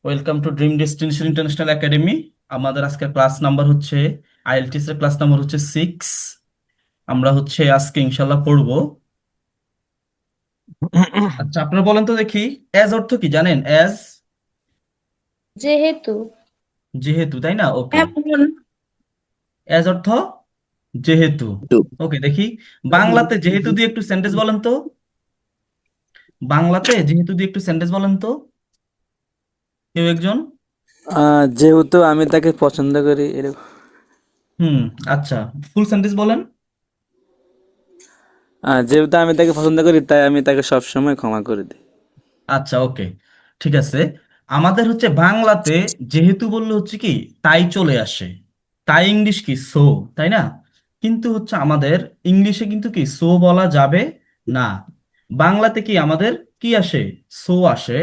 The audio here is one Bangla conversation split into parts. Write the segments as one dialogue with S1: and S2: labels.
S1: Welcome to dream destination international academy. আমাদের আজকের ক্লাস নাম্বার হচ্ছে আইএলটিএস এর ক্লাস নাম্বার হচ্ছে 6। আমরা হচ্ছে আজকে ইনশাল্লাহ পড়বো। আচ্ছা, আপনারা বলেন তো দেখি, অ্যাজ অর্থ কি জানেন? অ্যাজ
S2: যেহেতু।
S1: যেহেতু, তাই না? ওকে।
S2: এমন।
S1: অ্যাজ অর্থ যেহেতু। ওকে, দেখি বাংলাতে যেহেতু দিয়ে একটু সেন্টেন্স বলেন তো। বাংলাতে যেহেতু দিয়ে একটু সেন্টেন্স বলেন তো, কেউ একজন।
S3: যেহেতু আমি তাকে পছন্দ করি এরকম।
S1: হুম। আচ্ছা, ফুল সেন্টেন্স বলেন।
S3: যেহেতু আমি তাকে পছন্দ করি তাই আমি তাকে সবসময় ক্ষমা করে দিই।
S1: আচ্ছা, ওকে, ঠিক আছে। আমাদের হচ্ছে বাংলাতে যেহেতু বললে হচ্ছে কি তাই চলে আসে। তাই ইংলিশ কি সো, তাই না? কিন্তু হচ্ছে আমাদের ইংলিশে কিন্তু কি সো বলা যাবে না। বাংলাতে কি আমাদের কি আসে? সো আসে।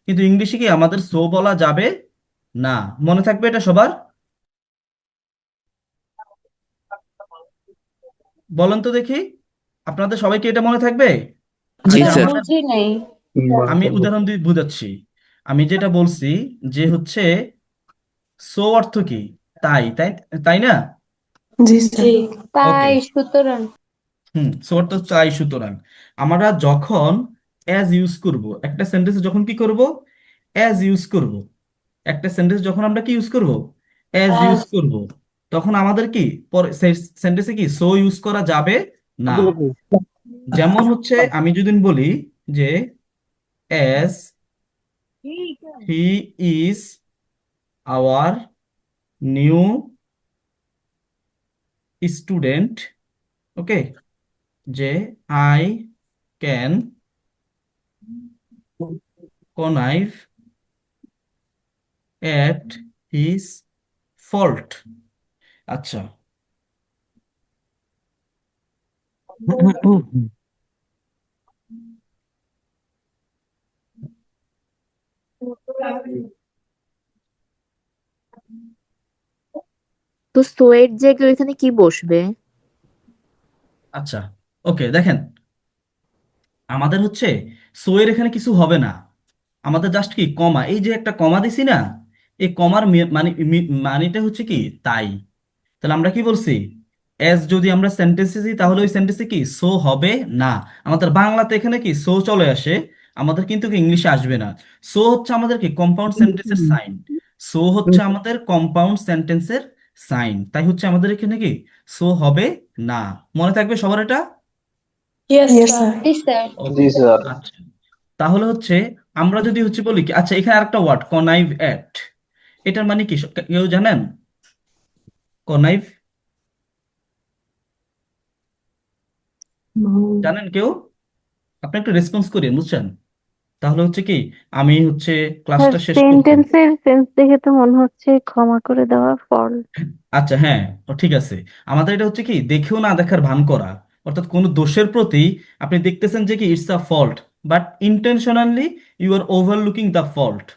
S1: কিন্তু ইংলিশে কি আমাদের সো বলা যাবে না। মনে থাকবে এটা সবার। বলেন তো দেখি, আপনাদের সবাইকে এটা মনে থাকবে?
S3: জি
S1: আচ্ছা,
S2: স্যার
S3: স্যার।
S1: আমাদের
S2: বুঝি নাই।
S1: আমি উদাহরণ দিয়ে বুঝাচ্ছি। আমি যেটা বলছি যে হচ্ছে সো অর্থ কি তাই, তাই তাই না?
S2: জি জি।
S1: ওকে।
S2: তাই সুতরাং।
S1: সো অর্থ চাই, সুতরাং আমরা যখন অ্যাজ ইউজ করব একটা সেন্টেন্স, যখন কি করব অ্যাজ ইউজ করব একটা সেন্টেন্স, যখন আমরা কি ইউজ করব অ্যাজ ইউজ করব, তখন আমাদের কি পরে সেন্টেন্সে কি সো ইউজ করা যাবে না। যেমন হচ্ছে আমি যদি বলি যে as he is our new student, okay, যে I can connive at his fault. আচ্ছা,
S4: তো সোয়েট জায়গায় ওইখানে কি বসবে?
S1: আচ্ছা, ওকে, দেখেন আমাদের হচ্ছে সো এর এখানে কিছু হবে না। আমাদের জাস্ট কি কমা, এই যে একটা কমা দিছি না, এই কমার মানে মানেটা হচ্ছে কি তাই। তাহলে আমরা কি বলছি, এস যদি আমরা সেন্টেন্সে দিই তাহলে ওই সেন্টেন্সে কি সো হবে না। আমাদের বাংলাতে এখানে কি সো চলে আসে, আমাদের কিন্তু কি ইংলিশে আসবে না। সো হচ্ছে আমাদের কি কম্পাউন্ড সেন্টেন্সের সাইন। সো হচ্ছে আমাদের কম্পাউন্ড সেন্টেন্সের সাইন, তাই হচ্ছে আমাদের এখানে কি সো হবে না। মনে থাকবে সবার এটা।
S2: Yes sir. জি স্যার।
S1: ওকে। আচ্ছা, তাহলে হচ্ছে আমরা যদি হচ্ছে বলি কি, আচ্ছা এখানে আরেকটা ওয়ার্ড কনাইভ এট, এটার মানে কি কেউ জানেন? কনাইভ জানেন কেউ? আপনি একটু রেসপন্স করেন, বুঝছেন? তাহলে হচ্ছে কি আমি হচ্ছে
S4: স্যার
S1: ক্লাসটা শেষ করব।
S4: সেন্টেন্সের সেন্স দেখে তো মনে হচ্ছে ক্ষমা করে দেওয়া ফল্ট।
S1: আচ্ছা, হ্যাঁ, ও ঠিক আছে। আমাদের এটা হচ্ছে কি দেখেও না দেখার ভান করা, অর্থাৎ কোনো দোষের প্রতি আপনি দেখতেছেন যে কি it's a fault, but intentionally you are overlooking the fault.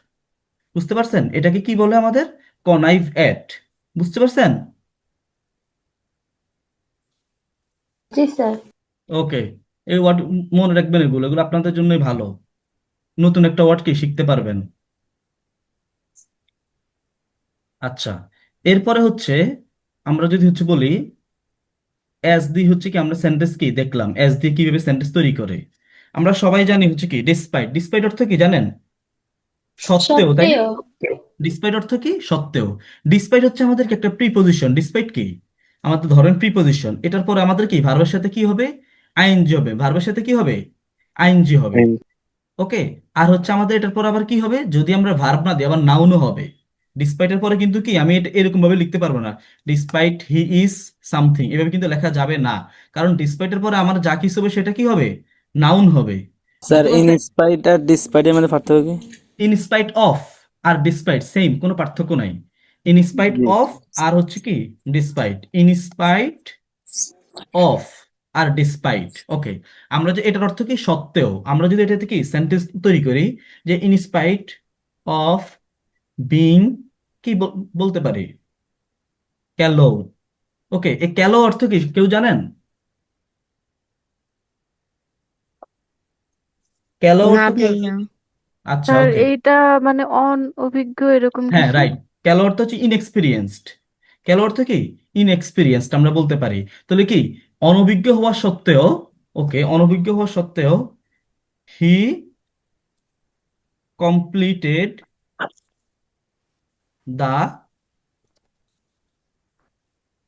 S1: বুঝতে পারছেন এটাকে কি বলে আমাদের? কনাইভ এট। বুঝতে পারছেন?
S2: জি স্যার।
S1: ওকে। এই ওয়ার্ড মনে রাখবেন, এগুলো এগুলো আপনাদের জন্যই ভালো। নতুন একটা ওয়ার্ড কি শিখতে পারবেন। আচ্ছা, এরপরে হচ্ছে আমরা যদি হচ্ছে বলি অ্যাজ দিয়ে হচ্ছে কি আমরা সেন্টেন্স কি দেখলাম, অ্যাজ দিয়ে কিভাবে সেন্টেন্স তৈরি করে। আমরা সবাই জানি হচ্ছে কি ডিসপাইট। ডিসপাইট অর্থ কি জানেন? সত্ত্বেও, তাই না?
S2: সত্ত্বেও।
S1: ডিসপাইট অর্থ কি সত্ত্বেও। ডিসপাইট হচ্ছে আমাদের কি একটা প্রিপজিশন। ডিসপাইট কি আমাদের ধরেন প্রিপজিশন, এটার পরে আমাদের কি ভার্বের সাথে কি হবে? আইএনজি হবে। ভার্বের সাথে কি হবে? আইএনজি হবে। ওকে। আর হচ্ছে আমাদের এটার পর আবার কি হবে, যদি আমরা ভার্ব না দিই আবার নাউনও হবে। ডিসপাইটের পরে কিন্তু কি আমি এটা এরকম ভাবে লিখতে পারবো না, ডিসপাইট হি ইজ সামথিং, এভাবে কিন্তু লেখা যাবে না। কারণ ডিসপাইটের পরে আমার যা কিছু হবে সেটা কি হবে? নাউন হবে।
S3: স্যার,
S1: বুঝতে
S3: ইন
S1: পারছেন?
S3: স্পাইট আর ডিসপাইটের মধ্যে পার্থক্য কি?
S1: ইন স্পাইট অফ আর ডিসপাইট সেম, কোনো পার্থক্য নাই। ইন স্পাইট
S3: জি।
S1: অফ আর হচ্ছে কি ডিসপাইট। ইন স্পাইট অফ আর ডিসপাইট, ওকে। আমরা যে এটার অর্থ কি সত্ত্বেও, আমরা যদি এটা থেকে সেন্টেন্স তৈরি করি যে ইন স্পাইট অফ বিং, কি বলতে পারি ক্যালো। ওকে, এই ক্যালো অর্থ কি কেউ জানেন? ক্যালো
S4: না
S1: অর্থ কি?
S4: ভাইয়া।
S1: আচ্ছা,
S4: স্যার
S1: ওকে।
S4: এইটা মানে অনভিজ্ঞ এরকম
S1: হ্যাঁ,
S4: কিছু।
S1: রাইট। ক্যালো অর্থ হচ্ছে ইনএক্সপিরিয়েন্সড। ক্যালো অর্থ কি? ইনএক্সপিরিয়েন্সড আমরা বলতে পারি। তাহলে কি অনভিজ্ঞ হওয়া সত্ত্বেও, ওকে, অনভিজ্ঞ হওয়া সত্ত্বেও he completed the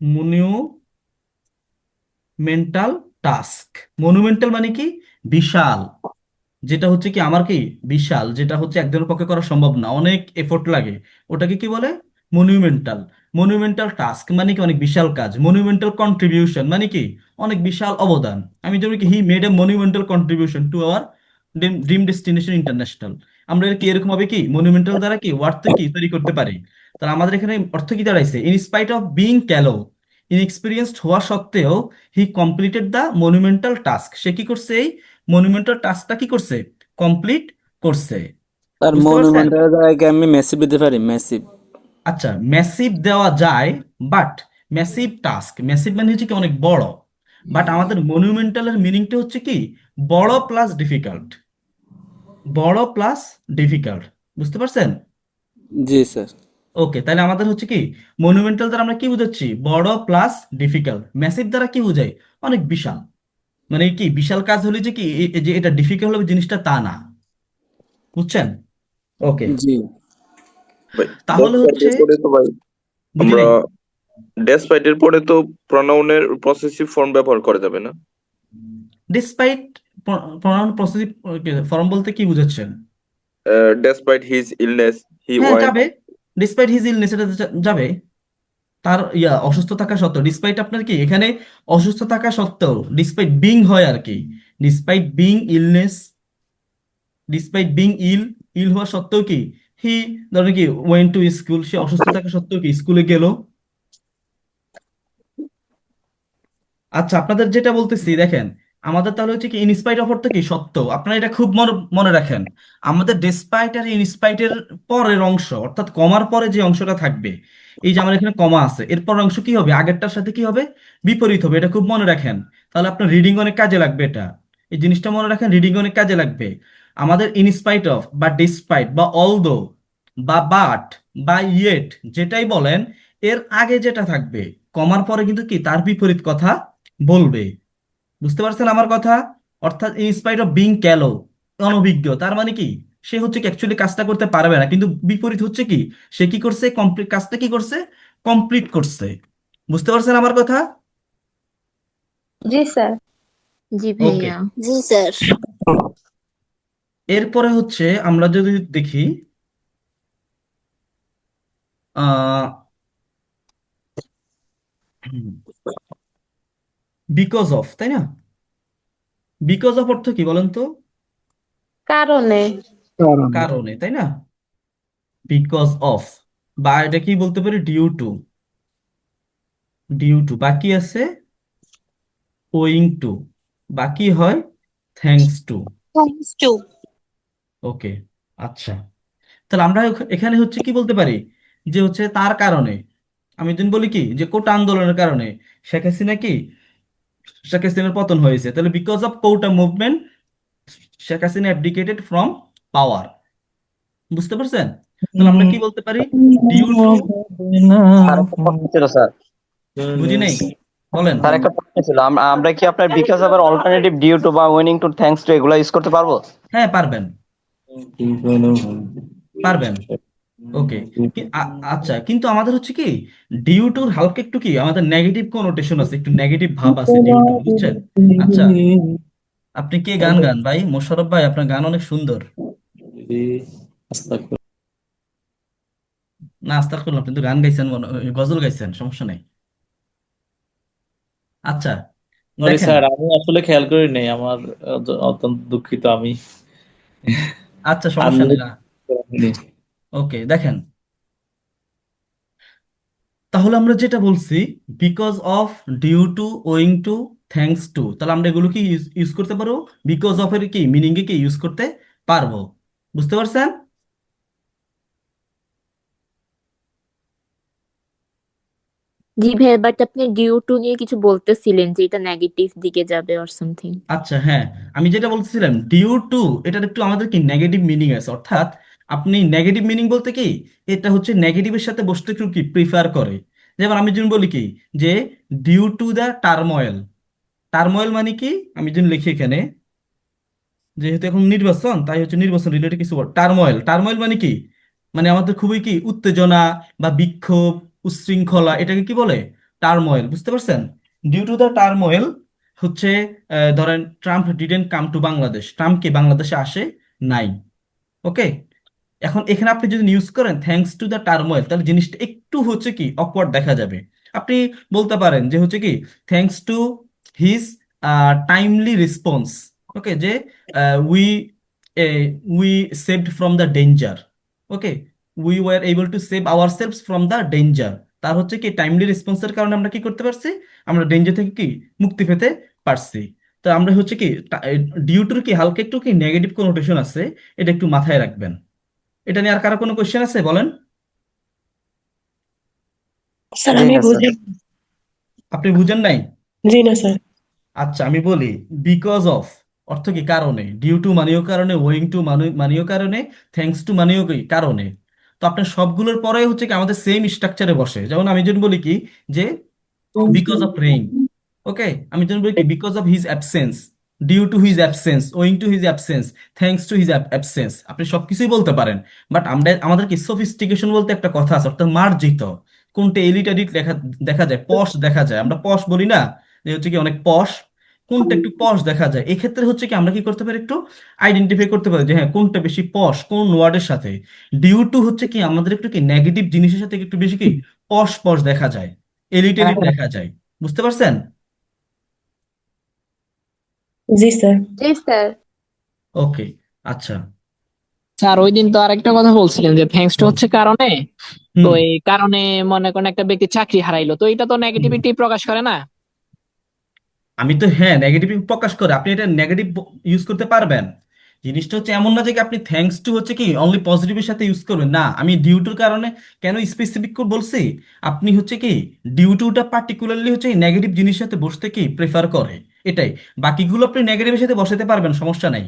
S1: monumental task. Monumental মানে কি? বিশাল। যেটা হচ্ছে কি আমার কি বিশাল, যেটা হচ্ছে একজনের পক্ষে করা সম্ভব না, অনেক এফোর্ট লাগে। ওটাকে কি বলে? মনুমেন্টাল। মনুমেন্টাল টাস্ক মানে কি অনেক বিশাল কাজ। মনুমেন্টাল কন্ট্রিবিউশন মানে কি অনেক বিশাল অবদান। আমি যেমন কি he made a monumental contribution to our dream destination international. আমরা এর কি এরকম হবে কি মনুমেন্টাল দ্বারা কি ওয়ার্ড কি তৈরি করতে পারি। তাহলে আমাদের এখানে অর্থ কি দাঁড়াইছে? In spite of being callow, inexperienced হওয়া সত্ত্বেও he completed the monumental task. সে কি করছে? এই মনুমেন্টাল টাস্কটা কি করছে? কমপ্লিট করছে।
S3: তার
S1: বুঝতে পারছেন?
S3: মনুমেন্টের জায়গায় কি আমি মেসিভ দিতে পারি? মেসিভ।
S1: আচ্ছা, ম্যাসিভ দেওয়া যায়, বাট ম্যাসিভ টাস্ক, ম্যাসিভ মানে হচ্ছে কি অনেক বড়। বাট আমাদের মনুমেন্টালের মিনিংটা হচ্ছে কি বড় প্লাস ডিফিকাল্ট। বড় প্লাস ডিফিকাল্ট। বুঝতে পারছেন?
S3: জি স্যার।
S1: ওকে, তাহলে আমাদের হচ্ছে কি মনুমেন্টাল দ্বারা আমরা কি বুঝাচ্ছি? বড় প্লাস ডিফিকাল্ট। ম্যাসিভ দ্বারা কি বোঝাই? অনেক বিশাল। মানে কি বিশাল কাজ হলে যে কি যে এটা ডিফিকাল্ট হবে জিনিসটা তা না। বুঝছেন? ওকে,
S3: জি।
S5: ভাই,
S1: তাহলে হচ্ছে
S5: ডেসপাইটের পরে তো ভাই
S1: বুঝি
S5: আমরা
S1: নাই।
S5: ডেসপাইটের পরে তো প্রনাউনের পসেসিভ ফর্ম ব্যবহার করা যাবে না।
S1: ডিসপাইট প্রনাউন পসেসিভ ফর্ম বলতে কি বুঝাচ্ছেন?
S5: ডেসপাইট হিজ ইলনেস হি
S1: হ্যাঁ,
S5: ওয়েন্ট।
S1: যাবে। ডিসপাইট হিজ ইলনেস এটা যাবে। তার অসুস্থ থাকা সত্ত্বেও, ডিসপাইট আপনার কি এখানে অসুস্থ থাকা সত্ত্বেও, ডিসপাইট বিং হয় আর কি। Despite being illness, despite being ill, ill হওয়া সত্ত্বেও কি হি, ধরেন কি ওয়েন্ট টু স্কুল, সে অসুস্থ থাকা সত্ত্বেও কি স্কুলে গেল। আচ্ছা, আপনাদের যেটা বলতেছি দেখেন, আমাদের তাহলে হচ্ছে কি ইনস্পাইট অফ অর্থ কি সত্য। আপনারা এটা খুব মনে মনে রাখেন। আমাদের ডেসপাইট আর ইনস্পাইটের পরের অংশ, অর্থাৎ কমার পরে যে অংশটা থাকবে, এই যে আমার এখানে কমা আছে, এরপর অংশ কি হবে? আগেরটার সাথে কি হবে? বিপরীত হবে। এটা খুব মনে রাখেন। তাহলে আপনার রিডিং অনেক কাজে লাগবে এটা। এই জিনিসটা মনে রাখেন, রিডিং অনেক কাজে লাগবে। আমাদের ইনস্পাইট অফ বা ডিসপাইট বা অলদো বা বাট বা ইয়েট যেটাই বলেন, এর আগে যেটা থাকবে কমার পরে কিন্তু কি তার বিপরীত কথা বলবে। বুঝতে পারছেন আমার কথা? অর্থাৎ ইন স্পাইট অফ বিং ক্যালো, অনভিজ্ঞ, তার মানে কি সে হচ্ছে কি অ্যাকচুয়ালি কাজটা করতে পারবে না, কিন্তু বিপরীত হচ্ছে কি সে কি করছে? কমপ্লিট কাজটা কি করছে? কমপ্লিট করছে। বুঝতে পারছেন আমার কথা?
S2: জি স্যার।
S6: জি
S1: ওকে,
S6: ভাইয়া। জি স্যার।
S1: এরপরে হচ্ছে আমরা যদি দেখি আহ বিকজ অফ, তাই না? বিকজ অফ অর্থ কি বলেন তো?
S2: কারণে।
S1: কারণে, তাই না? বিকজ অফ, বা এটা কি বলতে পারি ডিউ টু। ডিউ টু বাকি আছে ওয়িং টু, বাকি হয় thanks to.
S6: Thanks to.
S1: Okay, আচ্ছা। তাহলে আমরা এখানে হচ্ছে কি বলতে পারি? যে হচ্ছে তার কারণে। আমি যদি বলি কি যে কোটা আন্দোলনের কারণে শেখ হাসিনা কি, শেখ হাসিনার পতন হয়েছে, তাহলে because of quota movement Sheikh Hasina abdicated from power. বুঝতে পারছেন? তাহলে আমরা কি বলতে পারি? Due to.
S7: স্যার একটা প্রশ্ন ছিল স্যার।
S1: বুঝি নাই, বলেন।
S7: স্যার একটা প্রশ্ন ছিল, আমরা কি আপনার বিকাশ আবার অল্টারনেটিভ ডিউ টু বা উইনিং টু থ্যাঙ্কস টু এগুলো ইউজ করতে পারবো?
S1: হ্যাঁ, পারবেন, পারবেন। ওকে, আচ্ছা, কিন্তু আমাদের হচ্ছে কি ডিউ টুর হালকা একটু কি আমাদের নেগেটিভ কোনোটেশন আছে, একটু নেগেটিভ ভাব আছে ডিউ টু, বুঝছেন? আচ্ছা, আপনি কে গান গান ভাই? মোশাররফ ভাই, আপনার গান অনেক সুন্দর। না, আস্তাগফিরুল্লাহ, আপনি তো গান গাইছেন, গজল গাইছেন, সমস্যা নেই। আচ্ছা,
S8: সরি
S1: দেখেন।
S8: স্যার, আমি আসলে খেয়াল করি নাই। আমার অত্যন্ত দুঃখিত। আমি
S1: আচ্ছা, সমস্যা নেই
S8: আনমিউট
S1: না।
S8: করিনি।
S1: ওকে, দেখেন, তাহলে আমরা যেটা বলছি because of, due to, owing to, thanks to, তাহলে আমরা এগুলো কি ইউজ করতে পারবো? বিকজ অফ এর কি মিনিং এ কি ইউজ করতে পারবো। বুঝতে পারছেন?
S6: জি ভাইয়া, বাট আপনি ডিউ টু নিয়ে কিছু বলতেছিলেন যে এটা নেগেটিভ দিকে যাবে অর সামথিং।
S1: আচ্ছা, হ্যাঁ, আমি যেটা বলতেছিলাম ডিউ টু, এটার একটু আমাদের কি নেগেটিভ মিনিং আছে, অর্থাৎ আপনি নেগেটিভ মিনিং বলতে কি, এটা হচ্ছে নেগেটিভের সাথে বসতে একটু কি প্রিফার করে। যেমন আমি যদি বলি কি, যে due to the turmoil. Turmoil মানে কি, আমি যদি লিখি এখানে, যেহেতু এখন নির্বাচন, তাই হচ্ছে নির্বাচন রিলেটেড কিছু ওয়ার্ড। টার্ময়েল, টার্ময়েল মানে কি, মানে আমাদের খুবই কি উত্তেজনা বা বিক্ষোভ, উচ্ছৃঙ্খলা, এটাকে কি বলে, টার্ময়েল। বুঝতে পারছেন? ডিউ টু দ্য টার্ময়েল হচ্ছে, ধরেন Trump didn't come to Bangladesh, Trump কি বাংলাদেশে আসে নাই। ওকে, এখন এখানে আপনি যদি ইউজ করেন থ্যাঙ্কস টু দ্য টার্মোয়েল, তাহলে জিনিসটা একটু হচ্ছে কি অকওয়ার্ড দেখা যাবে। আপনি বলতে পারেন যে হচ্ছে কি thanks to his timely response. Okay, যে we we saved from the danger. Okay, we were able to save our selves from the danger. তার হচ্ছে কি টাইমলি রেসপন্সের কারণে আমরা কি করতে পারছি, আমরা ডেঞ্জার থেকে কি মুক্তি পেতে পারছি। তো আমরা হচ্ছে কি ডিউটির কি হালকা একটু কি নেগেটিভ কোনোটেশন আছে, এটা একটু মাথায় রাখবেন। এটা নিয়ে আর কারো কোনো কোয়েশ্চেন আছে, বলেন।
S9: স্যার
S7: জি
S9: আমি
S7: না স্যার।
S9: বুঝি।
S1: আপনি বুঝেন নাই?
S9: জি না স্যার।
S1: আচ্ছা, আমি বলি বিকজ অফ অর্থ কি কারণে, ডিউ টু মানেও কারণে, ওয়িং টু মানেও কারণে, থ্যাঙ্কস টু মানেও কি কারণে। তো আপনার সবগুলোর পরে হচ্ছে কি আমাদের সেম স্ট্রাকচারে বসে। যেমন আমি যদি বলি কি, যে বিকজ অফ রেইন। ওকে, আমি যদি বলি কি because of his absence, due to his absence, owing to his absence, thanks to his absence, আপনি সবকিছুই বলতে পারেন। বাট আমাদের কি সফিস্টিকেশন বলতে একটা কথা আছে, অর্থাৎ মার্জিত। কোনটা এলিট এডিট দেখা দেখা যায়, পশ দেখা যায়, আমরা পশ বলি না, যে হচ্ছে কি অনেক পশ, কোনটা একটু পশ দেখা যায়, এক্ষেত্রে হচ্ছে কি আমরা কি করতে পারি, একটু আইডেন্টিফাই করতে পারি যে হ্যাঁ কোনটা বেশি পশ কোন ওয়ার্ডের সাথে। ডিউ টু হচ্ছে কি আমাদের একটু কি নেগেটিভ জিনিসের সাথে একটু বেশি কি পশ পশ দেখা যায়, এলিট এলিট দেখা যায়। বুঝতে পারছেন?
S9: জি স্যার।
S2: জি স্যার।
S1: ওকে, আচ্ছা,
S10: স্যার ওই দিন তো আরেকটা কথা বলছিলেন যে থ্যাঙ্কস টু
S1: হুম
S10: হচ্ছে কারণে, তো
S1: হুম
S10: এই কারণে মনে করেন একটা ব্যক্তি চাকরি হারাইলো, তো এটা তো
S1: হুম।
S10: নেগেটিভিটি প্রকাশ করে না?
S1: আমি তো হ্যাঁ নেগেটিভ প্রকাশ করে, আপনি এটা নেগেটিভ ইউজ করতে পারবেন। জিনিসটা হচ্ছে এমন না যে কি আপনি থ্যাঙ্কস টু হচ্ছে কি অনলি পজিটিভের সাথে ইউজ করবেন, না। আমি ডিউ টুর কারণে কেন স্পেসিফিক করে বলছি, আপনি হচ্ছে কি ডিউ টুটা পার্টিকুলারলি হচ্ছে নেগেটিভ জিনিসের সাথে বসতে কি প্রেফার করে, এটাই। বাকিগুলো আপনি নেগেটিভের সাথে বসাতে পারবেন, সমস্যা নাই।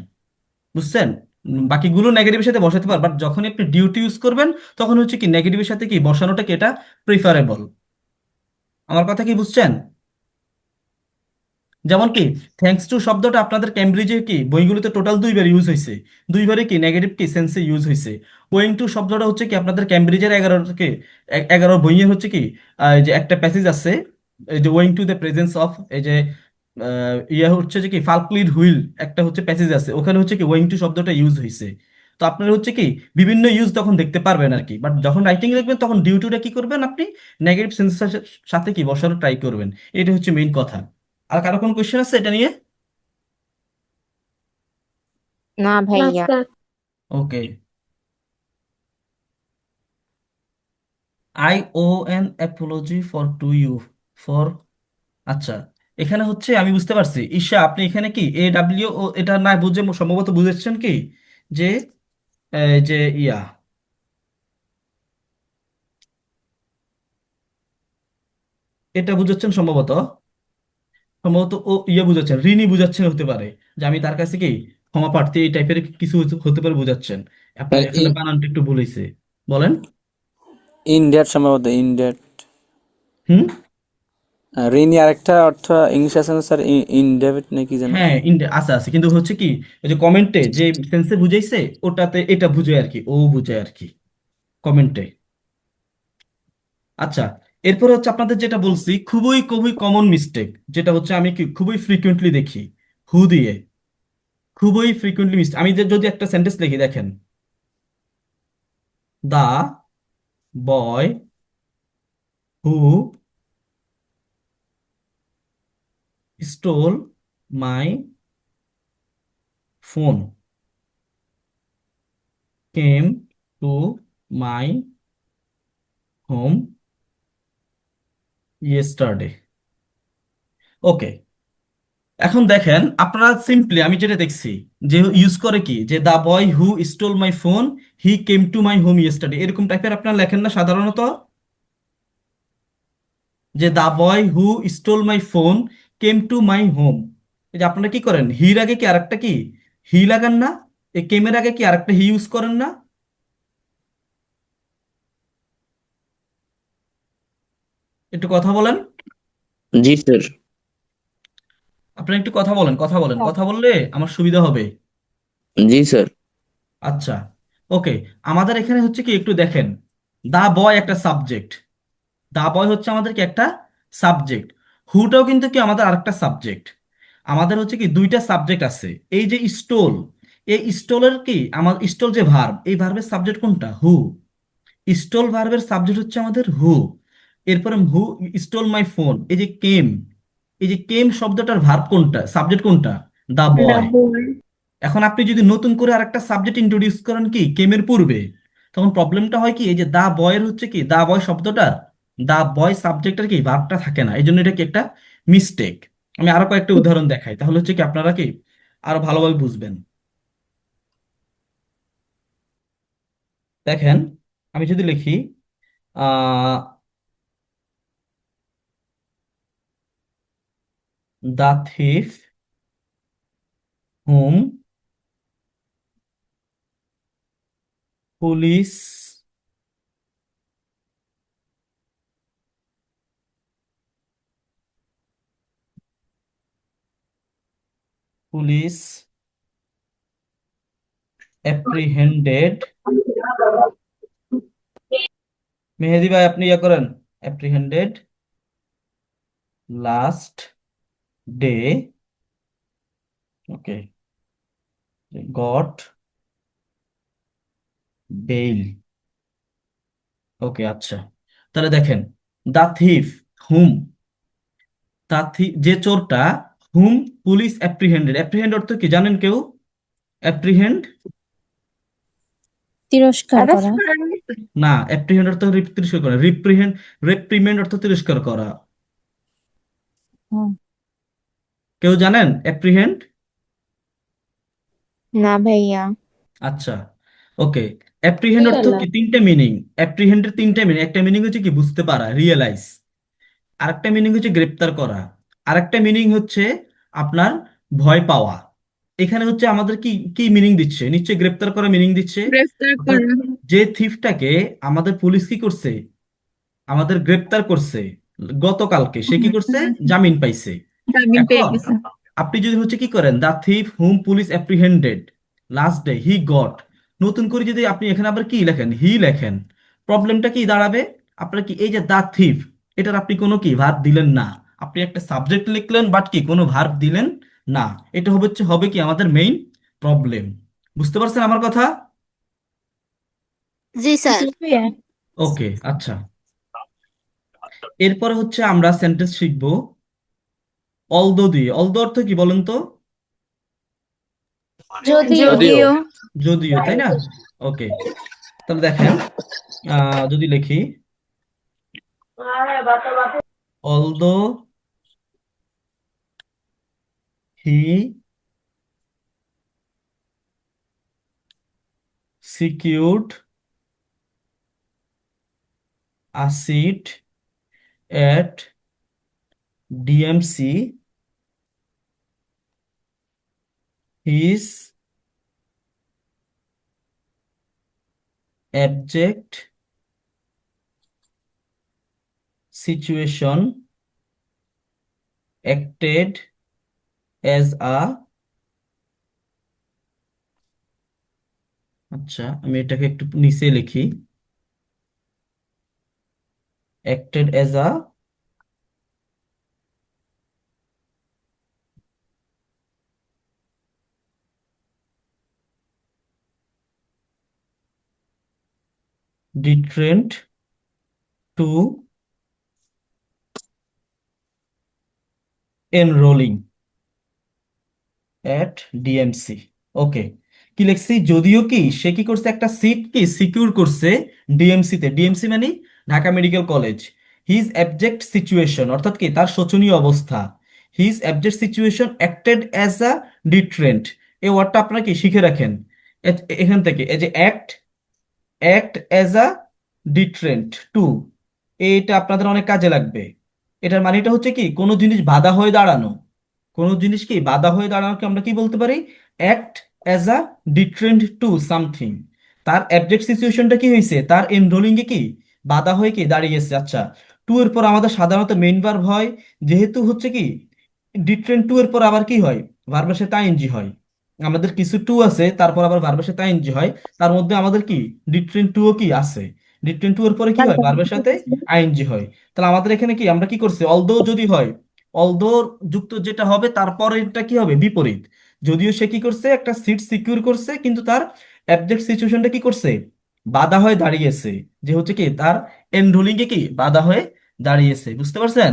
S1: বুঝছেন? বাকিগুলো নেগেটিভের সাথে বসাতে পারবেন, বাট যখন আপনি ডিউটি ইউজ করবেন তখন হচ্ছে কি নেগেটিভের সাথে কি বসানোটা কি এটা প্রিফারেবল। আমার কথা কি বুঝছেন? যেমন কি থ্যাঙ্কস টু শব্দটা আপনাদের ক্যামব্রিজে কি বইগুলোতে টোটাল দুইবার ইউজ হয়েছে, দুইবারে কি নেগেটিভ কি সেন্সে ইউজ হয়েছে। ওয়িং টু শব্দটা হচ্ছে কি আপনাদের ক্যামব্রিজের 11 থেকে 11 বইয়ে হচ্ছে কি এই যে একটা প্যাসেজ আছে, এই যে owing to the presence of, এই যে ইয়া হচ্ছে যে কি ফাল্কলির হুইল, একটা হচ্ছে প্যাসেজ আছে, ওখানে হচ্ছে কি ওয়িং টু শব্দটা ইউজ হয়েছে। তো আপনার হচ্ছে কি বিভিন্ন ইউজ তখন দেখতে পারবেন আর কি, বাট যখন রাইটিং লিখবেন তখন ডিউটিটা কি করবেন আপনি নেগেটিভ সেন্সের সাথে কি বসানো ট্রাই করবেন। এটা হচ্ছে মেইন কথা। আর কারো কোনো কোয়েশ্চেন আছে এটা নিয়ে?
S6: না
S2: না
S6: ভাইয়া।
S2: Sir.
S1: Okay, I owe an apology for to you for, আচ্ছা, এখানে হচ্ছে আমি বুঝতে পারছি ঈশা, আপনি এখানে কি এ ডাব্লিউ ও এটা না বুঝে সম্ভবত বুঝেছেন কি, যে যে ইয়া, এটা বুঝাচ্ছেন সম্ভবত, সম্ভবত ও ইয়ে বুঝাচ্ছেন, ঋণী বুঝাচ্ছেন হতে পারে, যে আমি তার কাছে কি ক্ষমা প্রার্থী, এই টাইপের কিছু হতে পারে বুঝাচ্ছেন। আপনার
S3: স্যার
S1: এখানে বানানটা একটু ভুল হয়েছে। বলেন।
S3: ইন্ডিয়ার সম্ভবত ইন্ডিয়ার
S1: হুম,
S3: ঋণী আরেকটা অর্থ ইংলিশ আছে না স্যার, ইনডেবিট নাকি যেন।
S1: হ্যাঁ ইন্ডিয়া আছে আছে, কিন্তু হচ্ছে কি ওই যে কমেন্টে যে সেন্সে বুঝাইছে ওটাতে এটা বুঝে আর কি, ও বুঝে আর কি কমেন্টে। আচ্ছা, এরপরে হচ্ছে আপনাদের যেটা বলছি খুবই খুবই কমন মিস্টেক, যেটা হচ্ছে আমি কি খুবই ফ্রিকুয়েন্টলি দেখি, হু দিয়ে, খুবই ফ্রিকুয়েন্টলি মিস্টেক। আমি যদি একটা সেন্টেন্স লিখি, দেখেন, the boy who stole my phone came to my home yesterday. Okay, এখন দেখেন আপনারা সিম্পলি আমি যেটা দেখছি, যে ইউজ করে কি, যে the boy who stole my phone he came to my home yesterday, এরকম টাইপের আপনারা লেখেন না সাধারণত? যে the boy who stole my phone came to my home. এই যে আপনারা কি করেন, হির আগে কি আরেকটা কি হি লাগান না? এই কেমের আগে কি আরেকটা হি ইউজ করেন না? একটু কথা বলেন।
S7: জি স্যার।
S1: আপনারা একটু কথা বলেন, কথা বলেন, কথা বললে আমার সুবিধা হবে।
S7: জি স্যার।
S1: আচ্ছা, ওকে। আমাদের এখানে হচ্ছে কি একটু দেখেন, দা বয় একটা সাবজেক্ট, দা বয় হচ্ছে আমাদের কি একটা সাবজেক্ট, হুটাও কিন্তু কি আমাদের আরেকটা সাবজেক্ট। আমাদের হচ্ছে কি দুইটা সাবজেক্ট আছে। এই যে স্টোল, এই স্টোলের কি আমার স্টোল যে ভার্ব, এই ভার্বের সাবজেক্ট কোনটা? হু। স্টোল ভার্বের সাবজেক্ট হচ্ছে আমাদের হু। এরপরে হু স্টোল মাই ফোন, এই যে কেম, এই যে কেম শব্দটার ভার্ব কোনটা, সাবজেক্ট কোনটা? দা বয়। এখন আপনি যদি নতুন করে আরেকটা সাবজেক্ট ইন্ট্রোডিউস করেন কি কেমের পূর্বে, তখন প্রবলেমটা হয় কি, এই যে দা বয়ের হচ্ছে কি দা বয় শব্দটা, দা বয় সাবজেক্টের কি ভার্বটা থাকে না, এই জন্য এটা কি একটা মিস্টেক। আমি আরো কয়েকটা উদাহরণ দেখাই, তাহলে হচ্ছে কি আপনারা কি আরো ভালোভাবে বুঝবেন। দেখেন, আমি যদি লিখি uh the thief whom police police apprehended, Mehedi ভাই আপনি ইয়ে করেন, apprehended last day, okay, got bail. Okay, আচ্ছা। তাহলে দেখেন, দা থিফ হুম, যে চোরটা, হুম পুলিশ অ্যাপ্রিহেন্ডেড, অ্যাপ্রিহেন্ড অর্থ কি জানেন কেউ? অ্যাপ্রিহেন্ড
S2: তিরস্কার করা।
S1: না, অ্যাপ্রিহেন্ড অর্থ তিরস্কার করা, রিপ্রিহেন্ড, রেপ্রিমেন্ড অর্থ তিরস্কার করা।
S2: হুম।
S1: কেউ জানেন অ্যাপ্রিহেন্ড?
S6: না ভাইয়া।
S1: আচ্ছা, ওকে। অ্যাপ্রিহেন্ড অর্থ কি তিনটে মিনিং, অ্যাপ্রিহেন্ডের তিনটে মিনিং, একটা মিনিং হচ্ছে কি বুঝতে পারা, রিয়েলাইজ, আরেকটা মিনিং হচ্ছে গ্রেপ্তার করা, আরেকটা মিনিং হচ্ছে আপনার ভয় পাওয়া। এখানে হচ্ছে আমাদের কি কি মিনিং দিচ্ছে, নিশ্চয়ই গ্রেপ্তার করা মিনিং দিচ্ছে। অর্থাৎ যে থিফটাকে আমাদের পুলিশ কি করছে, আমাদের গ্রেপ্তার করছে গতকালকে, সে কি করছে, জামিন পাইছে। এখন আপনি যদি হচ্ছে কি করেন, the thief whom police apprehended last day he got, নতুন করে যদি আপনি এখানে আবার কি লেখেন, হি লেখেন, প্রবলেমটা কি দাঁড়াবে? আপনার কি এই যে দা থিফ, এটার আপনি কোনো কি ভার্ব দিলেন না, আপনি একটা সাবজেক্ট লিখলেন বাট কি কোনো ভার্ব দিলেন না। এটা হবে কি আমাদের মেইন প্রবলেম। বুঝতে পারছেন আমার কথা?
S6: জি স্যার।
S1: ওকে, আচ্ছা। এরপরে হচ্ছে আমরা সেন্টেন্স শিখবো অলদো দিয়ে। অলদো অর্থ কি বলেন তো?
S2: যদিও।
S1: যদিও, তাই না? ওকে, তাহলে দেখেন, যদি লিখি although he secured a seat at DMC, his abject situation acted as a, আচ্ছা আমি এটাকে একটু নিচে লিখি, acted as a deterrent to enrolling at DMC. Okay, কি লিখছি, যদিও কি সে কি করছে, একটা সিট কি সিকিউর করছে ডিএমসি তে, ডিএমসি মানে Dhaka medical college. His abject situation অর্থাৎ কি তার শোচনীয় অবস্থা, his abject situation acted as a deterrent. এই ওয়ার্ডটা আপনারা কি শিখে রাখেন এখান থেকে, এই যে act, act as a deterrent to, এটা আপনাদের অনেক কাজে লাগবে। এটার মানেটা হচ্ছে কি কোনো জিনিস বাধা হয়ে দাঁড়ানো। কোনো জিনিস কি বাধা হয়ে দাঁড়ানোকে আমরা কি বলতে পারি? Act as a deterrent to something. তার অ্যাবজেক্ট সিচুয়েশনটা কি হয়েছে, তার এনরোলিং এ কি বাধা হয়ে কি দাঁড়িয়েছে। আচ্ছা, টু এর পর আমাদের সাধারণত মেইন ভার্ব হয়, যেহেতু হচ্ছে কি ডিট্রেন্ট টু এর পর আবার কি হয়, ভার্বের সাথে আইএনজি হয়। আমাদের কিছু টু আছে, তারপর আবার ভার্বের সাথে আইএনজি হয়, তার মধ্যে আমাদের কি ডিট্রেন্ট টুও কি আছে। ডিট্রেন্ট টু এর পরে কি হয়, ভার্বের সাথে আইএনজি হয়। তাহলে আমাদের এখানে কি আমরা কি করছি, অলদো যদি হয়, অলদো যুক্ত যেটা হবে তারপরে এটা কি হবে, বিপরীত। যদিও সে কি করছে, একটা সিট সিকিউর করছে, কিন্তু তার অবজেক্ট সিচুয়েশনটা কি করছে, বাধা হয়ে দাঁড়িয়েছে। যে হচ্ছে কি তার এনরোলিং এ কি বাধা হয়ে দাঁড়িয়েছে। বুঝতে পারছেন?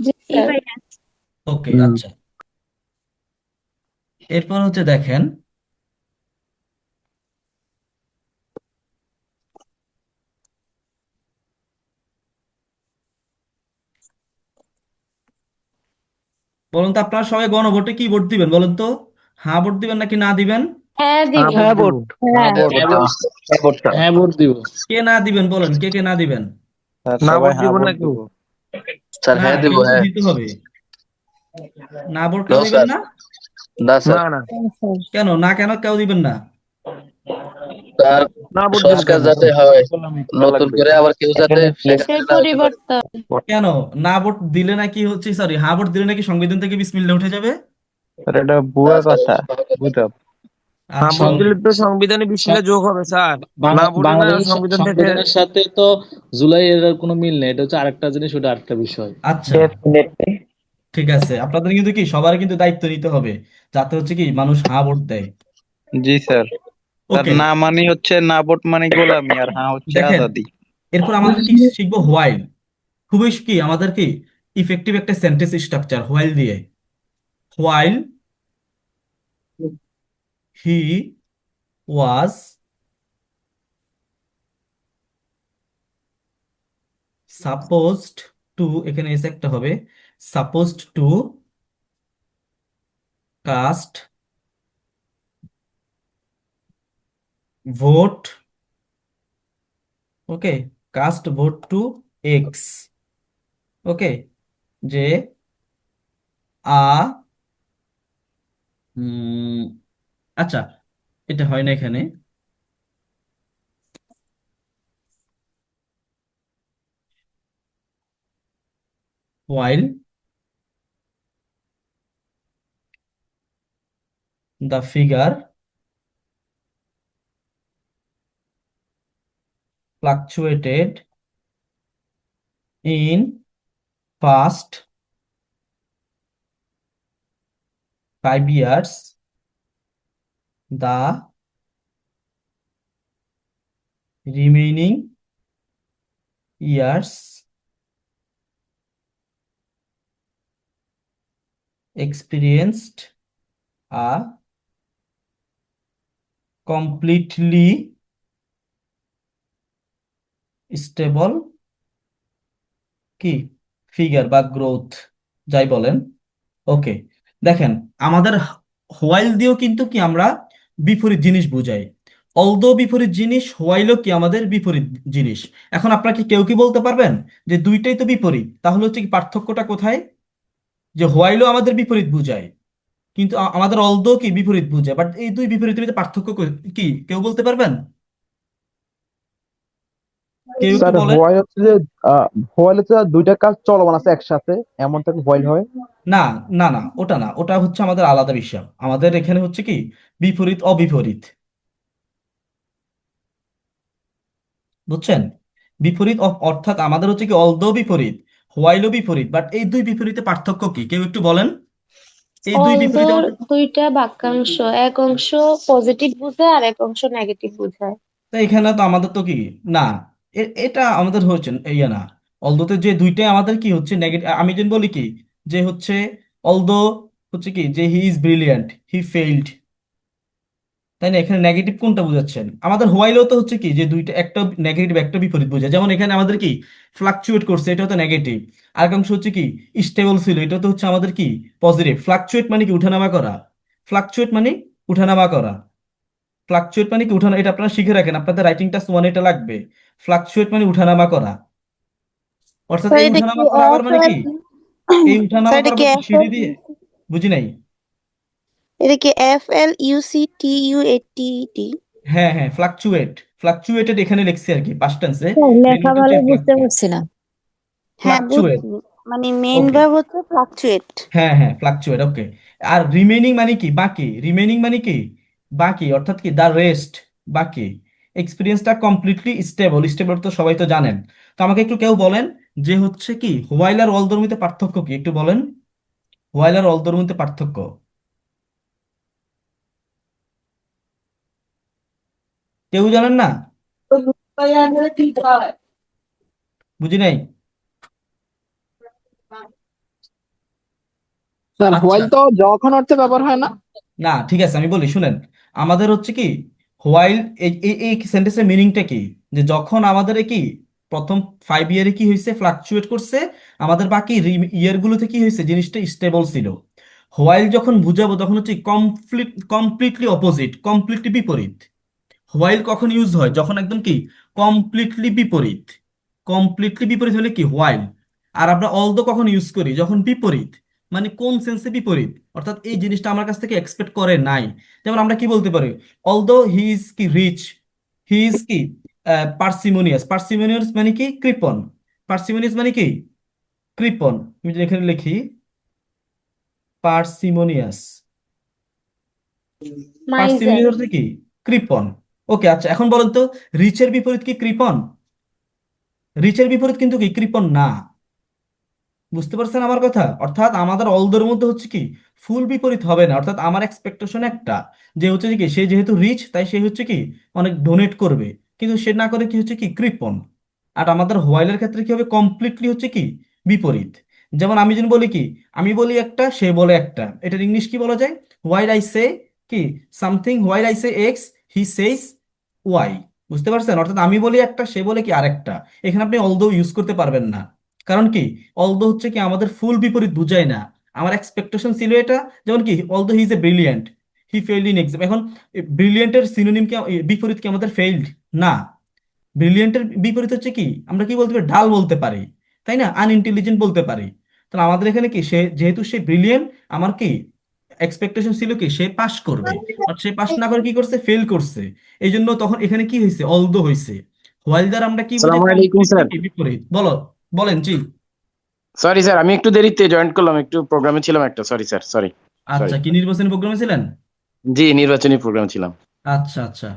S2: জি স্যার।
S1: ওকে,
S3: হুম।
S1: আচ্ছা। এরপর হচ্ছে দেখেন, বলুন তো আপনারা সবাই গণভোটে কি ভোট দিবেন বলুন তো? হ্যাঁ ভোট দিবেন নাকি না দিবেন?
S2: হ্যাঁ দিব।
S3: হ্যাঁ ভোট।
S2: হ্যাঁ।
S10: হ্যাঁ ভোট,
S7: হ্যাঁ ভোটটা
S10: হ্যাঁ ভোট দিব।
S1: কে না দিবেন বলেন, কে কে না দিবেন?
S3: স্যার সবাই হ্যাঁ ভোট দিব।
S7: স্যার
S1: না,
S7: হ্যাঁ দেব
S1: কেউ তো
S7: হ্যাঁ
S1: দিতে হবে। না ভোট
S7: নো
S1: কেউ দিবেন
S7: স্যার
S1: না?
S7: না স্যার
S3: না
S2: হ্যাঁ, স্যার।
S1: কেন না, কেন কেউ দিবেন না?
S7: স্যার
S3: না ভোট দিব
S7: সংস্কার
S3: কেন?
S7: যাতে হয়,
S3: টিকা
S7: নতুন
S3: লাগবে।
S7: করে আবার কেউ যাতে
S2: দেশের
S7: সেখানে না হতে পারে।
S2: পরিবর্তন।
S1: কেন না ভোট দিলে নাকি হচ্ছে, সরি, হ্যাঁ ভোট দিলে নাকি সংবিধান থেকে বিসমিল্লাহ উঠে যাবে?
S3: স্যার এটা
S7: না
S3: ভুয়া
S7: স্যার
S3: কথা।
S7: ওটা ভালো কথা
S3: বুঝা। না
S1: আচ্ছা,
S3: ভোট দিলে তো
S1: ওকে।
S3: সংবিধানে বিশমিল্লাহ যোগ হবে স্যার। না ভোটে না
S8: বাংলাদেশের
S3: সংবিধান থেকে।
S8: সংবিধানের সাথে তো জুলাই এর কোনো মিল নেই, এটা হচ্ছে আরেকটা জিনিস, ওটা আরেকটা বিষয়।
S1: আচ্ছা, ঠিক আছে, আপনাদের কিন্তু কি সবার কিন্তু দায়িত্ব নিতে হবে, যাতে হচ্ছে কি মানুষ হ্যাঁ ভোট দেয়।
S3: জি স্যার। স্যার
S1: ওকে,
S3: না মানে হচ্ছে না ভোট মানে গোলামি, আর হ্যাঁ হচ্ছে
S1: দেখেন,
S3: আজাদি।
S1: এরপর আমাদের কি শিখবো, হোয়াইল। খুবই কি আমাদের কি ইফেক্টিভ একটা সেন্টেন্স স্ট্রাকচার হোয়াইল দিয়ে। While he was supposed to, এখানে এসে একটা হবে, supposed to cast vote, okay, cast vote to X, okay, যে আ উম, আচ্ছা, এটা হয় না এখানে। While the figure fluctuated in past 5 years, the remaining years experienced a completely stable কি ফিগার বা গ্রোথ, যাই বলেন। ওকে, দেখেন, আমাদের হোয়াইল দিয়েও কিন্তু কি আমরা বিপরীত জিনিস বুঝাই। অলদো বিপরীত জিনিস, হোয়াইলও কি আমাদের বিপরীত জিনিস। এখন আপনারা কি কেউ কি বলতে পারবেন যে দুইটাই তো বিপরীত, তাহলে হচ্ছে কি পার্থক্যটা কোথায়? যে হোয়াইলও আমাদের বিপরীত বুঝায়, কিন্তু আমাদের অলদো কি বিপরীত বুঝায়, বাট এই দুই বিপরীতের মধ্যে পার্থক্য কি কেউ বলতে পারবেন? কেউ একটু
S11: স্যার
S1: বলেন।
S11: হোয়াইল হচ্ছে যে হোয়াইল হচ্ছে যে দুইটা কাজ চলমান আছে একসাথে, এমন তাকে হোয়াইল হয়।
S1: না, না, না, ওটা না, ওটা হচ্ছে আমাদের আলাদা বিষয়। আমাদের এখানে হচ্ছে কি বিপরীত অবিপরীত, বুঝছেন? বিপরীত অর্থাৎ আমাদের হচ্ছে কি অলদো বিপরীত, হোয়াইলও বিপরীত, বাট এই দুই বিপরীতে পার্থক্য কি কেউ একটু বলেন? এই দুই বিপরীতের
S2: অলদোর
S1: মধ্যে
S2: দুইটা বাক্যাংশ, এক অংশ পজিটিভ বোঝায় আর এক অংশ নেগেটিভ বোঝায়।
S1: তো এখানে তো আমাদের তো কি না, এটা আমাদের হচ্ছে ইয়ে না। অলদোতে যে দুইটাই আমাদের কি হচ্ছে নেগেটিভ, আমি যেন বলি কি যে হচ্ছে অলদো হচ্ছে কি যে he is brilliant, he failed, তাই না? এখানে নেগেটিভ কোনটা বোঝাচ্ছেন? আমাদের হোয়াইলও তো হচ্ছে কি যে দুইটা, একটা নেগেটিভ একটা বিপরীত বোঝায়। যেমন এখানে আমাদের কি ফ্লাকচুয়েট করছে, এটা তো নেগেটিভ। আর এক অংশ হচ্ছে কি স্টেবল ছিল, এটা তো হচ্ছে আমাদের কি পজিটিভ। ফ্লাকচুয়েট মানে কি উঠানামা করা, ফ্লাকচুয়েট মানে উঠানামা করা, ফ্লাকচুয়েট মানে কি উঠানা, এটা আপনারা শিখে রাখেন, আপনাদের রাইটিং টাস্ক 1 এটা লাগবে। ফ্লাকচুয়েট মানে উঠানামা করা, অর্থাৎ
S2: স্যার
S1: এই
S2: এটা কি
S1: উঠানামা করা আবার
S2: এফ
S1: মানে
S2: এল
S1: কি, এই উঠানামা
S2: স্যার এটা
S1: করা
S2: কি
S1: আবার কি
S2: এফ
S1: সিঁড়ি
S2: এল
S1: দিয়ে? বুঝি নাই।
S2: এটা কি FLUCTUATT?
S1: হ্যাঁ হ্যাঁ, ফ্লাকচুয়েট, ফ্লাকচুয়েটেড এখানে লিখছি আর কি, পাস্ট টেন্সে।
S9: স্যার লেখা
S1: মেনটা হচ্ছে
S9: ভালো বুঝতে
S1: ফ্লাকচুয়েট।
S9: পারছি না।
S2: হ্যাঁ
S1: ফ্লাকচুয়েট,
S2: বুঝছি, মানে মেইন
S1: ওকে।
S2: ভার্ব হচ্ছে ফ্লাকচুয়েট।
S1: হ্যাঁ হ্যাঁ, ফ্লাকচুয়েট, ওকে। আর রিমেনিং মানে কি? বাকি। রিমেনিং মানে কি? বাকি, অর্থাৎ কি দা রেস্ট, বাকি। এক্সপিরিয়েন্সটা কমপ্লিটলি স্টেবল, স্টেবল তো সবাই তো জানেন। তো আমাকে একটু কেউ বলেন যে হচ্ছে কি হোয়াইল আর অলদোর মধ্যে পার্থক্য কি, একটু বলেন। হোয়াইল আর অলদোর মধ্যে পার্থক্য কেউ জানেন না? বুঝি নাই।
S10: স্যার
S1: আচ্ছা,
S10: হোয়াইল তো যখন অর্থে ব্যবহার হয় না।
S1: না ঠিক আছে, আমি বলি শুনেন। আমাদের হচ্ছে কি হোয়াইল, এই এই এই সেন্টেন্সের মিনিংটা কি, যে যখন আমাদের কি প্রথম 5 ইয়ারে কি হয়েছে, ফ্লাকচুয়েট করছে, আমাদের বাকি ইয়ারগুলোতে কি হয়েছে, জিনিসটা স্টেবল ছিল। হোয়াইল যখন বুঝাবো তখন হচ্ছে কমপ্লিটলি অপোজিট, কমপ্লিটলি বিপরীত। হোয়াইল কখন ইউজ হয়, যখন একদম কি কমপ্লিটলি বিপরীত। কমপ্লিটলি বিপরীত হলে কি হোয়াইল। আর আমরা অলদো কখন ইউজ করি, যখন বিপরীত। মানে কোন সেন্সে বিপরীত, অর্থাৎ এই জিনিসটা আমার কাছ থেকে এক্সপেক্ট করে নাই। যেমন আমরা কি বলতে পারি, অলদো হি ইজ কি রিচ, হি ইজ কি পার্সিমোনিয়াস। পার্সিমোনিয়াস মানে কি কৃপণ। পার্সিমোনিয়াস মানে কি কৃপণ। আমি যদি এখানে লিখি পার্সিমোনিয়াস,
S2: মাইজার।
S1: পার্সিমোনিয়াস অর্থে কি কৃপণ। ওকে, আচ্ছা এখন বলেন তো, রিচের বিপরীত কি কৃপণ? রিচের বিপরীত কিন্তু কি কৃপণ না। বুঝতে পারছেন আমার কথা? অর্থাৎ আমাদের অলদের মধ্যে হচ্ছে কি ফুল বিপরীত হবে না। অর্থাৎ আমার এক্সপেকটেশন একটা, যে হচ্ছে কি সে যেহেতু রিচ তাই সে হচ্ছে কি অনেক ডোনেট করবে, কিন্তু সে না করে কি হচ্ছে কি কৃপণ। আর আমাদের হোয়াইলের ক্ষেত্রে কি হবে, কমপ্লিটলি হচ্ছে কি বিপরীত। যেমন আমি যদি বলি কি, আমি বলি একটা, সে বলে একটা, এটার ইংলিশ কি বলা যায়, হোয়াইল আই সে কি something, while I say X, he says Y. বুঝতে পারছেন? অর্থাৎ আমি বলি একটা, সে বলে কি আরেকটা। এখানে আপনি অলদো ইউজ করতে পারবেন না। কারণ কি অলদো হচ্ছে কি আমাদের ফুল বিপরীত বুঝায় না। আমার এক্সপেকটেশন ছিল এটা, যেমন কি although he is A brilliant, he failed in exam. এখন ব্রিলিয়েন্টের সিনোনিম কি, বিপরীত কি আমাদের ফেইলড না। ব্রিলিয়েন্টের বিপরীত হচ্ছে কি, আমরা কি বলতে পারি, ঢাল বলতে পারি, তাই না, আনইন্টেলিজেন্ট বলতে পারি। তাহলে আমাদের এখানে কি সে যেহেতু সে ব্রিলিয়েন্ট, আমার কি এক্সপেকটেশন ছিল কি সে পাস করবে, আর সে পাস না করে কি করছে, ফেল করছে। এই জন্য তখন এখানে কি হয়েছে, অলদো হয়েছে। হোয়াইল দ্বারা আমরা কি বুঝি,
S7: আসসালামু আলাইকুম
S1: কমপ্লিটলি
S7: স্যার।
S1: কি বিপরীত। বলো, বলেন জি।
S7: সরি স্যার, আমি একটু দেরিতে জয়েন করলাম, একটু প্রোগ্রামে ছিলাম একটা। Sorry sir, sorry. সরি।
S1: আচ্ছা, কি নির্বাচনী প্রোগ্রামে ছিলেন?
S7: জি, নির্বাচনী প্রোগ্রামে ছিলাম।
S1: আচ্ছা আচ্ছা,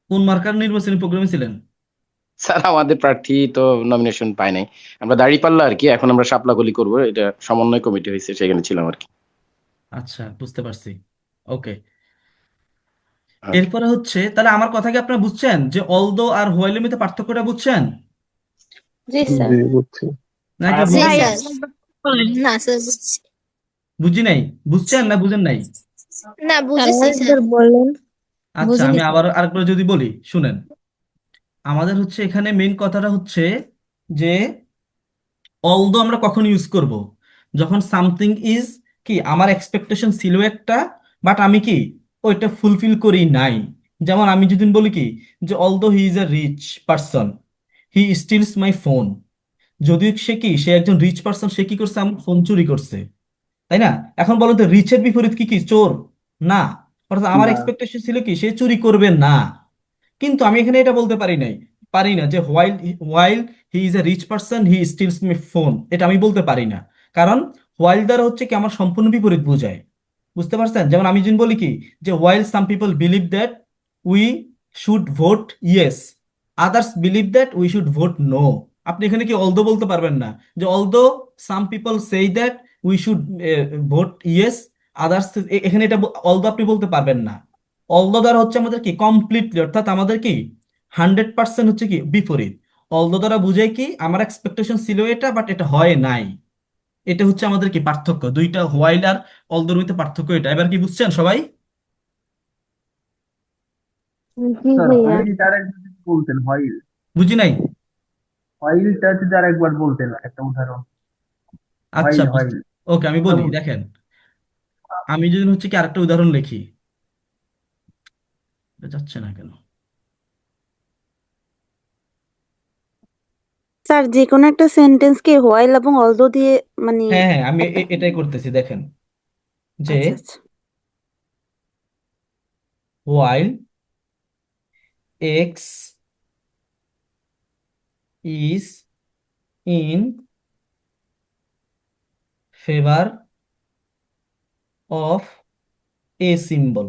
S1: কোন মার্কার নির্বাচনী প্রোগ্রামে ছিলেন?
S7: স্যার আমাদের প্রার্থী তো নমিনেশন পায় নাই, আমরা দাঁড়িপাল্লা আর কি, এখন আমরা শাপলাকলি করব, এটা সমন্বয় কমিটি হয়েছে, সেখানে ছিলাম আর কি।
S1: আচ্ছা, বুঝতে পারছি। ওকে,
S7: ওকে।
S1: এরপরে হচ্ছে তাহলে আমার কথা কি আপনারা বুঝছেন, যে অলদো আর হোয়াইলের মধ্যে পার্থক্যটা বুঝছেন
S2: জি স্যার।
S11: জি বুঝছি।
S1: নাকি
S6: জি
S1: বুঝেন নাই?
S6: স্যার। না স্যার, বুঝছি।
S1: বুঝি নাই, বুঝছেন না বুঝেন নাই?
S6: না, বুঝেছি স্যার।
S9: আরেকবার বললেন,
S1: আচ্ছা,
S9: বুঝিনি
S1: আমি
S9: স্যার।
S1: আবার আরেকবার যদি বলি শুনেন। আমাদের হচ্ছে এখানে মেইন কথাটা হচ্ছে যে অলদো আমরা কখন ইউজ করব, যখন সামথিং ইজ কি আমার এক্সপেকটেশন ছিল একটা, বাট আমি কি ওইটা ফুলফিল করি নাই। যেমন আমি যদি বলি কি, যে although he is a rich person, he steals my phone. যদিও সে একজন রিচ পারসন, সে কি করছে, আমার ফোন চুরি করছে, তাই না? এখন বলুন তো, রিচের বিপরীত কি কি চোর? না। অর্থাৎ আমার
S11: না।
S1: এক্সপেকটেশন ছিল কি সে চুরি করবে না। কিন্তু আমি এখানে এটা বলতে পারি না যে while he is a rich person he steals me phone, এটা আমি বলতে পারি না। কারণ হোয়াইল দ্বারা হচ্ছে কি আমার সম্পূর্ণ বিপরীত বোঝায়। বুঝতে পারছেন? যেমন আমি যদি বলি কি, যে while some people believe that we should vote yes, others believe that we should vote no. আপনি এখানে কি অলদো বলতে পারবেন না, যে although some people say that we should vote yes, others, এখানে এটা অলদো আপনি বলতে পারবেন না। অলদো দ্বারা হচ্ছে আমাদের কি কমপ্লিটলি, অর্থাৎ আমাদের কি 100% হচ্ছে কি বিপরীত। অলদো দ্বারা বুঝায় কি আমার এক্সপেকটেশন ছিল এটা, বাট এটা হয় নাই। এটা হচ্ছে আমাদের কি পার্থক্য, দুইটা হোয়াইল আর অলদোর মধ্যে পার্থক্য এটা। এবার কি বুঝছেন সবাই?
S4: জি
S11: স্যার
S4: ভাইয়া।
S11: হোয়াইলটা আরেকবার যদি বলতেন, হোয়াইল,
S1: বুঝি নাই।
S11: হোয়াইলটা যদি আরেকবার বলতেন একটা উদাহরণ।
S1: আচ্ছা,
S11: হোয়াইল হোয়াইল
S1: ওকে, আমি
S11: ওটা
S1: বলি
S11: বলতেন।
S1: দেখেন। আমি যদি হচ্ছে কি আরেকটা উদাহরণ লিখি, এটা যাচ্ছে না কেন?
S2: স্যার যে কোনো একটা সেন্টেন্স কে হোয়াইল এবং অলদো দিয়ে মানে
S1: হ্যাঁ হ্যাঁ, আমি
S2: একটা
S1: এটাই করতেছি, দেখেন যে
S2: আচ্ছা আচ্ছা
S1: while x is in favor of a symbol,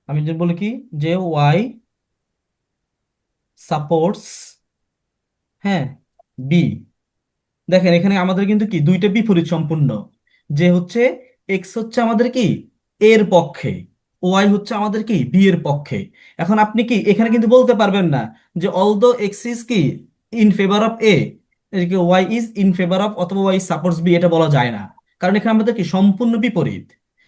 S1: আমি যদি বলি কি যে y supports, হ্যাঁ, b, দেখেন এখানে আমাদের কিন্তু কি দুইটা বিপরীত সম্পূর্ণ, যে হচ্ছে এক্স হচ্ছে আমাদের কি এর পক্ষে, ওয়াই হচ্ছে আমাদের কি বি এর পক্ষে। এখন আপনি কি এখানে কিন্তু বলতে পারবেন না যে অলদো এক্স ইজ কি in favour of A, Y is in favour of অথবা ওয়াই সাপোর্টস বি, এটা বলা যায় না, কারণ এখানে আমাদের কি সম্পূর্ণ বিপরীত।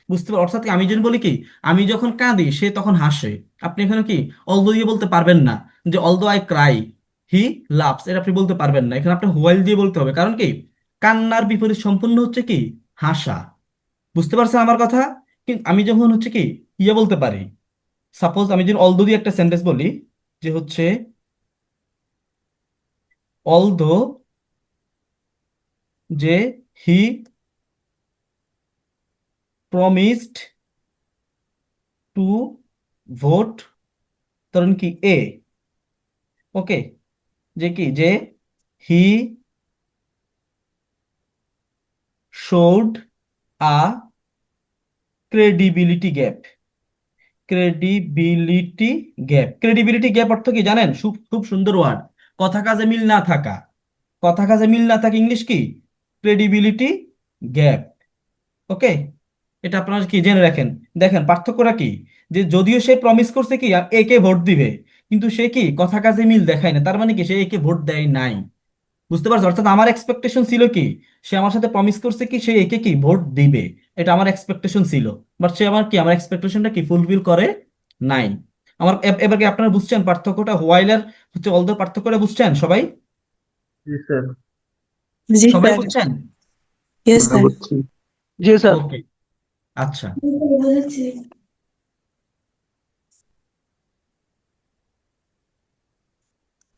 S1: বুঝতে পার, অর্থাৎ কি আমি যদি বলি কি আমি যখন কাঁদি সে তখন হাসে, আপনি এখানে কি অলদো দিয়ে বলতে পারবেন না যে although I Cry he loves, এটা আপনি বলতে পারবেন না, এখানে আপনি হোয়াইল দিয়ে বলতে হবে, কারণ কি কান্নার বিপরীত সম্পূর্ণ হচ্ছে কি হাসা। বুঝতে পারছেন আমার কথা? কিন্তু আমি যখন হচ্ছে কি ইয়ে বলতে পারি, সাপোজ আমি যদি অলদো দিয়ে একটা সেন্টেন্স বলি যে হচ্ছে অলদো, যে হি প্রমিসড টু ভোট, ধরেন কি এ, ওকে, যে কি যে হি showed a credibility gap, credibility gap, credibility gap অর্থ কি জানেন? খুব খুব সুন্দর ওয়ার্ড, কথা কাজে মিল না থাকা, কথা কাজে মিল না থাকা ইংলিশ কি ক্রেডিবিলিটি গ্যাপ, ওকে, এটা আপনারা কি জেনে রাখেন। দেখেন পার্থক্যটা কি, যে যদিও সে প্রমিস করছে কি একে ভোট দিবে, কিন্তু সে কি কথা কাজে মিল দেখায় না, তার মানে কি সে একে ভোট দেয় নাই। বুঝতে পারছো? অর্থাৎ আমার এক্সপেকটেশন ছিল কি সে আমার সাথে প্রমিস করছে কি সে একে কি ভোট দিবে, এটা আমার এক্সপেকটেশন ছিল, বাট সে আমার কি আমার এক্সপেকটেশনটা কি ফুলফিল করে নাই। আমার এবার কি আপনারা বুঝছেন পার্থক্যটা, হোয়াইল আর হচ্ছে অলদের পার্থক্যটা বুঝছেন সবাই?
S11: জি স্যার।
S9: জি
S1: সবাই
S9: স্যার
S1: বুঝছেন?
S9: ইয়েস স্যার
S11: বুঝছি। জি স্যার।
S1: ওকে, আচ্ছা,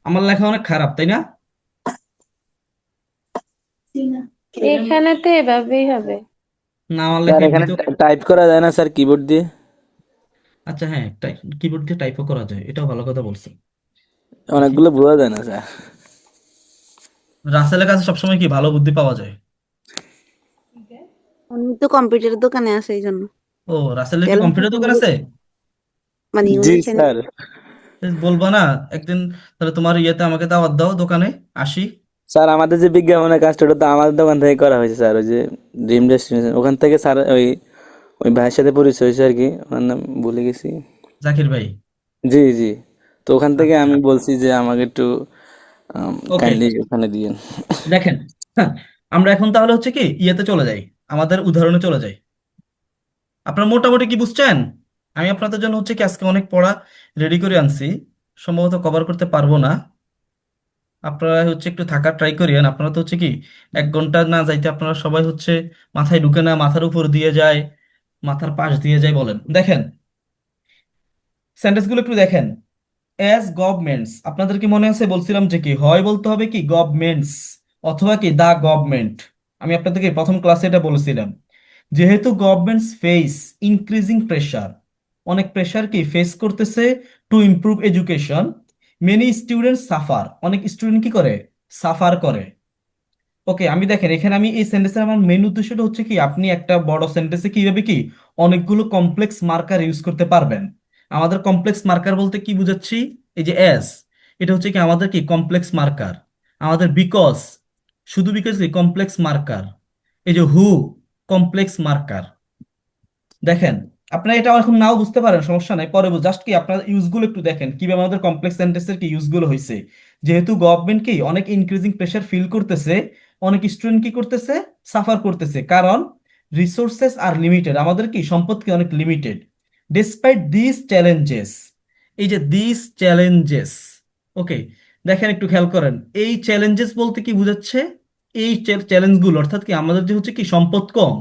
S1: আমার লেখা অনেক খারাপ তাই না?
S2: এখানে তো এভাবেই হবে
S1: না, আমার
S3: স্যার
S1: লেখা
S3: এখানে
S1: এমনিতেও,
S3: টাইপ করা যায় না স্যার কিবোর্ড দিয়ে?
S1: আচ্ছা হ্যাঁ, কিবোর্ড দিয়ে টাইপও করা যায়, এটাও ভালো কথা বলছেন। দেখি,
S3: অনেকগুলো বোঝা যায় না স্যার।
S1: রাসেলের কাছে সবসময় কি ভালো বুদ্ধি পাওয়া যায়।
S2: উনি তো কম্পিউটারের দোকানে আছে এই জন্য
S1: ও, রাসেলের কি
S2: ট্যালেন্ট
S1: কম্পিউটার দোকান আছে?
S2: মানে
S3: জি
S2: উনি এখানে
S3: স্যার।
S1: বলবা না একদিন, তাহলে তোমার ইয়েতে আমাকে দাওয়াত দাও, দোকানে আসি।
S3: স্যার আমাদের যে বিজ্ঞাপনের কাজটা ওটা তো আমাদের দোকান থেকে করা হয়েছে স্যার, ওই যে ড্রিম ডেস্টিনেশন ওখান থেকে স্যার ওই ওই ভাইয়ের সাথে পরিচয় হয়েছে আর কি, ওনার নাম ভুলে গেছি।
S1: জাকির ভাই,
S3: জি জি। তো ওখান থেকে
S1: আচ্ছা,
S3: আমি বলছি যে আমাকে একটু
S1: ওকে,
S3: কাইন্ডলি ওখানে দিয়েন।
S1: দেখেন, হ্যাঁ, আমরা এখন তাহলে হচ্ছে কি ইয়েতে চলে যাই, আমাদের উদাহরণে চলে যাই। আপনারা মোটামুটি কি বুঝছেন? আমি আপনাদের জন্য হচ্ছে কি আজকে অনেক পড়া রেডি করে আনছি, সম্ভবত কভার করতে পারবো না, আপনারা হচ্ছে একটু থাকার ট্রাই করিয়েন। আপনারা তো হচ্ছে কি 1 ঘন্টা না যাইতে আপনারা সবাই হচ্ছে মাথায় ঢুকে না, মাথার উপর দিয়ে যায়, মাথার পাশ দিয়ে যায়, বলেন দেখেন সেন্টেন্সগুলো একটু দেখেন। অ্যাজ গভর্নমেন্টস, আপনাদের কি মনে আছে বলছিলাম যে কি হয় বলতে হবে কি গভর্নমেন্টস অথবা কি দা গভর্নমেন্ট, আমি আপনাদেরকে প্রথম ক্লাসে এটা বলেছিলাম। যেহেতু গভর্নমেন্টস ফেস ইনক্রিজিং প্রেশার, অনেক প্রেশার কি ফেস করতেছে, to improve education, many student suffer, অনেক স্টুডেন্ট কি করে সাফার করে। ওকে, আমি দেখেন এখানে আমি এই সেন্টেন্সের আমার মেন উদ্দেশ্যটা হচ্ছে কি আপনি একটা বড় সেন্টেন্সে কিভাবে কি অনেকগুলো কমপ্লেক্স মার্কার ইউজ করতে পারবেন। আমাদের কমপ্লেক্স মার্কার বলতে কি বুঝাচ্ছি, এই যে এস, এটা হচ্ছে কি আমাদের কি কমপ্লেক্স মার্কার, আমাদের বিকজ, শুধু বিকজ কি কমপ্লেক্স মার্কার, এই যে হু কমপ্লেক্স মার্কার। দেখেন আপনারা এটা এখন নাও বুঝতে পারেন, সমস্যা নাই, পরে জাস্ট কি আপনার ইউজগুলো একটু দেখেন কিভাবে আমাদের কমপ্লেক্স সেন্টেন্সের কি ইউজগুলো হয়েছে। যেহেতু গভর্নমেন্ট কি অনেক ইনক্রিজিং প্রেশার ফিল করতেছে, অনেক স্টুডেন্ট কি করতেছে সাফার করতেছে, কারণ রিসোর্সেস আর লিমিটেড, আমাদের কি সম্পদ কি অনেক লিমিটেড। ডিসপাইট দিস চ্যালেঞ্জেস, এই যে দিস চ্যালেঞ্জেস, ওকে, দেখেন একটু খেয়াল করেন এই চ্যালেঞ্জেস বলতে কি বুঝাচ্ছে, এই চ্যালেঞ্জগুলো অর্থাৎ কি আমাদের যে হচ্ছে কি সম্পদ কম,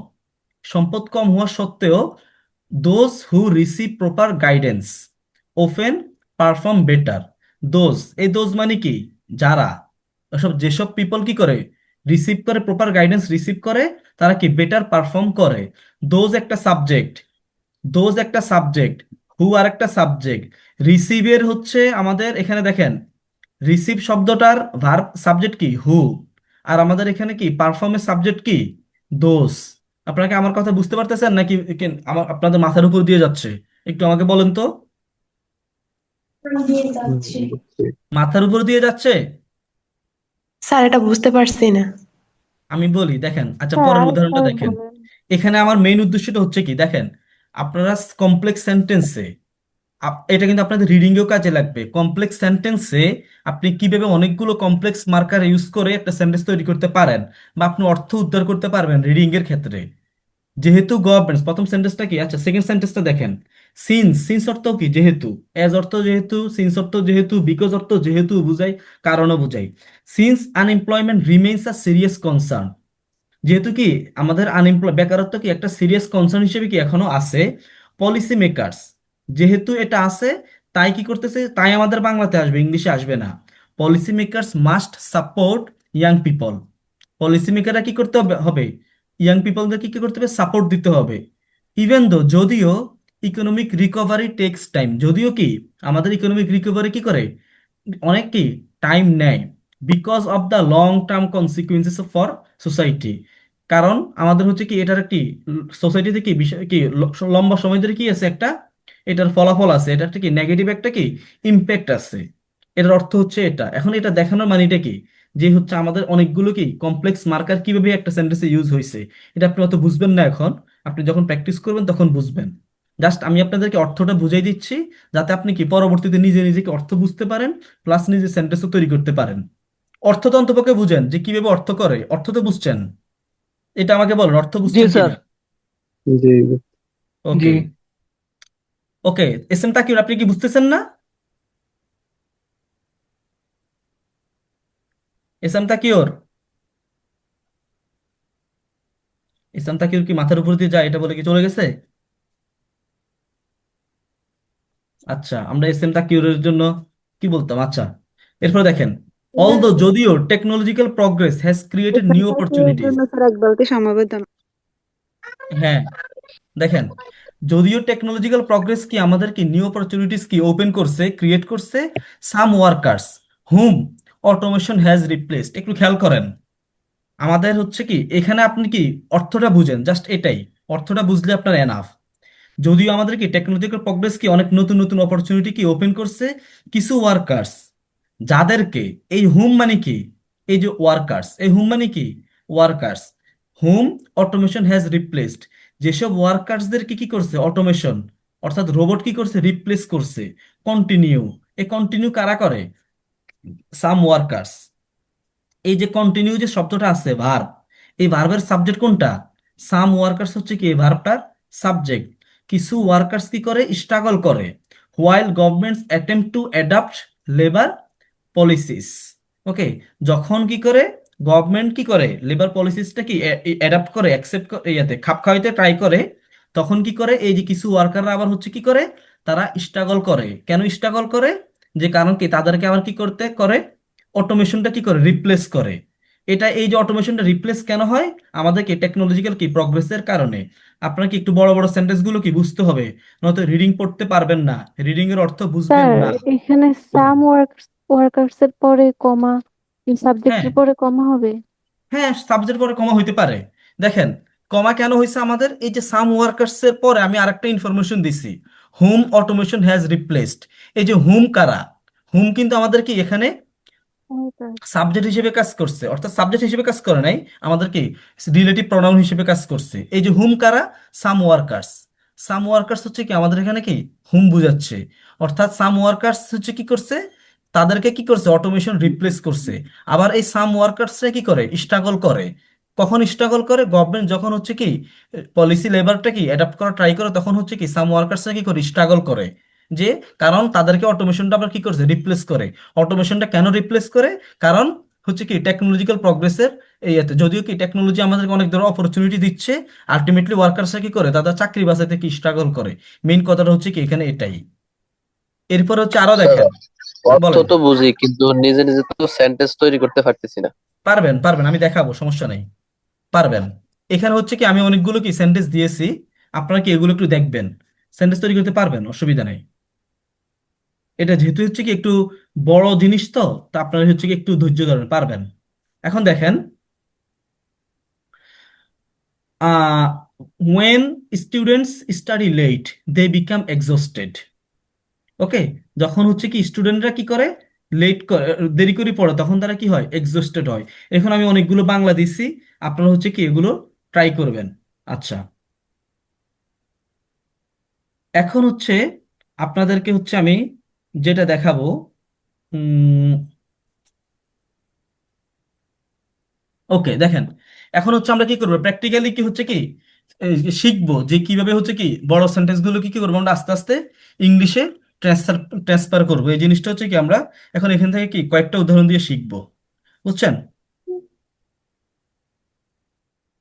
S1: সম্পদ কম হওয়া সত্ত্বেও those who receive proper guidance often perform better, এই দোজ মানে কি, যারা, যেসব পিপল কি করে, রিসিভ করে, প্রপার গাইডেন্স রিসিভ করে, তারা কি বেটার পারফর্ম করে। দোজ একটা সাবজেক্ট, হু আর একটা সাবজেক্ট, রিসিভের হচ্ছে আমাদের এখানে দেখেন, রিসিভ শব্দটার ভার্ব সাবজেক্ট কি হু, আর আমাদের এখানে কি পারফর্মের সাবজেক্ট কি দোজ। আপনাকে আমার কথা বুঝতে পারতেছেন নাকি আমার আপনাদের মাথার উপর দিয়ে যাচ্ছে? একটু আমাকে বলেন তো। মাথার উপর দিয়ে যাচ্ছে?
S9: স্যার এটা বুঝতে পারছি না।
S1: আমি বলি, দেখেন, আচ্ছা
S4: স্যার
S1: পরের উদাহরণটা
S4: আরেকবার
S1: দেখেন।
S4: বলেন।
S1: এখানে আমার মেইন উদ্দেশ্যটা হচ্ছে কি, দেখেন, আপনারা কমপ্লেক্স সেন্টেন্সে, এটা কিন্তু আপনাদের রিডিং এও কাজে লাগবে। কমপ্লেক্স সেন্টেন্সে আপনি কিভাবে অনেকগুলো কমপ্লেক্স মার্কার ইউজ করে একটা সেন্টেন্স তৈরি করতে পারেন, বা আপনি অর্থ উদ্ধার করতে পারবেন রিডিং এর ক্ষেত্রে। যেহেতু গভর্নমেন্ট, প্রথম সেন্টেন্সটা কি, আচ্ছা সেকেন্ড সেন্টেন্সটা দেখেন। সিন্স অর্থ কি যেহেতু, এজ অর্থ যেহেতু, সিন্স অর্থ যেহেতু, বিকজ অর্থ যেহেতু বুঝাই, কারণও বুঝাই। সিন্স আনএমপ্লয়মেন্ট রিমেইনস আ সিরিয়াস কনসার্ন, যেহেতু কি আমাদের বেকারত্ব কি একটা সিরিয়াস কনসার্ন হিসেবে কি এখনো আছে। পলিসি মেকার্স, যেহেতু এটা আছে, তাই কি করতেছে, তাই আমাদের বাংলাতে আসবে, ইংলিশে আসবে না। Policy makers must support young people, policy মেকাররা কি করতে হবে, ইয়াং পিপলদের কি কি করতে হবে, সাপোর্ট দিতে হবে। ইভেন দো, যদিও ইকোনমিক রিকভারি টেক্স টাইম, যদিও কি আমাদের ইকোনমিক রিকভারি কি করে, অনেক কি টাইম নেয়। Because of the long term consequences for society, কারণ আমাদের হচ্ছে কি এটার একটি সোসাইটিতে কি বিষয় কি লম্বা সময় ধরে কি আছে একটা, এটার ফলাফল আছে, এটা একটা কি নেগেটিভ একটা কি ইম্প্যাক্ট আছে। এটার অর্থ হচ্ছে এটা। এখন এটা দেখানোর মানেটা কি, যে হচ্ছে আমাদের অনেকগুলো কি কমপ্লেক্স মার্কার কিভাবে একটা সেন্টেন্সে ইউজ হয়েছে, এটা আপনি অত বুঝবেন না এখন, আপনি যখন প্র্যাকটিস করবেন তখন বুঝবেন। জাস্ট আমি আপনাদেরকে অর্থটা বুঝাই দিচ্ছি, যাতে আপনি কি পরবর্তীতে নিজে নিজেকে অর্থ বুঝতে পারেন, প্লাস নিজে সেন্টেন্সও তৈরি করতে পারেন। অর্থ তো অন্তপক্ষে বুঝেন যে কিভাবে অর্থ করে, অর্থ তো বুঝছেন, এটা আমাকে বলেন অর্থ
S8: জি
S1: বুঝছেন
S8: স্যার।
S1: কিনা।
S11: জি
S1: ওকে,
S8: জি
S1: ওকে, এস এম তাকিউর আপনি কি বুঝতেছেন না? এস এম তাকিউর, কি মাথার উপর দিয়ে যায় এটা বলে কি চলে গেছে? আচ্ছা, আমরা এস এম তাকিউরের জন্য কি বলতাম, আচ্ছা। এরপর দেখেন, অলদো, যদিও technological progress has created new opportunities.
S9: Sir এক বালতি সমবেদনা।
S1: হ্যাঁ, দেখেন, যদিও টেকনোলজিক্যাল প্রগ্রেস কি আমাদের কি নিউ অপরচুনিটিস কি ওপেন করছে, ক্রিয়েট করছে, some workers whom automation has replaced. একটু খেয়াল করেন, আমাদের হচ্ছে কি এখানে আপনি কি অর্থটা বুঝেন, জাস্ট এটাই, অর্থটা বুঝলে আপনার এনাফ। যদিও আমাদের কি টেকনোলজিক্যাল প্রগ্রেস কি অনেক নতুন নতুন অপরচুনিটি কি ওপেন করছে, কিছু ওয়ার্কার্স, যাদেরকে, এই হুম মানে কি, এই যে ওয়ার্কার্স, এই হুম মানে কি workers, whom automation has replaced, যেসব ওয়ার্কার্সদের কি কি করছে অটোমেশন, অর্থাৎ রোবট কি করছে, রিপ্লেস করছে। কন্টিনিউ, এই কন্টিনিউ কারা করে, সাম ওয়ার্কার্স। এই যে কন্টিনিউ যে শব্দটা আছে ভার্ব, এই ভার্বের সাবজেক্ট কোনটা, সাম ওয়ার্কার্স হচ্ছে কি এই ভার্বটার সাবজেক্ট। কিছু ওয়ার্কার্স কি করে, স্ট্রাগল করে, while governments attempt to adapt labour policies. Okay, যখন কি করে গভর্নমেন্ট কি করে লেবার পলিসিসটা কি অ্যাডাপ্ট করে, অ্যাকসেপ্ট করে, ইয়াতে খাপ খাওয়াইতে ট্রাই করে, তখন কি করে এই যে কিছু ওয়ার্কাররা আবার হচ্ছে কি করে, তারা স্ট্রাগল করে। কেন স্ট্রাগল করে, যে কারণ কি তাদেরকে আবার কি করতে করে, অটোমেশনটা কি করে রিপ্লেস করে। এটা, এই যে অটোমেশনটা রিপ্লেস কেন হয়, আমাদেরকে টেকনোলজিক্যাল কি প্রগ্রেসের কারণে। আপনার কি একটু বড় বড় সেন্টেন্স গুলো কি বুঝতে হবে, নয়তো রিডিং পড়তে পারবেন না, রিডিং এর অর্থ বুঝবেন
S4: স্যার
S1: না।
S4: এখানে সাম ওয়ার্কার্স এর পরে কমা,
S1: হ্যাঁ,
S4: সাবজেক্টের পরে কমা হবে।
S1: হ্যাঁ, সাবজেক্ট পরে কমা হইতে পারে। দেখেন, কমা কেন হয়েছে আমাদের, এই যে সাম ওয়ার্কার্স এর পরে আমি আরেকটা ইনফরমেশন দিছি, হুম অটোমেশন হ্যাজ রিপ্লেসড। এই যে হুম কারা, হুম কিন্তু আমাদের কি এখানে সাবজেক্ট হিসেবে কাজ করছে, অর্থাৎ সাবজেক্ট হিসেবে কাজ করে নাই, আমাদের কি রিলেটিভ প্রোনাউন হিসেবে কাজ করছে। এই যে হুম কারা, সাম ওয়ার্কার্স। সাম ওয়ার্কার্স হচ্ছে কি আমাদের এখানে কি হুম বুঝাচ্ছে, অর্থাৎ সাম ওয়ার্কার্স হচ্ছে কি করছে, তাদেরকে কি করছে অটোমেশন রিপ্লেস করছে। আবার এই সাম ওয়ার্কার্সরা কি করে, স্ট্রাগল করে। কখন স্ট্রাগল করে, গভর্নমেন্ট যখন হচ্ছে কি পলিসি লেবারটা কি অ্যাডাপ্ট করা ট্রাই করে, তখন হচ্ছে কি সাম ওয়ার্কার্সরা কি করে স্ট্রাগল করে। যে কারণ তাদেরকে অটোমেশনটা আবার কি করছে, রিপ্লেস করে। অটোমেশনটা কেন রিপ্লেস করে, কারণ হচ্ছে কি টেকনোলজিক্যাল প্রগ্রেসের এই এতে, যদিও কি টেকনোলজি আমাদেরকে অনেক ধরনের অপরচুনিটি দিচ্ছে, আলটিমেটলি ওয়ার্কার্সরা কি করে, তাদের চাকরি বাঁচাতে কি স্ট্রাগল করে। মেইন কথাটা হচ্ছে কি এখানে এটাই। এরপর হচ্ছে আরো
S5: স্যার
S1: দেখেন, বলেন।
S3: তো বুঝি, কিন্তু নিজে নিজে তো সেন্টেন্স তৈরি করতে পারতেছি না।
S1: পারবেন পারবেন, আমি দেখাবো, সমস্যা নেই, পারবেন। এখানে হচ্ছে কি আমি অনেকগুলো কি সেন্টেন্স দিয়েছি, আপনারা কি এগুলো একটু দেখবেন, সেন্টেন্স তৈরি করতে পারবেন, অসুবিধা নেই। এটা যেহেতু হচ্ছে কি একটু বড় জিনিস, তো তা আপনারা হচ্ছে কি একটু ধৈর্য ধরেন, পারবেন। এখন দেখেন, when students study late they become exhausted. ওকে, যখন হচ্ছে কি স্টুডেন্টরা কি করে, লেট করে, দেরি করে পড়ে, তখন তারা কি হয়, এক্সস্টেড হয়। এখন আমি অনেকগুলো বাংলা দিচ্ছি, আপনারা হচ্ছে কি এগুলো ট্রাই করবেন। আচ্ছা, এখন হচ্ছে আপনাদেরকে হচ্ছে আমি যেটা দেখাবো, ওকে দেখেন, এখন হচ্ছে আমরা কি করবো, প্র্যাকটিক্যালি কি হচ্ছে কি এই যে শিখবো যে কিভাবে হচ্ছে কি বড় সেন্টেন্স গুলো কি কি করবো আমরা আস্তে আস্তে ইংলিশে ট্রান্সফার ট্রান্সফার করবো। এই জিনিসটা হচ্ছে কি আমরা এখন এখান থেকে কি কয়েকটা উদাহরণ দিয়ে শিখবো, বুঝছেন?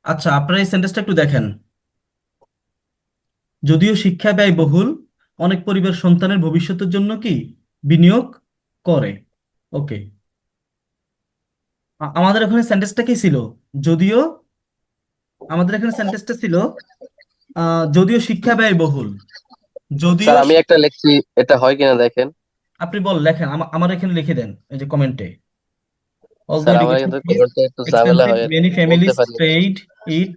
S1: আচ্ছা, আপনারা এই সেন্টেন্সটা একটু দেখেন। যদিও শিক্ষা ব্যয়বহুল, অনেক পরিবার সন্তানের ভবিষ্যতের জন্য কি বিনিয়োগ করে। ওকে, আমাদের এখানে সেন্টেন্সটা কি ছিল, যদিও, আমাদের এখানে সেন্টেন্সটা ছিল যদিও শিক্ষা ব্যয়বহুল, যদিও
S3: স্যার আমি একটা লিখছি, এটা হয় কিনা দেখেন।
S1: আপনি বল লেখেন, আমার এখানে লিখে দেন এই যে কমেন্টে। Although
S3: স্যার আমার
S1: education
S3: কিন্তু
S1: is
S3: কমেন্টে একটু ঝামেলা
S1: expensive,
S3: হয়,
S1: many
S3: বলতে
S1: families
S3: পারি না।
S1: trade it,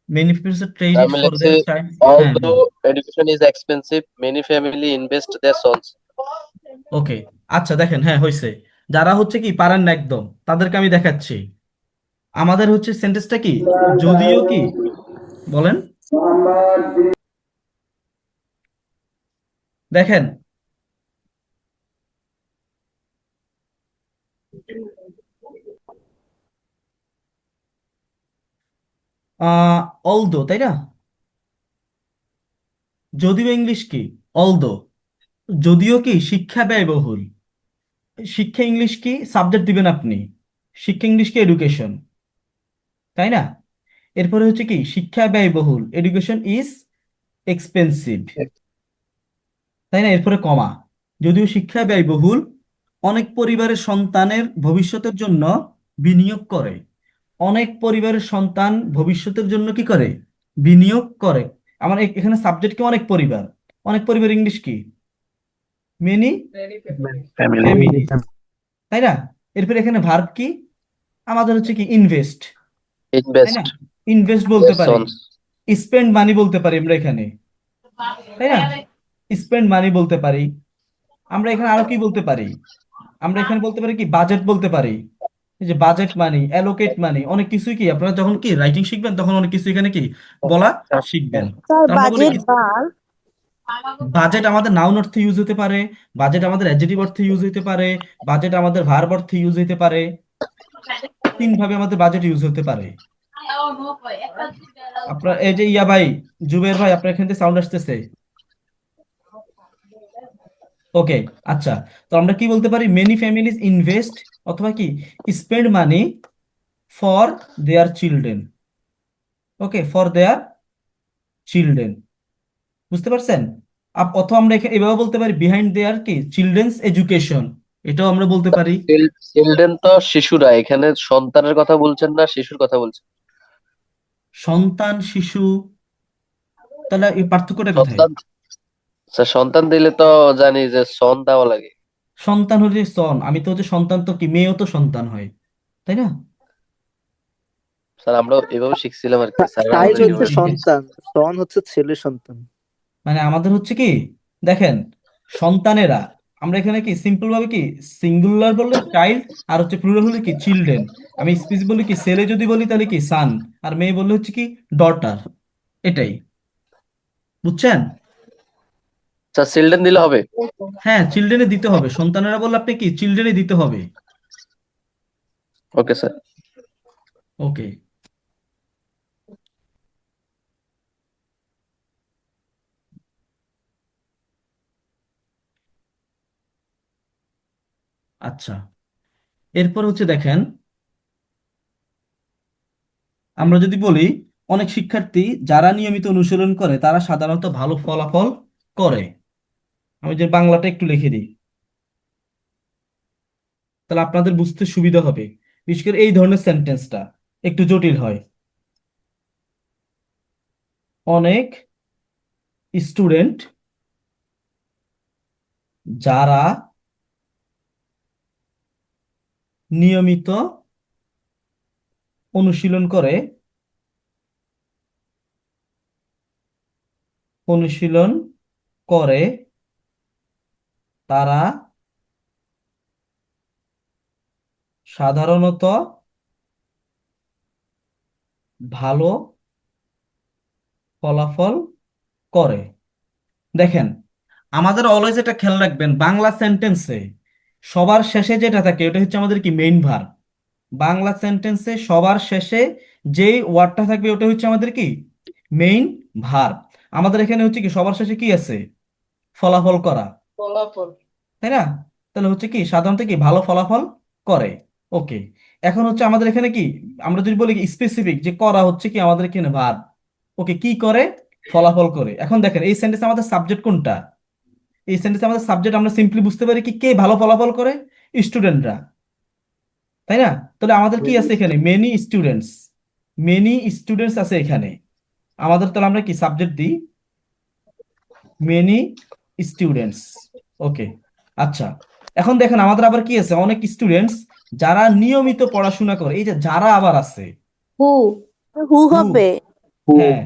S1: many people trade it
S3: আমি
S1: for
S3: লিখছি,
S1: their child। হ্যাঁ
S3: although education is expensive many family invest their sons.
S1: Okay, আচ্ছা দেখেন, হ্যাঁ হয়েছে। যারা হচ্ছে কি পারেন না একদম, তাদেরকে আমি দেখাচ্ছি। আমাদের হচ্ছে সেন্টেন্সটা কি, যদিও কি, বলেন, দেখেন, অলদো, তাই না? যদিও ইংলিশ কি, অলদো। যদিও কি শিক্ষা ব্যয়বহুল, শিক্ষা ইংলিশ কি সাবজেক্ট দিবেন আপনি, শিক্ষা ইংলিশ কি এডুকেশন, তাই না? এরপরে হচ্ছে কি শিক্ষা ব্যয়বহুল, এডুকেশন ইজ এক্সপেন্সিভ, তাই না? এরপরে কমা, যদিও শিক্ষা ব্যয়বহুল, অনেক পরিবারের সন্তানের ভবিষ্যতের জন্য বিনিয়োগ করে। অনেক পরিবারের সন্তান ভবিষ্যতের জন্য কি করে, বিনিয়োগ করে। আমার এখানে সাবজেক্ট কি অনেক পরিবার, অনেক পরিবার ইংলিশ কি, মেনি ফ্যামিলি, তাই না? এরপরে এখানে ভার্ব কি, আমাদের হচ্ছে কি ইনভেস্ট, তাই না?
S3: ইনভেস্ট
S1: ইনভেস্ট বলতে
S3: দেয়ার
S1: পারি,
S3: সন্স।
S1: স্পেন্ড মানি বলতে পারি আমরা এখানে, তাই না? স্পেন্ড মানি বলতে পারি। আমরা এখানে আরো কি বলতে পারি, আমরা এখানে বলতে পারি কি বাজেট বলতে পারি, এই যে বাজেট মানি, অ্যালোকেট মানি, অনেক কিছুই কি আপনারা যখন কি রাইটিং শিখবেন তখন অনেক কিছু এখানে কি বলা শিখবেন।
S9: স্যার
S1: তো আমরা বলি
S9: বাজেট
S1: কি
S9: বার
S1: বাজেট আমাদের নাউন অর্থে ইউজ হতে পারে, বাজেট আমাদের অ্যাডজেক্টিভ অর্থে ইউজ হতে পারে, বাজেট আমাদের ভার্ব অর্থে ইউজ হতে পারে, তিন ভাবে আমাদের বাজেট ইউজ হতে পারে। আপনার এই যে ইয়া ভাই, জুবের ভাই, আপনার এখান থেকে সাউন্ড আসতেছে। ওকে, আচ্ছা, তো আমরা কি বলতে পারি, মেনি ফ্যামিলিজ ইনভেস্ট অথবা কি spend money for their children. Okay, for their children, বুঝতে পারছেন? অথবা আমরা এভাবে বলতে পারি বিহাইন্ড দেয়ার কি চিলড্রেন্স এডুকেশন, এটাও আমরা বলতে পারি।
S3: চিলড্রেন তো শিশুরা, এখানে সন্তানের কথা বলছেন না শিশুর কথা বলছেন?
S1: সন্তান, শিশু, তাহলে এই পার্থক্যটা কোথায়?
S3: সন্তান, স্যার সন্তান দিলে তো জানি যে সন দেওয়া লাগে।
S1: সন্তান হচ্ছে সন, আমি তো হচ্ছে সন্তান, তো কি মেয়েও তো সন্তান হয়, তাই না?
S3: স্যার আমরা এভাবে শিখছিলাম আর কি, স্যার
S1: আমরা
S3: আমাদের
S1: এভাবে শিখেছি।
S11: সন হচ্ছে ছেলে সন্তান।
S1: মানে আমাদের হচ্ছে কি, দেখেন, সন্তানেরা, আমরা এখানে কি সিম্পল ভাবে কি সিঙ্গুলার বললে চাইল্ড, আর হচ্ছে প্লুরাল হলে কি চিলড্রেন। আমি স্পিচ বলি কি ছেলে যদি বলি তাহলে কি সান, আর মেয়ে বললে হচ্ছে কি ডটার, এটাই, বুঝছেন?
S3: স্যার চিলড্রেন দিলে হবে?
S1: হ্যাঁ, চিলড্রেনে দিতে হবে, সন্তানেরা বললে আপনি কি চিলড্রেনে দিতে হবে।
S3: Okay sir.
S1: ওকে, আচ্ছা, এরপর হচ্ছে দেখেন, আমরা যদি বলি অনেক শিক্ষার্থী যারা নিয়মিত অনুশীলন করে তারা সাধারণত ভালো ফলাফল করে। আমি যে বাংলাটা একটু লিখে দিই, তাহলে আপনাদের বুঝতে সুবিধা হবে। বিশেষ করে এই ধরনের সেন্টেন্সটা একটু জটিল হয়। অনেক স্টুডেন্ট যারা নিয়মিত অনুশীলন করে অনুশীলন করে তারা সাধারণত ভালো ফলাফল করে। দেখেন, আমাদের অলওয়েজ এটা খেয়াল রাখবেন, বাংলা সেন্টেন্সে সবার শেষে যেটা থাকে ওটা হচ্ছে আমাদের কি মেইন ভার্ব। বাংলা সেন্টেন্সে সবার শেষে যেই ওয়ার্ডটা থাকবে ওটা হচ্ছে আমাদের কি মেইন ভার্ব। আমাদের এখানে হচ্ছে কি সবার শেষে কি আছে? ফলাফল করা, তাই না? তাহলে হচ্ছে কি সাধারণত কি ভালো ফলাফল করে। ওকে, এখন হচ্ছে আমাদের এখানে কি, আমরা যদি বলি স্পেসিফিক যে করা হচ্ছে কি আমাদের এখানে ভার্ব। ওকে, কি করে? ফলাফল করে। এখন দেখেন এই সেন্টেন্সে আমাদের সাবজেক্ট কোনটা? এই সেন্টেন্সে আমাদের সাবজেক্ট আমরা সিম্পলি বুঝতে পারি কি কে ভালো ফলাফল করে? স্টুডেন্টরা, তাই না? তাহলে আমাদের কি আছে এখানে? Many students. মেনি স্টুডেন্টস আছে এখানে আমাদের, তাহলে আমরা কি সাবজেক্ট দিই মেনি স্টুডেন্টস। ওকে, আচ্ছা, এখন দেখেন আমাদের আবার কি আছে? অনেক স্টুডেন্টস যারা নিয়মিত পড়াশোনা করে। এই যে যারা আবার আছে,
S2: হু
S9: হু
S1: হু,
S9: হবে।
S1: হ্যাঁ,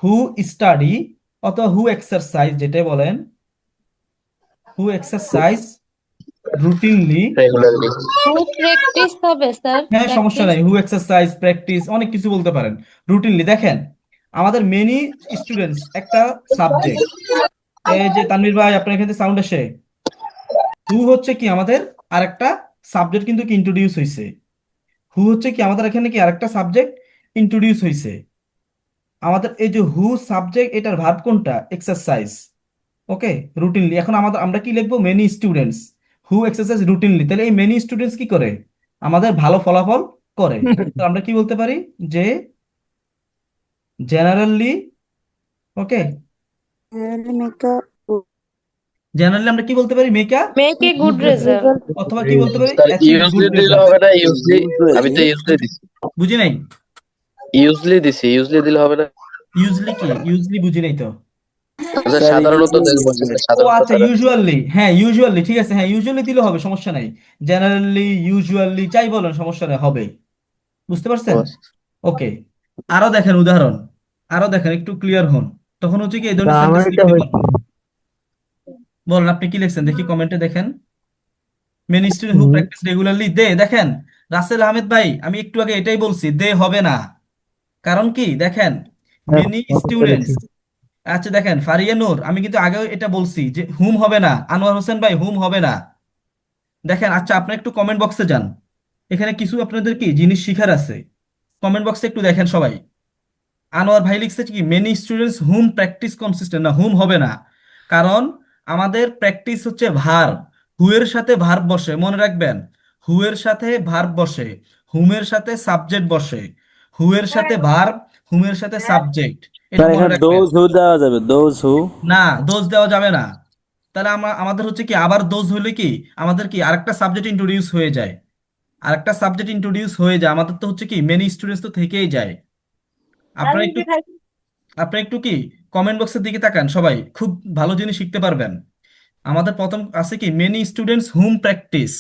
S1: হু স্টাডি অথবা হু এক্সারসাইজ যেটা বলেন, হু এক্সারসাইজ রুটিনলি।
S7: রেগুলারলি।
S2: হু প্র্যাকটিস হবে স্যার,
S1: হ্যাঁ, সমস্যা
S2: প্র্যাকটিস।
S1: নাই, হু এক্সারসাইজ, প্র্যাকটিস, অনেক কিছু বলতে পারেন। রুটিনলি দেখেন আমাদের মেনি স্টুডেন্টস একটা সাবজেক্ট। এই যে তানভীর ভাই আপনার এখানে সাউন্ড আসে, হু হচ্ছে কি আমাদের আরেকটা সাবজেক্ট কিন্তু কি ইন্ট্রোডিউস হয়েছে। হু হচ্ছে কি আমাদের এখানে কি আরেকটা সাবজেক্ট ইন্ট্রোডিউস হয়েছে। আমাদের এই যে হু সাবজেক্ট, এটার ভার্ব কোনটা? এক্সারসাইজ। ওকে, রুটিনলি। এখন আমাদের আমরা কি লিখবো? মেনি স্টুডেন্টস হু এক্সারসাইজ রুটিনলি। তাহলে এই মেনি স্টুডেন্টস কি করে? আমাদের ভালো ফলাফল করে। তো আমরা কি বলতে পারি? যে জেনারেলি, ওকে, জেনারেলি আমরা কি বলতে পারি? Make a
S2: make a good
S1: good result.
S2: Result.
S1: অথবা কি বলতে পারি?
S7: স্যার
S1: অ্যাচিভ গুড
S7: ইউজলি দিলে
S1: রেজাল্ট।
S7: হবে না? ইউজলি আমি তো ইউজলি দিছি।
S1: বুঝি নাই।
S7: ইউজলি দিলে হবে না?
S1: ইউজলি কি? ইউজলি বুঝি নাই তো।
S7: আচ্ছা,
S3: স্যার
S7: সাধারণত
S3: ইউজুয়ালি
S7: বলছি স্যার,
S1: ও
S7: সাধারণত
S1: আচ্ছা,
S7: তারা।
S1: ইউজুয়ালি, হ্যাঁ ইউজুয়ালি, ঠিক আছে, হ্যাঁ ইউজুয়ালি দিলে হবে, সমস্যা নাই। জেনারেলি, ইউজুয়ালি যাই বলেন সমস্যা নেই, হবে। বুঝতে পারছেন? ওকে, আরো দেখেন উদাহরণ, আরো দেখেন, একটু ক্লিয়ার হন। তখন হচ্ছে কি এই ধরনের
S11: আমার
S1: সেন্টেন্স
S11: এটা
S1: লিখতে
S11: হয়েছে।
S1: পারবেন। বলেন আপনি কি লিখছেন দেখি, কমেন্টে দেখেন। Many student who practice regularly they. দেখেন রাসেল আহমেদ ভাই, আমি একটু আগে এটাই বলছি, দে হবে না। কারণ কি দেখেন, মেনি
S11: বুঝতে পেরেছি।
S1: স্টুডেন্টস। আচ্ছা দেখেন ফারিয়া নূর, আমি কিন্তু আগেও এটা বলছি যে হুম হবে না। আনোয়ার হোসেন ভাই, হুম হবে না। দেখেন, আচ্ছা আপনি একটু কমেন্ট বক্সে যান, এখানে কিছু আপনাদের কি জিনিস শিখার আছে। কমেন্ট বক্সে একটু দেখেন সবাই। আনোয়ার ভাই লিখছে কি মেনি স্টুডেন্টস হুম প্র্যাকটিস কনসিস্টেন্ট, না হুম হবে না। কারণ আমাদের প্র্যাকটিস হচ্ছে ভার্ব, হুয়ের সাথে ভার্ব বসে, মনে রাখবেন। হুয়ের সাথে ভার্ব বসে, হুমের সাথে সাবজেক্ট বসে। হুয়ের সাথে ভার্ব, হুমের সাথে সাবজেক্ট, এটা
S3: স্যার
S1: মনে
S3: এখানে
S1: রাখবেন।
S3: দোজ হু দেওয়া যাবে, দোজ হু।
S1: না, দোষ দেওয়া যাবে না। তাহলে আমাদের হচ্ছে কি আবার দোষ হলে কি আমাদের কি আরেকটা সাবজেক্ট ইন্ট্রোডিউস হয়ে যায়। আরেকটা সাবজেক্ট ইন্ট্রোডিউস হয়ে যায়, আমাদের তো হচ্ছে কি মেনি স্টুডেন্টস তো থেকেই যায়। আপনারা একটু আপনি একটু কি কমেন্ট বক্সের দিকে তাকান সবাই, খুব ভালো জিনিস শিখতে পারবেন। আমাদের প্রথম আছে কি মেনি স্টুডেন্টস হুম প্র্যাকটিস।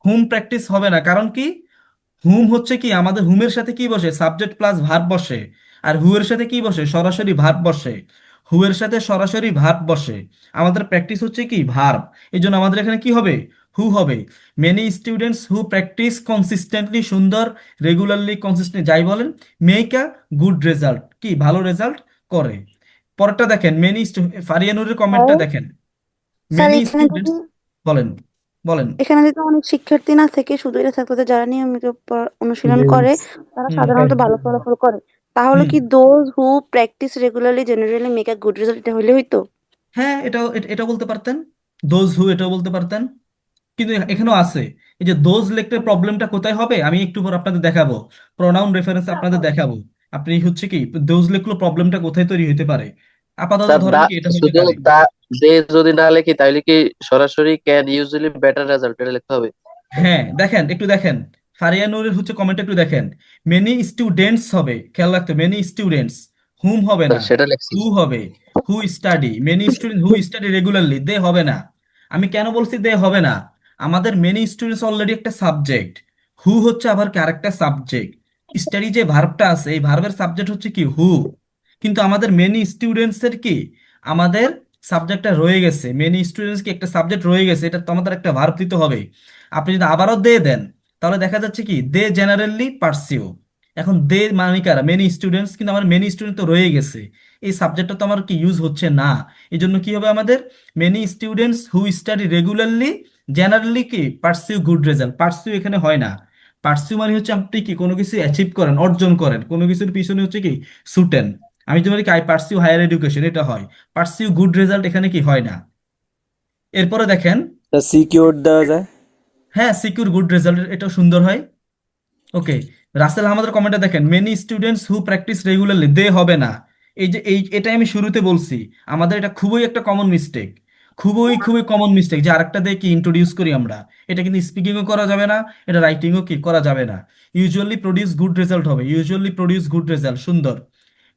S1: হুম প্র্যাকটিস হবে না, কারণ কি হুম হচ্ছে কি আমাদের হুমের সাথে কি বসে? সাবজেক্ট প্লাস ভার্ব বসে। আর হুয়ের সাথে কি বসে? সরাসরি ভার্ব বসে। হুয়ের সাথে সরাসরি ভার্ব বসে। আমাদের প্র্যাকটিস হচ্ছে কি ভার্ব, এই জন্য আমাদের এখানে কি হবে? হু হবে। Many students who practice consistently, সুন্দর, রেগুলারলি, কনসিস্টেন্ট যাই বলেন, মেক আ গুড রেজাল্ট, কি ভালো রেজাল্ট করে। পরেরটা দেখেন, ফারিয়ানুরের কমেন্টটা দেখেন।
S9: স্যার
S1: মেনি
S9: এখানে যদি
S1: স্টুডেন্টস, বলেন বলেন।
S9: এখানে যদি অনেক শিক্ষার্থী না থেকে শুধু এটা থাকতো যে যারা নিয়মিত অনুশীলন করে তারা
S1: হুম
S9: সাধারণত ভালো ফলাফল করে, তাহলে
S1: হুম,
S9: কি those who practice regularly generally make a good result এটা হইলে হইতো?
S1: হ্যাঁ এটাও বলতে পারতেন, দোজ হু এটাও বলতে পারতেন। কিন্তু এখানেও আছে, এই যে দোজ লিখতে প্রবলেমটা কোথায় হবে আমি একটু পর আপনাদের দেখাবো, প্রোনাউন রেফারেন্স আপনাদের দেখাবো। আপনি হচ্ছে কি দোজ লিখলে প্রবলেমটা কোথায় তৈরি হতে পারে। আপাতত
S7: স্যার
S1: ধরেন কি এটা হতে
S7: শুধু
S1: পারে।
S7: দা দে যদি না লিখি তাহলে কি সরাসরি ক্যান ইউজুয়ালি বেটার রেজাল্ট এটা লিখতে হবে?
S1: হ্যাঁ দেখেন, একটু দেখেন, ফারিয়া নূরের হচ্ছে কমেন্ট একটু দেখেন। মেনি স্টুডেন্টস হবে, খেয়াল রাখতে, মেনি স্টুডেন্টস, হুম হবে
S12: স্যার
S1: না,
S12: সেটা লেখছি।
S1: হু হবে। Who study, many student who study regularly, they হবে না। আমি কেন বলছি দে হবে না? আমাদের মেনি স্টুডেন্টস অলরেডি একটা সাবজেক্ট, হু হচ্ছে আবার আরেকটা সাবজেক্ট। স্টাডি যে ভার্বটা আছে এই ভার্বের সাবজেক্ট হচ্ছে কি হু, কিন্তু আমাদের মেনি স্টুডেন্টস এর কি, আমাদের সাবজেক্টটা রয়ে গেছে, মেনি স্টুডেন্টস কি একটা সাবজেক্ট রয়ে গেছে, এটা তো আমাদের একটা ভার্ব দিতে হবে। আপনি যদি আবারও দে দেন তাহলে দেখা যাচ্ছে কি দে জেনারেলি পার্সিউ। এখন দে মানে কারা, মেনি স্টুডেন্টস, কিন্তু আমার মেনি স্টুডেন্ট তো রয়ে গেছে, এই সাবজেক্টটা তো আমার কি ইউজ হচ্ছে না। এই জন্য কি হবে আমাদের, মেনি স্টুডেন্টস হু স্টাডি রেগুলারলি জেনারেলি কি পার্সিউ গুড রেজাল্ট, পার্সিউ এখানে হয় না। পার্সিউ মানে হচ্ছে আপনি কি কোনো কিছু অ্যাচিভ করেন, অর্জন করেন, কোনো কিছুর পিছনে হচ্ছে কি ছুটেন। আমি তোমার কি আই পার্সিউ হায়ার এডুকেশন, এটা হয়। পার্সিউ গুড রেজাল্ট এখানে কি হয় না। এরপরে দেখেন,
S3: সিকিউর দেওয়া যায়।
S1: হ্যাঁ সিকিউর গুড রেজাল্ট, এটাও সুন্দর হয়। ওকে, রাসেল আহমদের কমেন্টে দেখেন, many students who practice regularly, they হবে না। এই যে এটাই আমি শুরুতে বলছি, আমাদের এটা খুবই একটা কমন মিস্টেক, খুবই খুবই কমন মিস্টেক, যে আরেকটা দিয়ে কি ইন্ট্রোডিউস করি আমরা। এটা কিন্তু স্পিকিংও করা যাবে না, এটা রাইটিংও কি করা যাবে না। ইউজুয়ালি প্রডিউস গুড রেজাল্ট হবে, ইউজুয়ালি প্রডিউস গুড রেজাল্ট, সুন্দর।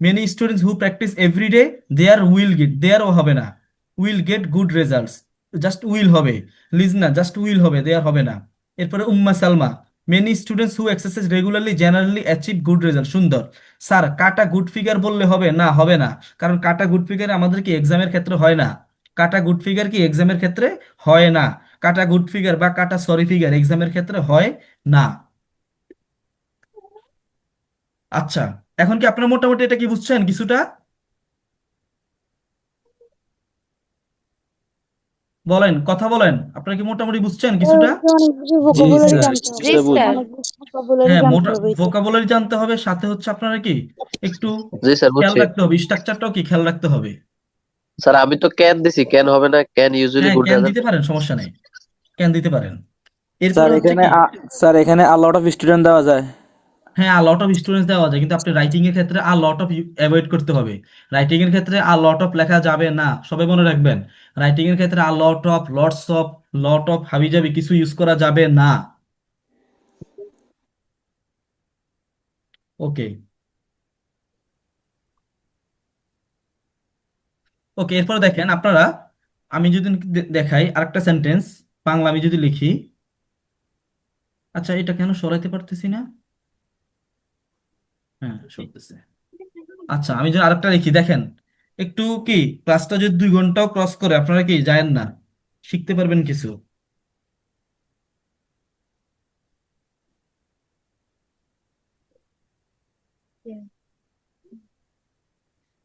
S1: Many students who practice everyday their will get, দেয়ারও হবে না, will get good results, just will হবে। লিজনা জাস্ট উইল হবে, দেয়ার হবে না। এরপরে উম্মা সালমা, মেনি স্টুডেন্টস হু exercise regularly generally achieve good result, সুন্দর। স্যার কাটা গুড ফিগার বললে হবে না, হবে না, কারণ কাটা গুড ফিগার আমাদের কি এক্সামের ক্ষেত্রে হয় না। কাটা গুড ফিগার কি এক্সামের ক্ষেত্রে হয় না, কাটা গুড ফিগার বা কাটা সরি ফিগার এক্সামের ক্ষেত্রে হয় না। আচ্ছা, এখন কি আপনার মোটামুটি এটা কি বুঝছেন কিছুটা? বলেন, কথা বলেন, আপনারা কি মোটামুটি বুঝছেন কিছুটা?
S9: অনেক বেশি
S3: জি
S9: ভোকাবুলারি
S3: স্যার,
S9: জানতে
S2: জি
S9: হবে,
S3: কিছুটা
S2: স্যার।
S9: অনেক বেশি ভোকাবুলারি
S1: হ্যাঁ,
S9: জানতে
S1: মোটা
S9: হবে এই তো।
S1: ভোকাবুলারি জানতে হবে, সাথে হচ্ছে আপনারা কি একটু
S12: জি স্যার
S1: খেয়াল
S12: বুঝছি।
S1: রাখতে হবে, স্ট্রাকচারটাও কি খেয়াল রাখতে হবে।
S12: স্যার আমি তো ক্যান দিছি, ক্যান হবে না, ক্যান ইউজুয়ালি
S1: হ্যাঁ
S12: গুড
S1: ক্যান
S12: রেজাল্ট।
S1: দিতে পারেন, সমস্যা নেই, ক্যান দিতে পারেন।
S3: স্যার
S1: এরপরে হচ্ছে
S3: এখানে
S1: কি,
S3: স্যার এখানে আ লট অফ স্টুডেন্ট দেওয়া যায়।
S1: হ্যাঁ আ লট অফ স্টুডেন্টস দেওয়া যায়, কিন্তু আপনি রাইটিং এর ক্ষেত্রে আ লট অফ অ্যাভয়েড করতে হবে। রাইটিং এর ক্ষেত্রে আ লট অফ লেখা যাবে না, সবাই মনে রাখবেন। রাইটিং এর ক্ষেত্রে a lot of, lots of, lot of হাবিজাবি কিছু ইউজ করা যাবে না। ওকে, ওকে, এরপরে দেখেন আপনারা, আমি যদি দেখাই আরেকটা সেন্টেন্স, বাংলা আমি যদি লিখি, আচ্ছা এটা কেন সরাইতে পারতেছি না, হ্যাঁ সরতেছে। আচ্ছা আমি যদি আরেকটা লিখি, দেখেন একটু কি, ক্লাসটা যদি 2 ঘন্টাও ক্রস করে আপনারা কি জানেন না, শিখতে পারবেন কিছু।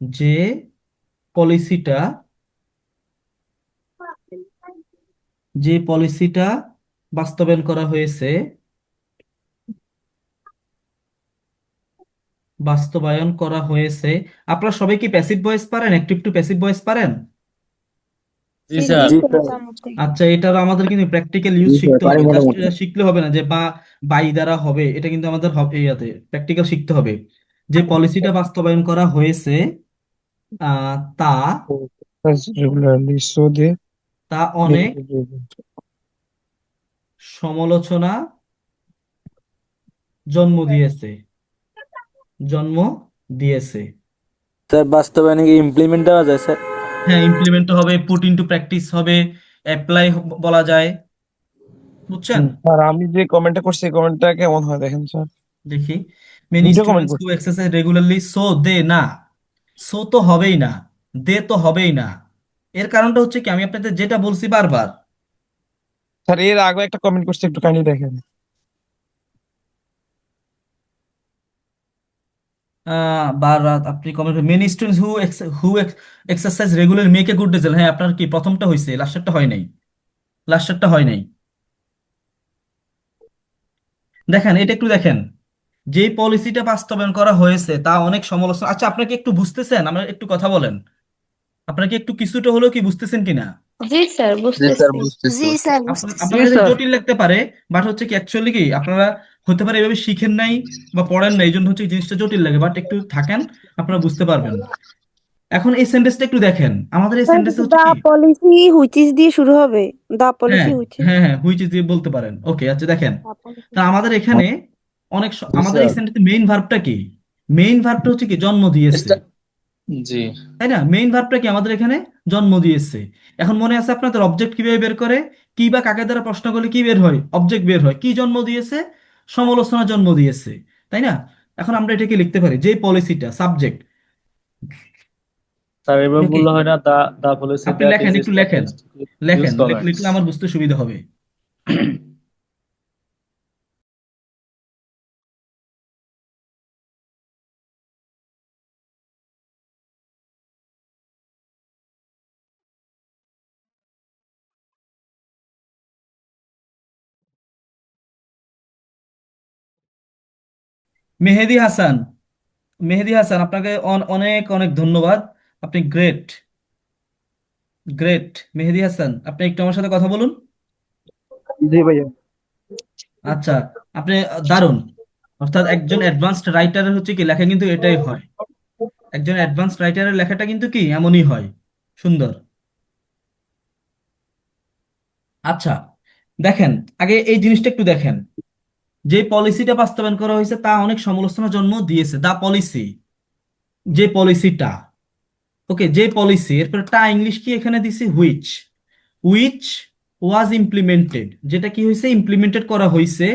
S1: যে পলিসিটা, যে পলিসিটা বাস্তবায়ন করা হয়েছে, বাস্তবায়ন করা হয়েছে, আপনারা সবাই কি প্যাসিভ ভয়েস পারেন, অ্যাক্টিভ টু প্যাসিভ ভয়েস পারেন?
S8: জি
S2: জি
S8: স্যার।
S9: জি
S3: জি
S9: স্যার,
S3: স্যার।
S9: তার মধ্যে
S1: আচ্ছা এটার আমাদের কিন্তু প্র্যাকটিক্যাল ইউজ
S3: জি স্যার,
S1: শিখতে
S3: পারি
S1: হবে, জাস্ট
S3: মোটামুটি।
S1: শিখলে হবে না যে বা বাই দ্বারা হবে, এটা কিন্তু আমাদের হবে ইয়াতে প্র্যাকটিক্যাল শিখতে হবে। যে পলিসিটা বাস্তবায়ন করা হয়েছে তা,
S11: regularly so they
S1: তা
S11: get
S1: অনেক
S11: good result.
S1: সমালোচনা জন্ম দিয়েছে, জন্ম দিয়েছে।
S3: স্যার বাস্তবায়নে কি ইমপ্লিমেন্ট দেওয়া যায় স্যার?
S1: হ্যাঁ ইমপ্লিমেন্ট হবে, পুট ইনটু প্র্যাকটিস হবে, অ্যাপ্লাই বলা যায়, বুঝছেন?
S11: স্যার আমি যে কমেন্টটা করছি এই কমেন্টটা কেমন হয় দেখেন স্যার,
S1: দেখি, মেনি
S11: দুটো কমেন্ট
S1: স্টুডেন্টস হু
S11: করছি।
S1: এক্সারসাইজ রেগুলারলি, সো দে না, সো তো হবেই না, দে তো হবেই না। এর কারণটা হচ্ছে কি, আমি আপনাদের যেটা বলছি বারবার,
S11: স্যার এর আগে একটা কমেন্ট করছি, একটু কাইন্ডলি দেখেন।
S1: বারবার আপনি comment, many students who exercise regular make a good result, হ্যাঁ আপনার কি প্রথমটা হয়েছে, লাস্টেরটা হয় নাই, লাস্টেরটা হয় নাই। দেখেন এটা একটু দেখেন, যেই পলিসিটা বাস্তবায়ন করা হয়েছে তা অনেক সমালোচনা, আচ্ছা আপনারা কি একটু বুঝতেছেন, আমরা একটু কথা বলেন, আপনারা কি একটু কিছুটা হলেও কি বুঝতেছেন কিনা?
S2: জি স্যার,
S12: জি স্যার
S2: বুঝতেছি।
S12: বুঝতেছি।
S9: জি স্যার,
S1: আপনার
S9: বুঝতেছি।
S1: কাছে জটিল লাগতে পারে, বাট হচ্ছে কি অ্যাকচুয়ালি কি আপনারা হতে পারে এভাবে শিখেন নাই বা পড়েন নাই, এই জন্য হচ্ছে এই জিনিসটা জটিল লাগে, বাট একটু থাকেন, আপনারা বুঝতে পারবেন। এখন এই সেন্টেন্সটা একটু দেখেন, আমাদের এই সেন্টেন্সে হচ্ছে
S9: দা
S1: কি,
S9: পলিসি হুইচ ইজ দিয়ে শুরু হবে। দা
S1: হ্যাঁ
S9: পলিসি হুইচ ইজ।
S1: হ্যাঁ হ্যাঁ, হুইচ ইজ দিয়ে বলতে পারেন। ওকে, আচ্ছা দেখেন,
S9: দা পলিসি।
S1: তা আমাদের এখানে
S8: জি
S1: আমাদের এই
S8: স্যার।
S1: সেন্টেন্সে মেইন ভার্বটা কি? মেইন ভার্বটা হচ্ছে কি জন্ম দিয়েছে,
S8: এটা জি
S1: তাই না? মেইন ভার্বটা কি আমাদের এখানে জন্ম দিয়েছে। এখন মনে আছে আপনাদের অবজেক্ট কিভাবে বের করে? কি বা কাকে দ্বারা প্রশ্ন করলে কি বের হয়? অবজেক্ট বের হয়। কি জন্ম দিয়েছে? সমালোচনা জন্ম দিয়েছে, তাই না? এখন আমরা এটাকে লিখতে পারি যে পলিসিটা সাবজেক্ট।
S8: স্যার, এবার
S1: ওকে,
S8: বললে হয় না, দা দা পলিসি
S1: আপনি
S8: দ্যাট
S1: লেখেন,
S8: ইজ
S1: একটু লেখেন,
S8: এস্টাবলিশড ইউজ
S1: লেখেন,
S8: কমেন্টস।
S1: লিখলে আমার বুঝতে সুবিধা হবে। মেহেদি হাসান, মেহেদি হাসান আপনাকে অনেক অনেক ধন্যবাদ। আপনি গ্রেট, গ্রেট। মেহেদি হাসান, আপনি একটু আমার সাথে কথা বলুন।
S11: জি ভাইয়া।
S1: আচ্ছা, আপনি দারুণ। অর্থাৎ একজন অ্যাডভান্সড রাইটারের হচ্ছে কি লেখা কিন্তু এটাই হয়, একজন অ্যাডভান্সড রাইটারের লেখাটা কিন্তু কি এমনই হয়, সুন্দর। আচ্ছা দেখেন, আগে এই জিনিসটা একটু দেখেন, যে পলিসিটা বাস্তবায়ন করা হয়েছে তা অনেক সমালোচনার জন্ম দিয়েছে। দা পলিসি, যে পলিসিটা, ওকে, যে পলিসি, এরপর টা ইংলিশ কি এখানে দিছি? হুইচ, উইচ ওয়াজ ইমপ্লিমেন্টেড, যেটা কি হয়েছে? ইমপ্লিমেন্টেড করা হয়েছে।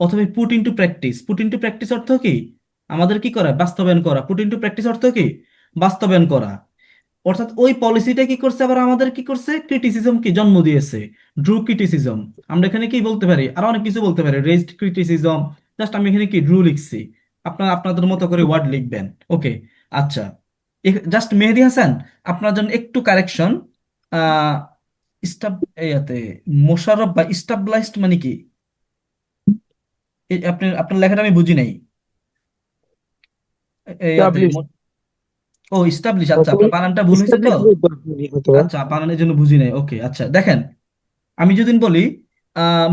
S1: অথবা put into practice, put into practice অর্থ কি? আমাদের কি করা? বাস্তবায়ন করা। পুট ইনটু প্র্যাকটিস অর্থ কি? বাস্তবায়ন করা। অর্থাৎ ওই পলিসিটা কি করছে, আবার আমাদের কি করছে? ক্রিটিসিজম কি জন্ম দিয়েছে, ড্রু ক্রিটিসিজম। আমরা এখানে কি বলতে পারি? আর অনেক কিছু বলতে পারি, রেজড ক্রিটিসিজম। জাস্ট আমি এখানে কি ড্রু লিখছি, আপনারা আপনাদের মতো করে ওয়ার্ড লিখবেন। ওকে, আচ্ছা, জাস্ট মেহেদি হাসান, আপনার জন্য একটু কারেকশন। আহ স্টাব ইয়াতে মোশাররফ বা স্টাবলাইজড মানে কি? আপনার আপনার লেখাটা আমি বুঝি নাই। ইয়াতে
S11: এস্টাবলিশ।
S1: ও স্টাবলিশ, আচ্ছা আপনার বানানটা ভুল হয়েছে তো।
S11: এস্টাবলিশ হয়তো বা।
S1: আচ্ছা, বানানের জন্য বুঝি নাই। ওকে, আচ্ছা দেখেন, আমি যদি বলি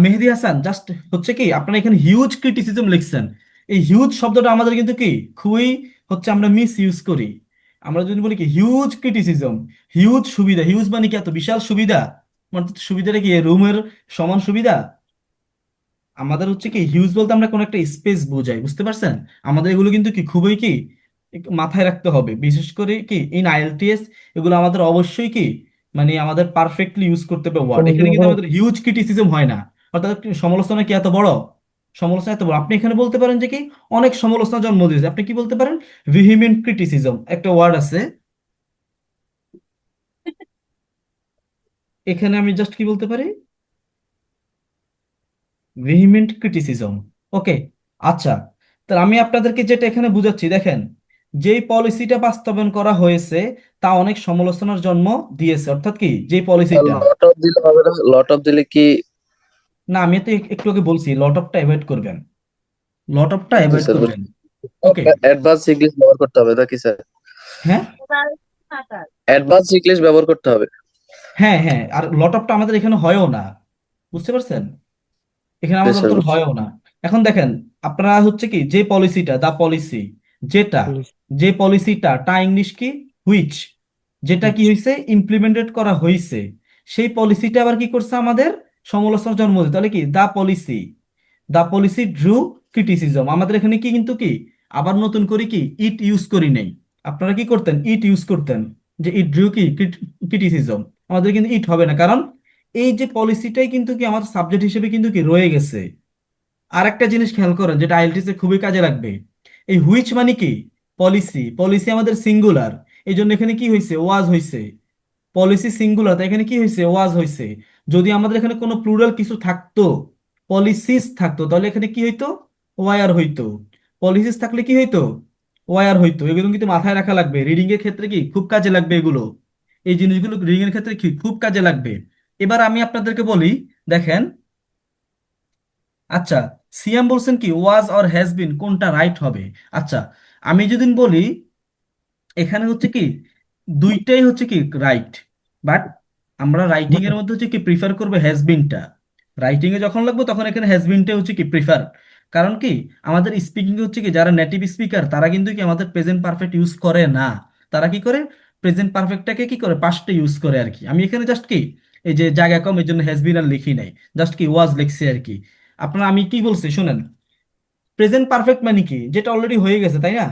S1: মেহেদি হাসান, জাস্ট হচ্ছে কি আপনারা এখানে হিউজ ক্রিটিসিজম লিখছেন। এই হিউজ শব্দটা আমাদের কিন্তু কি খুবই হচ্ছে আমরা মিস ইউজ করি। আমরা যদি বলি কি হিউজ ক্রিটিসিজম, হিউজ সুবিধা, হিউজ মানে কি এত বিশাল সুবিধা, মানে সুবিধাটা কি রুমের সমান সুবিধা? আমাদের হচ্ছে কি হিউজ বলতে আমরা কোনো একটা স্পেস বোঝাই, বুঝতে পারছেন? আমাদের এগুলো কিন্তু কি খুবই কি একটু মাথায় রাখতে হবে, বিশেষ করে কি ইন আইএলটিএস। এগুলো আমাদের অবশ্যই কি মানে আমাদের পারফেক্টলি ইউজ করতে হবে ওয়ার্ড। এখানে কিন্তু আমাদের হিউজ ক্রিটিসিজম হয় না। অর্থাৎ কি সমালোচনা কি এত বড়? সমালোচনা এত বড়, আপনি এখানে বলতে পারেন যে কি অনেক সমালোচনা জন্ম দিয়েছে। আপনি কি বলতে পারেন? ভিহিমেন্ট ক্রিটিসিজম একটা ওয়ার্ড আছে, এখানে আমি জাস্ট কি বলতে পারি? ভিহিমেন্ট ক্রিটিসিজম। ওকে, আচ্ছা, তাহলে আমি আপনাদেরকে যেটা এখানে বুঝাচ্ছি দেখেন, যেই পলিসিটা বাস্তবায়ন করা হয়েছে তা অনেক সমালোচনার জন্ম দিয়েছে। অর্থাৎ কি যে পলিসিটা,
S12: লট অফ দিলে হবে না? লট অফ দিলে কি?
S1: না আমি তো একটু আগে বলছি লট অফটা অ্যাভয়েড করবেন, লট অফটা
S12: জি
S1: অ্যাভয়েড
S12: স্যার,
S1: করবেন। ওকে,
S12: অ্যাডভান্স ইংলিশ ব্যবহার করতে হবে নাকি স্যার?
S1: হ্যাঁ
S12: অ্যাডভান্স ইংলিশ ব্যবহার করতে হবে।
S1: হ্যাঁ হ্যাঁ, আর লট অফটা আমাদের এখানে হয়ও না, বুঝতে পারছেন? এখানে
S12: জি
S1: আমাদের
S12: স্যার,
S1: অত
S12: বুঝছি।
S1: হয়ও না। এখন দেখেন, আপনারা হচ্ছে কি যে পলিসিটা, দা পলিসি, যেটা, যে পলিসিটা টা ইংলিশ কি? হুইচ, যেটা কি হয়েছে? ইমপ্লিমেন্টেড করা হয়েছে। সেই পলিসিটা আবার কি করছে? আমাদের সমালোচনা জন্ম দিতে। তাহলে কি দা পলিসি, দা পলিসি ড্রু ক্রিটিসিজম। আমাদের এখানে কি কিন্তু কি আবার নতুন করে কি ইট ইউজ করি নাই। আপনারা কি করতেন? ইট ইউজ করতেন, যে ইট ড্রু কি ক্রিটিসিজম। আমাদের কিন্তু ইট হবে না, কারণ এই যে পলিসিটাই কিন্তু কি আমাদের সাবজেক্ট হিসেবে কিন্তু কি রয়ে গেছে। আর একটা জিনিস খেয়াল করেন যেটা আইএলটিএস এ খুবই কাজে লাগবে, এই হুইচ মানে কি? পলিসি, পলিসি আমাদের সিঙ্গুলার, এই জন্য এখানে কি হয়েছে? ওয়াজ হয়েছে। পলিসি সিঙ্গুলার, তাই এখানে কি হয়েছে? ওয়াজ হয়েছে। যদি আমাদের এখানে কোনো প্লুরাল কিছু থাকতো, পলিসিস থাকতো, তাহলে এখানে কি হইতো? ওয়ার হইতো। পলিসিস থাকলে কি হইতো? ওয়ার হইতো। এগুলো কিন্তু মাথায় রাখা লাগবে, রিডিং এর ক্ষেত্রে কি খুব কাজে লাগবে এগুলো। এই জিনিসগুলো রিডিং এর ক্ষেত্রে কি খুব কাজে লাগবে। এবার আমি আপনাদেরকে বলি, দেখেন, আচ্ছা, সিয়াম বলছেন কি ওয়াজ অর হ্যাজ বিন কোনটা রাইট হবে? আচ্ছা, আমি যদি বলি এখানে হচ্ছে কি দুইটাই হচ্ছে কি রাইট, বাট আমরা রাইটিং এর মধ্যে হচ্ছে কি প্রিফার করবো হ্যাজ বিনটা। রাইটিং এ যখন লাগবে তখন এখানে হ্যাজ বিনটা হচ্ছে কি প্রিফার। কারণ কি আমাদের স্পিকিং হচ্ছে কি যারা নেটিভ স্পিকার তারা কিন্তু কি আমাদের প্রেজেন্ট পারফেক্ট ইউজ করে না। তারা কি করে? প্রেজেন্ট পারফেক্টটাকে কি করে পাস্টে ইউজ করে আর কি। আমি এখানে জাস্ট কি এই যে জায়গা কম এর জন্য হ্যাজ বিন আর লিখি নাই, জাস্ট কি ওয়াজ লিখছি আর কি। আপনারা আমি কি বলছি শুনেন, প্রেজেন্ট পারফেক্ট মানে কি, যেটা অলরেডি হয়ে গেছে তাই না,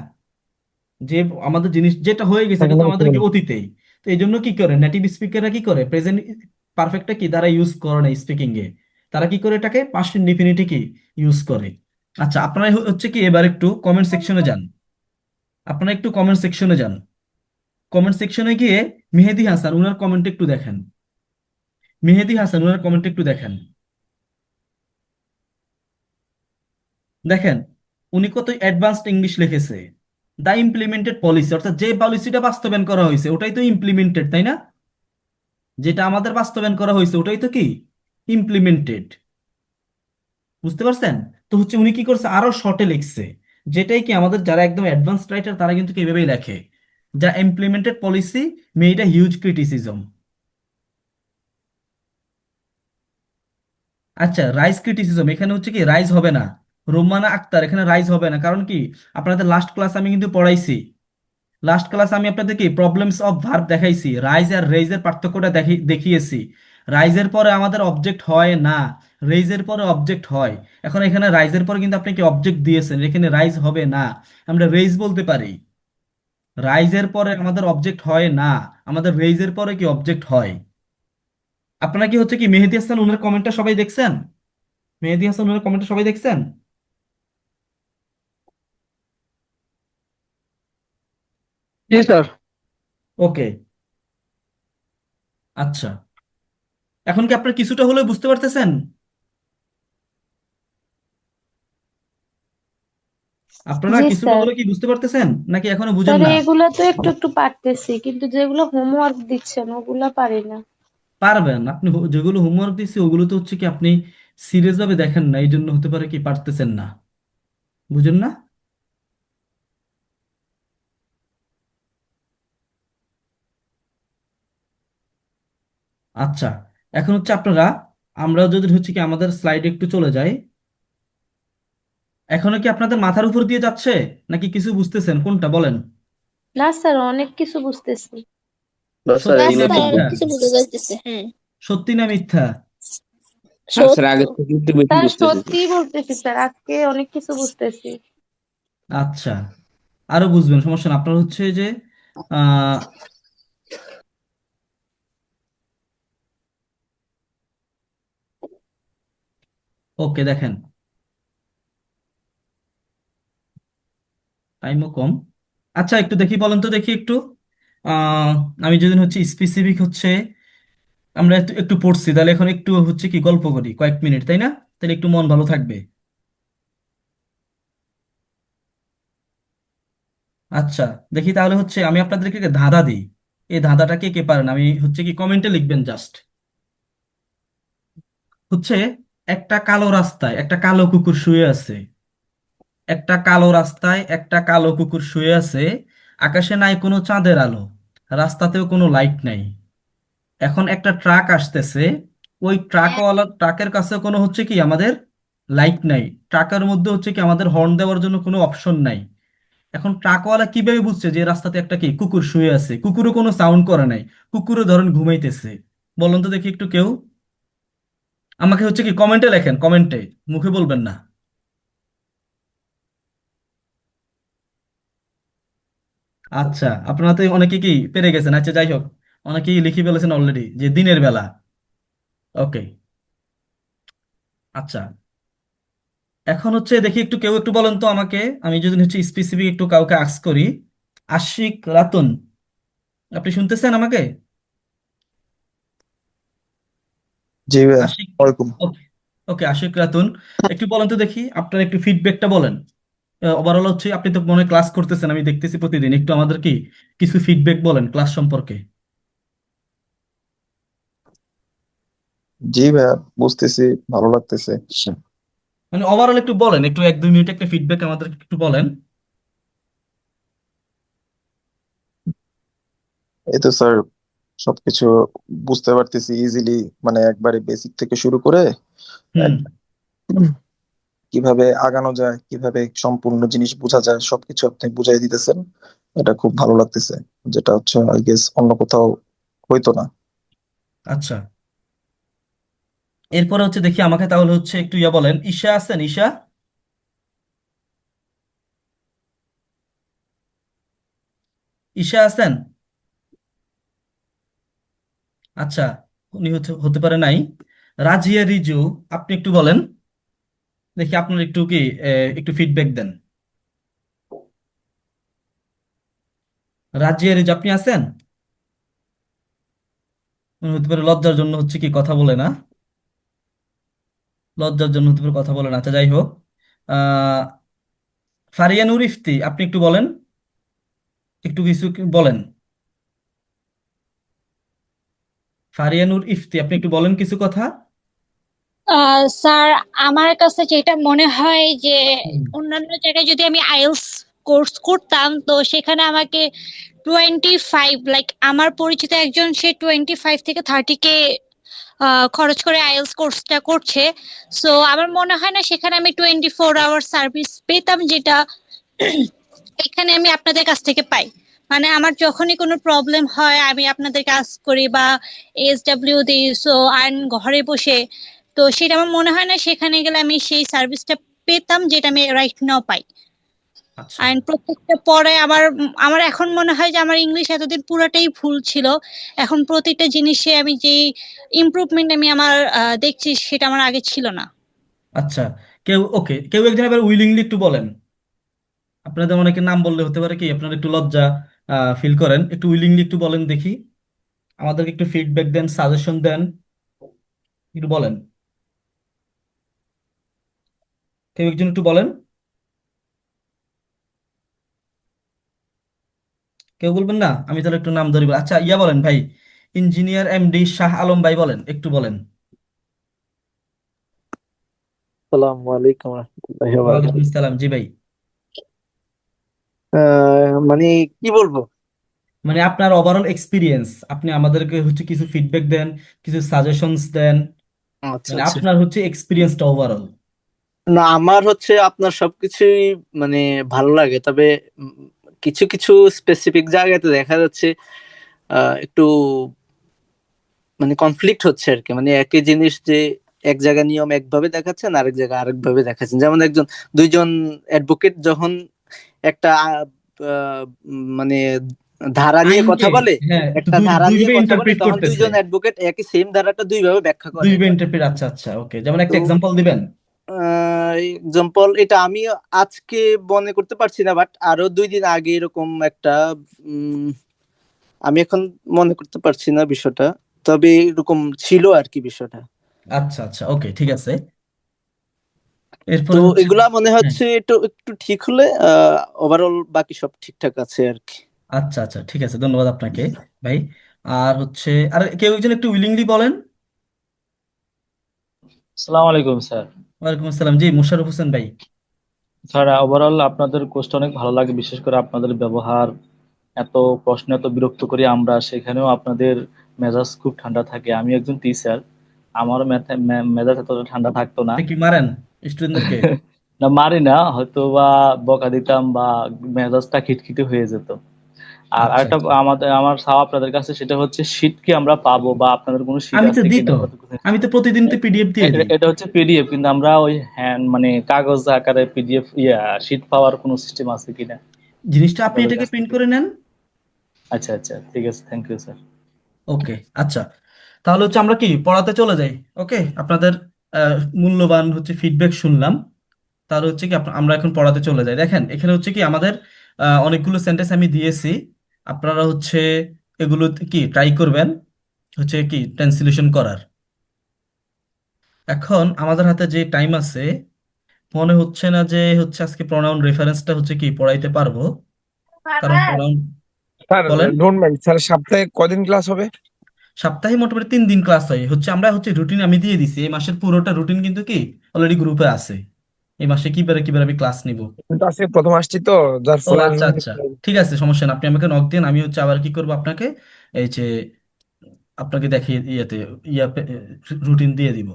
S1: যে আমাদের জিনিস যেটা হয়ে গেছে এটা তো আমাদেরকে অতীতেই। তো এই জন্য কি করে নেটিভ স্পিকাররা কি করে প্রেজেন্ট পারফেক্টটা কি তারা ইউজ করে না স্পিকিং এ, তারা কি করে এটাকে পাস্ট ইনডিফিনিটে কি ইউজ করে। আচ্ছা আপনারা হচ্ছে কি এবার একটু কমেন্ট সেকশনে যান, আপনারা একটু কমেন্ট সেকশনে যান, কমেন্ট সেকশনে গিয়ে মেহেদি হাসান উনার কমেন্ট একটু দেখেন, মেহেদি হাসান উনার কমেন্ট একটু দেখেন। দেখেন উনি কত অ্যাডভান্সড ইংলিশ লিখেছে, দা ইমপ্লিমেন্টেড পলিসি, অর্থাৎ যে পলিসিটা বাস্তবায়ন করা হয়েছে ওটাই তো ইমপ্লিমেন্টেড তাই না, যেটা আমাদের বাস্তবায়ন করা হয়েছে ওটাই তো কি ইমপ্লিমেন্টেড, বুঝতে পারছেন। তো হচ্ছে উনি কি করছে আরো শর্টে লিখছে, যেটাই কি আমাদের যারা একদম অ্যাডভান্সড রাইটার তারা কিন্তু কি এভাবেই লেখে, যা implemented policy made a huge criticism. আচ্ছা রাইজ ক্রিটিসিজম, এখানে হচ্ছে কি রাইজ হবে না, রোমানা আক্তার এখানে রাইজ হবে না, কারণ কি আপনাদের লাস্ট ক্লাস আমি কিন্তু পড়াইছি, লাস্ট ক্লাস আমি আপনাদেরকে প্রবলেমস অফ ভার্ব দেখাইছি, রাইজ আর রেইজের পার্থক্যটা দেখিয়েছি। রাইজের পরে আমাদের অবজেক্ট হয় না, রেইজের পরে অবজেক্ট হয়। এখন এখানে রাইজের পরে কিন্তু আপনি কি অবজেক্ট দিয়েছেন, এখানে রাইজ হবে না, আমরা রেইজ বলতে পারি। রাইজের পরে আমাদের অবজেক্ট হয় না, আমাদের রেইজের পরে কি অবজেক্ট হয়। আপনারা কি হচ্ছে কি মেহেদী হাসান ওনার কমেন্টটা সবাই দেখছেন, মেহেদী হাসান ওনার কমেন্টটা সবাই দেখছেন?
S11: জি স্যার।
S1: ওকে আচ্ছা, এখন কি আপনারা কিছুটা হলেও বুঝতে পারতেছেন? আপনারা
S2: জি
S1: কিছুটা
S2: স্যার।
S1: হলেও কি বুঝতে পারতেছেন নাকি এখনো বুঝেন
S2: স্যার
S1: না?
S2: এগুলা তো একটু একটু পারতেছি, কিন্তু যেগুলো হোমওয়ার্ক দিচ্ছেন ওগুলা পারি না।
S1: পারবেন আপনি, যেগুলো হোমওয়ার্ক দিচ্ছি ওগুলো তো হচ্ছে কি আপনি সিরিয়াস ভাবে দেখেন না, এই জন্য হতে পারে কি পারতেছেন না, বুঝেন না। আচ্ছা এখন হচ্ছে আপনারা, আমরা যদি হচ্ছে কি আমাদের স্লাইডে একটু চলে যাই, এখনো কি আপনাদের মাথার উপর দিয়ে যাচ্ছে নাকি কিছু বুঝতেছেন কোনটা বলেন?
S2: না স্যার, অনেক কিছু বুঝতেছি।
S12: না স্যার
S1: সত্যি না
S12: এগুলো তো
S1: মিথ্যা,
S6: কিছু বুঝে যাইতেছে, হ্যাঁ।
S1: সত্যি না মিথ্যা?
S3: হ্যাঁ স্যার
S6: সত্য।
S3: আগের থেকে একটু বেশি
S2: স্যার
S3: বুঝতেছি।
S2: সত্যিই বলতেছি স্যার, আজকে অনেক কিছু বুঝতেছি।
S1: আচ্ছা আরো বুঝবেন, সমস্যা না। আপনার হচ্ছে যে আহ ওকে দেখেন টাইমও কম। আচ্ছা একটু দেখি, বলেন তো দেখি একটু, আহ আমি যদি হচ্ছে স্পেসিফিক হচ্ছে আমরা একটু একটু পড়ছি, তাহলে এখন একটু হচ্ছে কি গল্প করি কয়েক মিনিট তাই না, তাহলে একটু মন ভালো থাকবে। আচ্ছা দেখি তাহলে হচ্ছে আমি আপনাদেরকে একটা ধাঁধা দিই, এই ধাঁধাটা কে কে পারেন আমি হচ্ছে কি কমেন্টে লিখবেন জাস্ট। হচ্ছে একটা কালো রাস্তায় একটা কালো কুকুর শুয়ে আছে, একটা কালো রাস্তায় একটা কালো কুকুর শুয়ে আছে, আকাশে নাই কোনো চাঁদের আলো, রাস্তাতেও কোনো লাইট নাই। এখন একটা ট্রাক আসতেছে, ওই ট্রাকওয়ালা ট্রাকের কাছে কোনো হচ্ছে কি আমাদের লাইট নাই, ট্রাকের মধ্যে হচ্ছে কি আমাদের হর্ন দেওয়ার জন্য কোনো অপশন নাই। এখন ট্রাকওয়ালা কিভাবে বুঝছে যে রাস্তাতে একটা কি কুকুর শুয়ে আছে, কুকুরও কোনো সাউন্ড করে নাই, কুকুরও ধরেন ঘুমাইতেছে। বলুন তো দেখি একটু কেউ, আমাকে হচ্ছে কি কমেন্টে লেখেন, কমেন্টে, মুখে বলবেন না। আচ্ছা আপনারা তো অনেকে কি পেরে গেছেন, আচ্ছা যাই হোক, অনেকেই লিখে ফেলেছেন অলরেডি যে দিনের বেলা। ওকে আচ্ছা এখন হচ্ছে দেখি একটু কেউ একটু বলেন তো আমাকে, আমি যদি হচ্ছে স্পেসিফিক একটু কাউকে আস্ক করি, আশিক রাতুন, আপনি শুনতেছেন আমাকে?
S11: জি ভাইয়া,
S1: আশিক,
S11: ওয়ালাইকুম।
S1: ওকে ওকে আশিক রাতুন, একটু বলেন তো দেখি আপনার একটু ফিডব্যাকটা বলেন। ওভারঅল হচ্ছে আপনি তো মনে হয় ক্লাস করতেছেন আমি দেখতেছি প্রতিদিন, একটু আমাদের কি কিছু ফিডব্যাক বলেন ক্লাস সম্পর্কে।
S11: জি ভাইয়া, বুঝতেছি, ভালো লাগতেছে।
S1: মানে ওভারঅল একটু বলেন, একটু এক দুই মিনিট একটা ফিডব্যাক আমাদের একটু বলেন।
S11: এই তো স্যার, সবকিছু বুঝতে পারতেছি ইজিলি, মানে একবারে বেসিক থেকে শুরু করে
S1: হুম।
S11: এক- কিভাবে আগানো যায়, কিভাবে সম্পূর্ণ জিনিস বোঝা যায়, সবকিছু আপনি বুঝাই দিতেছেন। এটা খুব ভালো লাগতেছে, যেটা হচ্ছে আই গেস অন্য কোথাও হইতো না।
S1: আচ্ছা, এরপরে হচ্ছে দেখি আমাকে তাহলে হচ্ছে একটু ইয়া বলেন, ঈশা আছেন? ঈশা, ঈশা আছেন? আচ্ছা, উনি হতে হতে পারে নাই। রাজিয়া রিজু, আপনি একটু বলেন দেখি, আপনার একটু কি একটু ফিডব্যাক দেন। রাজিয়া রিজু, আপনি আছেন? উনি হতে পারে লজ্জার জন্য হচ্ছে কি কথা বলে না, লজ্জার জন্য হতে পারে কথা বলে না। আচ্ছা, যাই হোক। আহ ফারিয়ানুর ইফতি, আপনি একটু বলেন, একটু কিছু বলেন। ফারিয়ানুর ইফতি, আপনি একটু বলেন কিছু কথা।
S2: স্যার, আমার কাছে যেটা মনে হয় যে
S1: হুম।
S2: অন্যান্য জায়গায় যদি আমি আইএলটিএস কোর্স করতাম তো সেখানে আমাকে 25, লাইক আমার পরিচিত একজন, সে 25 থেকে 30 কে খরচ করে আইএলটিএস কোর্সটা করছে। সো আমার মনে হয় না সেখানে আমি 24 আওয়ার সার্ভিস পেতাম, যেটা এখানে আমি আপনাদের কাছ থেকে পাই। মানে আমার যখনই কোনো প্রবলেম হয় আমি আপনাদের কাজ করি বা এসডব্লিউ দিই, সো আর্ন ঘরে বসে। তো সেটা আমার মনে হয় না সেখানে গেলে আমি সেই সার্ভিসটা পেতাম যেটা আমি রাইট নাও পাই।
S1: আচ্ছা,
S2: আর প্রত্যেকটা পরে আমার আমার এখন মনে হয় যে আমার ইংলিশ এতদিন পুরাটাই ভুল ছিল। এখন প্রতিটা জিনিসে আমি যে ইমপ্রুভমেন্ট আমি আমার দেখছি সেটা আমার আগে ছিল না।
S1: আচ্ছা, কেউ ওকে, কেউ একজন এবার উইলিংলি একটু বলেন। আপনাদের অনেকের নাম বললে হতে পারে কি আপনারা একটু লজ্জা ফিল করেন, একটু উইলিংলি একটু বলেন দেখি, আমাদেরকে একটু ফিডব্যাক দেন, সাজেশন দেন, একটু বলেন। কেউ একজন একটু বলেন। কেউ বলবেন না? আমি তাহলে একটু নাম ধরিব। আচ্ছা, ইয়া বলেন ভাই, ইঞ্জিনিয়ার এমডি শাহ আলম ভাই বলেন, একটু বলেন।
S13: আসসালামু আলাইকুম রহমতুল্লাহি ওয়া
S1: ওয়ালাইকুম
S13: বারাকাতুহু।
S1: আসসালাম, জি ভাই।
S13: মানে কি বলবো?
S1: মানে আপনার ওভারঅল এক্সপিরিয়েন্স, আপনি আমাদেরকে হচ্ছে কিছু ফিডব্যাক দেন, কিছু সাজেশনস দেন,
S13: আচ্ছা
S1: মানে
S13: আচ্ছা।
S1: আপনার হচ্ছে এক্সপিরিয়েন্সটা ওভারঅল।
S13: না, আমার হচ্ছে আপনার সবকিছুই মানে ভালো লাগে, তবে উম, কিছু কিছু স্পেসিফিক জায়গাতে দেখা যাচ্ছে একটু মানে কনফ্লিক্ট হচ্ছে আর কি। মানে একই জিনিস যে এক জায়গায় নিয়ম একভাবে দেখাচ্ছেন, আরেক জায়গায় আরেকভাবে দেখাচ্ছেন। যেমন দুইজন অ্যাডভোকেট যখন একটা মানে ধারা নিয়ে কথা
S1: আইনকে,
S13: বলে,
S1: হ্যাঁ,
S13: একটা
S1: দুই
S13: ধারা নিয়ে
S1: দুইভাবে
S13: কথা বলে,
S1: ইন্টারপ্রিট
S13: তখন
S1: করতেছে,
S13: দুইজন অ্যাডভোকেট একই সেম ধারাটা দুইভাবে ব্যাখ্যা করে।
S1: দুইভাবে ইন্টারপ্রিট। আচ্ছা আচ্ছা, ওকে, যেমন একটা
S13: তো
S1: এক্সাম্পল দিবেন।
S13: এক্সাম্পল এটা আমি আজকে মনে করতে পারছি না, বাট আরো 2 দিন আগে এরকম একটা উম, আমি এখন মনে করতে পারছি না বিষয়টা, তবে এরকম ছিল আর কি বিষয়টা।
S1: আচ্ছা আচ্ছা, ওকে, ঠিক আছে।
S13: তো
S1: এরপরে হচ্ছে,
S13: এগুলা মনে
S1: হ্যাঁ,
S13: হচ্ছে একটু একটু ঠিক হলে ওভারঅল বাকি সব ঠিকঠাক আছে আর কি।
S1: আচ্ছা আচ্ছা, ঠিক আছে, ধন্যবাদ আপনাকে ভাই। আর হচ্ছে, আর কেউ একজন একটু উইলিংলি বলেন।
S8: আসসালামু আলাইকুম স্যার।
S1: ওয়ালাইকুম আসসালাম, জি, মোশাররফ হোসেন ভাই।
S8: স্যার, ওভারঅল আপনাদের কোর্সটা অনেক ভালো লাগে, বিশেষ করে আপনাদের ব্যবহার। এত প্রশ্ন, এত বিরক্ত করি আমরা, সেখানেও আপনাদের মেজাজ খুব ঠান্ডা থাকে। আমি একজন টিচার, আমারও মেজাজ এতটা ঠান্ডা থাকতো না।
S1: আপনি কি মারেন স্টুডেন্টদেরকে?
S8: না, মারি না, হয়তো বা বকা দিতাম বা মেজাজটা খিটখিটে হয়ে যেত। আর
S1: আচ্ছা
S8: আরেকটা
S1: আচ্ছা,
S8: আমার চাওয়া আপনাদের কাছে, সেটা হচ্ছে শীট কি আমরা পাবো, বা আপনাদের কোনো শীট
S1: আমি তো
S8: আছে
S1: দিই
S8: কিনা
S1: তো,
S8: কতটুকু?
S1: আমি তো প্রতিদিন তো পিডিএফ দিয়ে দিই।
S8: এটা হচ্ছে পিডিএফ, কিন্তু আমরা ওই হ্যান্ড মানে কাগজ আকারে পিডিএফ শীট পাওয়ার কোনো সিস্টেম আছে কিনা
S1: জিনিসটা আপনি
S8: আপনাদের
S1: এটাকে
S8: কাছ
S1: প্রিন্ট
S8: থেকে?
S1: করে নেন।
S8: আচ্ছা আচ্ছা, ঠিক আছে, থ্যাংক ইউ স্যার।
S1: ওকে, আচ্ছা, তাহলে হচ্ছে আমরা কি পড়াতে চলে যাই। ওকে, আপনাদের মূল্যবান হচ্ছে ফিডব্যাক শুনলাম। তাহলে হচ্ছে কি আমরা এখন পড়াতে চলে যাই। দেখেন, এখানে হচ্ছে কি আমাদের অনেকগুলো সেন্টেন্স আমি দিয়েছি, আপনারা হচ্ছে এগুলো কি ট্রাই করবেন হচ্ছে কি ট্রান্সলেশন করার। এখন আমাদের হাতে যে টাইম আছে, মনে হচ্ছে না যে হচ্ছে আজকে প্রনাউন রেফারেন্সটা হচ্ছে কি পড়াইতে পারবো, কারণ প্রনাউন,
S11: স্যার
S1: বলেন।
S11: ডোন্ট মাইন্ড স্যার, সপ্তাহে কদিন ক্লাস হবে?
S1: সপ্তাহে মোটামুটি 3 দিন ক্লাস হয় হচ্ছে, আমরা হচ্ছে রুটিন আমি দিয়ে দিছি, এই মাসের পুরোটা রুটিন কিন্তু কি অলরেডি গ্রুপে আছে, এই মাসে কিবারে কিবারে আমি ক্লাস নিব।
S11: কিন্তু আজকে প্রথম আসছি তো, যার
S1: ও
S11: ফলে
S1: আচ্ছা আচ্ছা, ঠিক আছে, সমস্যা না, আপনি আমাকে নক দিন, আমি হচ্ছে আবার কি করবো আপনাকে, এই যে আপনাকে দেখিয়ে ইয়েতে ইয়া রুটিন দিয়ে দিব।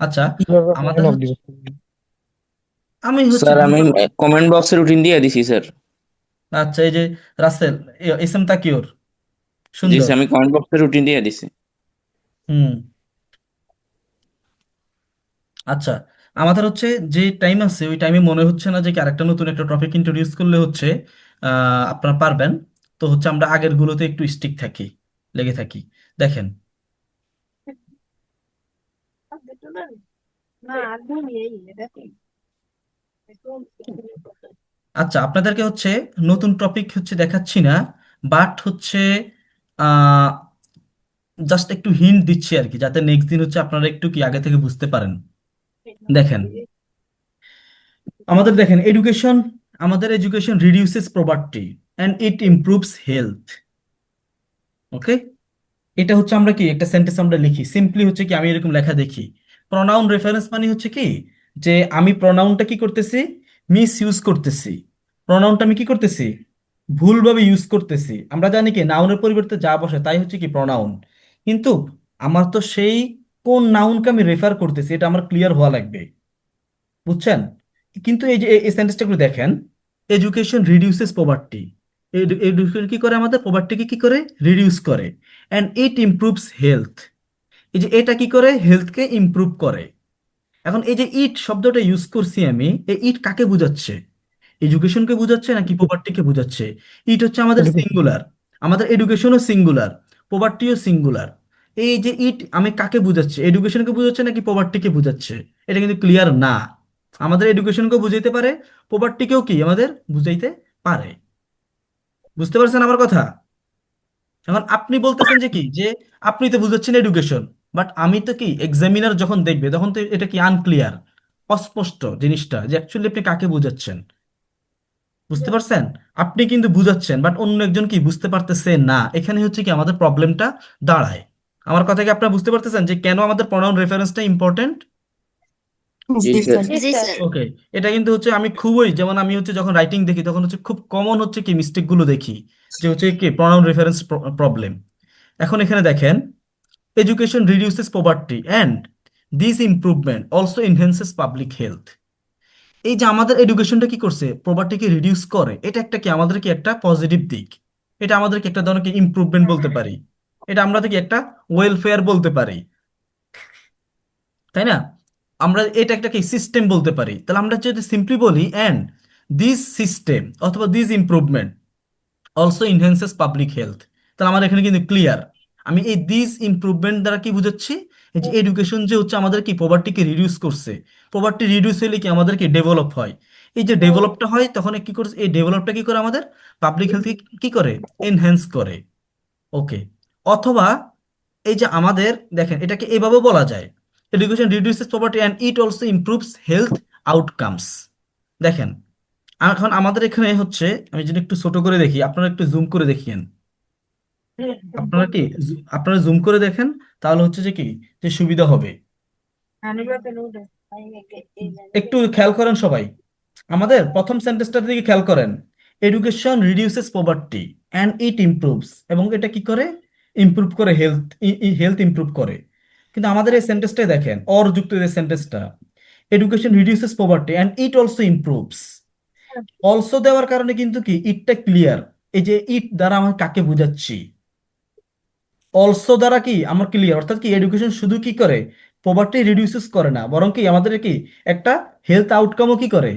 S1: আচ্ছা,
S11: কিভাবে আপনাকে
S1: আমাদের
S11: নক
S1: হচ্ছে,
S11: দিব?
S1: আমি হচ্ছে
S3: স্যার আমি
S1: গ্রুপে,
S3: কমেন্ট বক্সে রুটিন দিয়ে দিছি স্যার।
S1: আচ্ছা, এই যে রাসেল, এস এম তাকিউর,
S3: জি
S1: সুন্দর।
S3: স্যার, আমি কমেন্ট বক্সে রুটিন দিয়ে দিছি।
S1: হুম। আচ্ছা, আমাদের হচ্ছে যে টাইম আছে ওই টাইমে মনে হচ্ছে না যে কি আরেকটা নতুন একটা টপিক ইন্ট্রোডিউস করলে হচ্ছে আপনারা পারবেন। তো হচ্ছে আমরা আগের গুলোতে একটু স্টিক থাকি, লেগে থাকি। দেখেন, আচ্ছা আপনাদেরকে হচ্ছে নতুন টপিক হচ্ছে দেখাচ্ছি না, বাট হচ্ছে আহ জাস্ট একটু হিন্ট দিচ্ছি আর কি, যাতে নেক্সট দিন হচ্ছে আপনারা একটু কি আগে থেকে বুঝতে পারেন। দেখেন, আমাদের দেখেন এডুকেশন, আমাদের education reduces poverty and it improves health. Okay, এটা হচ্ছে আমরা কি একটা সেন্টেন্স আমরা লিখি সিম্পলি, হচ্ছে কি আমি এরকম লেখা দেখি। প্রনাউন রেফারেন্স মানে হচ্ছে কি যে আমি প্রনাউনটা কি করতেছি, মিস ইউজ করতেছি। প্রনাউনটা আমি কি করতেছি, ভুলভাবে ইউজ করতেছি। আমরা জানি কি নাউনের পরিবর্তে যা বসে তাই হচ্ছে কি প্রনাউন, কিন্তু আমার তো সেই কোন নাউনকে আমি রেফার করতেছি এটা আমার ক্লিয়ার হওয়া লাগবে, বুঝছেন? কিন্তু এই যে এই সেন্টেন্সটা একটু দেখেন, এডুকেশন রিডিউসেস পভার্টি। এডুকেশন কি করে, আমাদের পভার্টিকে কি করে, রিডিউস করে। অ্যান্ড ইট ইমপ্রুভস হেলথ, এই যে এটা কি করে, হেলথকে ইমপ্রুভ করে। এখন এই যে ইট শব্দটা ইউজ করছি আমি, এই ইট কাকে বোঝাচ্ছে, এডুকেশনকে বোঝাচ্ছে নাকি পভার্টিকে বোঝাচ্ছে? ইট হচ্ছে আমাদের সিঙ্গুলার, আমাদের এডুকেশনও সিঙ্গুলার, পভার্টিও সিঙ্গুলার। এই যে ইট আমি কাকে বোঝাচ্ছে, এডুকেশনকে বোঝাচ্ছে নাকি পভার্টিকে বোঝাচ্ছে? এটা কিন্তু ক্লিয়ার না। আমাদের এডুকেশনকেও বুঝাইতে পারে, পভার্টিকেও কি আমাদের বুঝাইতে পারে। বুঝতে পারছেন আমার কথা? এখন আপনি বলতেছেন যে কি যে আপনি তো বুঝাচ্ছেন এডুকেশন, বাট আমি তো কি এক্সামিনার যখন দেখবে তখন তো এটা কি আনক্লিয়ার, অস্পষ্ট জিনিসটা যে অ্যাকচুয়ালি আপনি কাকে বুঝাচ্ছেন। বুঝতে পারছেন? আপনি কিন্তু বুঝাচ্ছেন বাট অন্য একজন কি বুঝতে পারতেছে না, এখানে হচ্ছে কি আমাদের প্রবলেমটা দাঁড়ায়। আমার কথা কি আপনারা বুঝতে পারতেছেন যে কেন আমাদের প্রনাউন রেফারেন্সটা ইম্পর্টেন্ট?
S3: জি স্যার।
S2: জি স্যার।
S1: ওকে, এটা কিন্তু হচ্ছে আমি খুবই, যেমন আমি হচ্ছে যখন রাইটিং দেখি তখন হচ্ছে খুব কমন হচ্ছে কি মিস্টেক গুলো দেখি, যে হচ্ছে কি প্রনাউন রেফারেন্স প্রবলেম। এখন এখানে দেখেন, education reduces poverty and this improvement also enhances public health. এই যে আমাদের এডুকেশনটা কি করছে, পভার্টিকে রিডিউস করে, এটা একটা কি আমাদের কি একটা পজিটিভ দিক। এটা আমাদেরকে একটা ধরনের কি ইমপ্রুভমেন্ট বলতে পারি, এটা আমরা কি একটা ওয়েলফেয়ার বলতে পারি, তাই না? আমরা এটা একটা কি সিস্টেম বলতে পারি। তাহলে আমরা যদি সিম্পলি বলি অ্যান্ড দিস সিস্টেম অথবা this improvement also enhances public health, তাহলে আমার এখানে কিন্তু ক্লিয়ার। আমি এই দিস ইমপ্রুভমেন্ট দ্বারা কি বুঝাচ্ছি, এই যে এডুকেশন যে হচ্ছে আমাদের কি পভার্টিকে রিডিউস করছে, পভার্টি রিডিউস হলে কি আমাদের কি ডেভেলপ হয়। এই যে ডেভেলপটা হয় তখন কি করছে, এই ডেভেলপটা কি করে আমাদের পাবলিক হেলথ কি করে, এনহ্যান্স করে। ওকে, অথবা এই যে আমাদের দেখেন এটাকে এভাবে বলা যায়, education reduces poverty and it also improves health outcomes. দেখেন, এখন আমাদের এখানে হচ্ছে, আমি যদি একটু ছোট করে দেখি, আপনারা একটু জুম করে দেখিয়েন। আপনারা কি আপনারা জুম করে দেখেন, তাহলে হচ্ছে যে কি যে সুবিধা হবে। একটু খেয়াল করেন সবাই, আমাদের প্রথম সেন্টেন্সটার দিকে খেয়াল করেন। Education reduces poverty and it improves, এবং এটা কি করে, ইমপ্রুভ করে হেলথ, হেলথ ইমপ্রুভ করে। কিন্তু আমাদের এই সেন্টেন্সটাই দেখেন, অর যুক্ত যে সেন্টেন্সটা, education reduces poverty and it also improves. Also দেওয়ার কারণে কিন্তু কি ইটটা ক্লিয়ার, এই যে ইট দ্বারা আমি কাকে বুঝাচ্ছি, অলসো দ্বারা কি আমার ক্লিয়ার, অর্থাৎ কি এডুকেশন শুধু কি করে পভার্টি রিডিউসেস করে না, বরং কি আমাদের কি একটা হেলথ আউটকামও কি করে,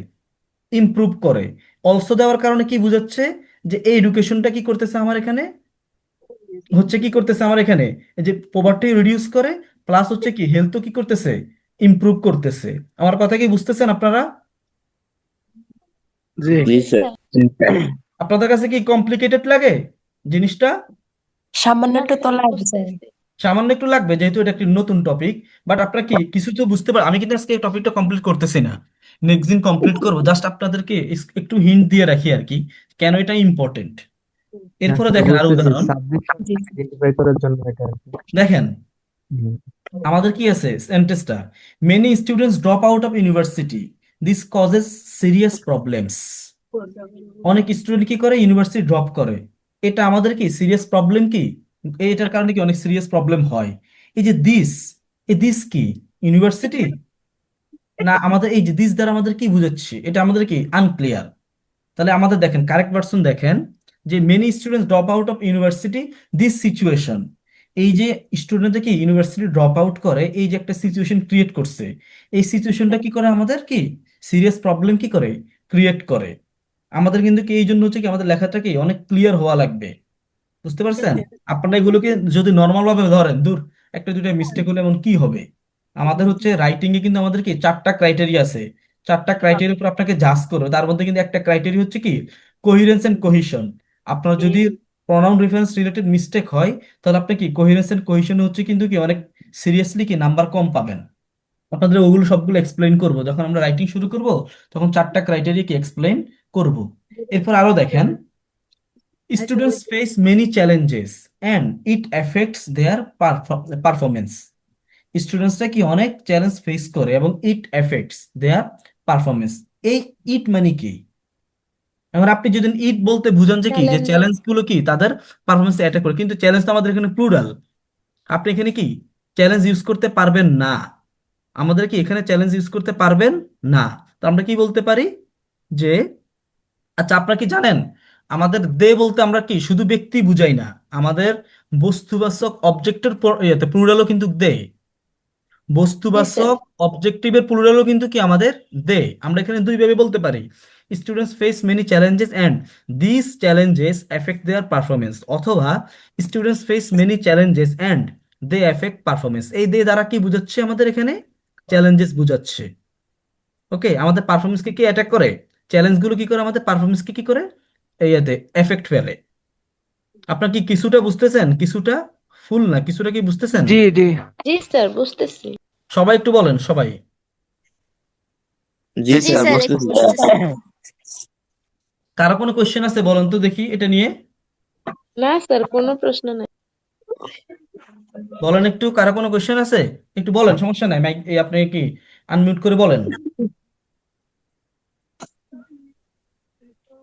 S1: ইমপ্রুভ করে। অলসো দেওয়ার কারণে কি বুঝাচ্ছে, যে এই এডুকেশনটা কি করতেছে আমার এখানে, হচ্ছে কি করতেছে আমার এখানে, এই যে পভার্টি রিডিউস করে, প্লাস হচ্ছে কি হেলথও কি করতেছে, ইমপ্রুভ করতেছে। আমার কথা কি বুঝতেছেন আপনারা?
S3: জি স্যার।
S1: আপনাদের কাছে কি কমপ্লিকেটেড লাগে জিনিসটা?
S14: সামান্য একটু তো লাগছে।
S1: সামান্য একটু লাগবে যেহেতু এটা একটি নতুন টপিক, বাট আপনারা কি কিছু তো বুঝতে পার। আমি কিন্তু আজকে এই টপিকটা কমপ্লিট করতেছি না, নেক্সট দিন কমপ্লিট করবো। জাস্ট আপনাদেরকে একটু হিন্ট দিয়ে রাখি আর কি, কেন এটা ইম্পর্টেন্ট। এরপরে দেখেন আরো উদাহরণ, দেখেন আমাদের কি আছে সেন্টেন্সটা, many students drop out of university, this causes serious problems. অনেক স্টুডেন্ট কি করে, ইউনিভার্সিটি ড্রপ করে, এটা আমাদের কি সিরিয়াস প্রবলেম কি, এটার কারণে কি অনেক সিরিয়াস প্রবলেম হয়। এই যে দিস, এই দিস কি ইউনিভার্সিটি, না আমাদের এই যে দিস দ্বারা আমাদের কি বুঝাচ্ছি, এটা আমাদের কি আনক্লিয়ার। তাহলে আমাদের দেখেন কারেক্ট ভার্সন দেখেন যে many students drop out of university this situation. এই যে স্টুডেন্টরা কি ইউনিভার্সিটি ড্রপ আউট করে, এই যে একটা সিচুয়েশন ক্রিয়েট করছে, এই সিচুয়েশনটা কি করে আমাদের কি সিরিয়াস প্রবলেম কি করে ক্রিয়েট করে। আমাদের কিন্তু কি এই জন্য হচ্ছে কি আমাদের লেখাটা কি অনেক ক্লিয়ার হওয়া লাগবে, বুঝতে পারছেন? আপনারা এগুলোকে যদি নর্মাল ভাবে ধরেন, দূর একটা দুটো মিস্টেক হলে এমন কি হবে। আমাদের হচ্ছে রাইটিং এ কিন্তু আমাদের কি চারটা ক্রাইটেরিয়া আছে, চারটা ক্রাইটেরিয়ার উপর আপনাকে জাজ করো, তার মধ্যে কিন্তু একটা ক্রাইটেরিয়া হচ্ছে কি কোহিরেন্স এন্ড কোহিশন। আপনার যদি প্রনাউন রেফারেন্স রিলেটেড মিস্টেক হয়, তাহলে আপনি কি কোহিরেন্স এন্ড কোহিশন হচ্ছে কিন্তু কি অনেক সিরিয়াসলি কি নাম্বার কম পাবেন। আপনাদের ওগুলো সবগুলো এক্সপ্লেইন করব যখন আমরা রাইটিং শুরু করব, তখন চারটা ক্রাইটেরিয়া কি এক্সপ্লেইন করব। এরপর আরো দেখেন, students face many challenges and it affects their performance. স্টুডেন্টসরা কি অনেক চ্যালেঞ্জ ফেস করে এবং ইট এফেক্টস দেয়ার পারফরমেন্স। এই ইট মানে কি? এবার আপনি যদি ইট বলতে বুঝান যে কি যে
S2: চ্যালেঞ্জ।
S1: চ্যালেঞ্জ গুলো কি তাদের পারফরমেন্স অ্যাটাক করে, কিন্তু চ্যালেঞ্জ তো আমাদের এখানে প্লুরাল। আপনি এখানে কি চ্যালেঞ্জ ইউজ করতে পারবেন না, আমাদের কি এখানে চ্যালেঞ্জ ইউজ করতে পারবেন না। তো আমরা কি বলতে পারি যে, আচ্ছা আপনারা কি জানেন আমাদের দে বলতে আমরা কি শুধু ব্যক্তি বুঝাই না, আমাদের বস্তুবাচক অবজেক্টের ইয়েতে প্লুরালও কিন্তু দে,
S14: জি স্যার।
S1: বস্তুবাচক অবজেক্টিভের প্লুরালও কিন্তু কি আমাদের দে। আমরা এখানে দুই ভাবে বলতে পারি, students face many challenges and this challenges affect their performance, অথবা students face many challenges and they affect performance. এই দে দ্বারা কি বুঝাচ্ছে আমাদের এখানে চ্যালেঞ্জেস বুঝাচ্ছে। ওকে, আমাদের পারফরমেন্সকে কি অ্যাটাক করে, চ্যালেঞ্জগুলো কি করে আমাদের পারফরমেন্সকে কি করে এই এতে এফেক্ট ফেলে। আপনার কি কিছুটা বুঝতেছেন, কিছুটা ফুল না কিছুটা কি বুঝতেছেন?
S10: জি জি।
S14: জি স্যার, বুঝতেছি।
S1: সবাই একটু বলেন সবাই।
S3: জি
S2: জি
S3: স্যার
S2: স্যার, একটু
S3: বুঝতেছি।
S2: বুঝতেছি।
S1: কারো কোনো কোশ্চেন আছে বলেন তো দেখি এটা নিয়ে,
S14: না স্যার, কোনো প্রশ্ন নাই।
S1: বলেন একটু কারো কোনো কোশ্চেন আছে, একটু বলেন, সমস্যা নাই, মাইক এই আপনি কি আনমিউট করে বলেন।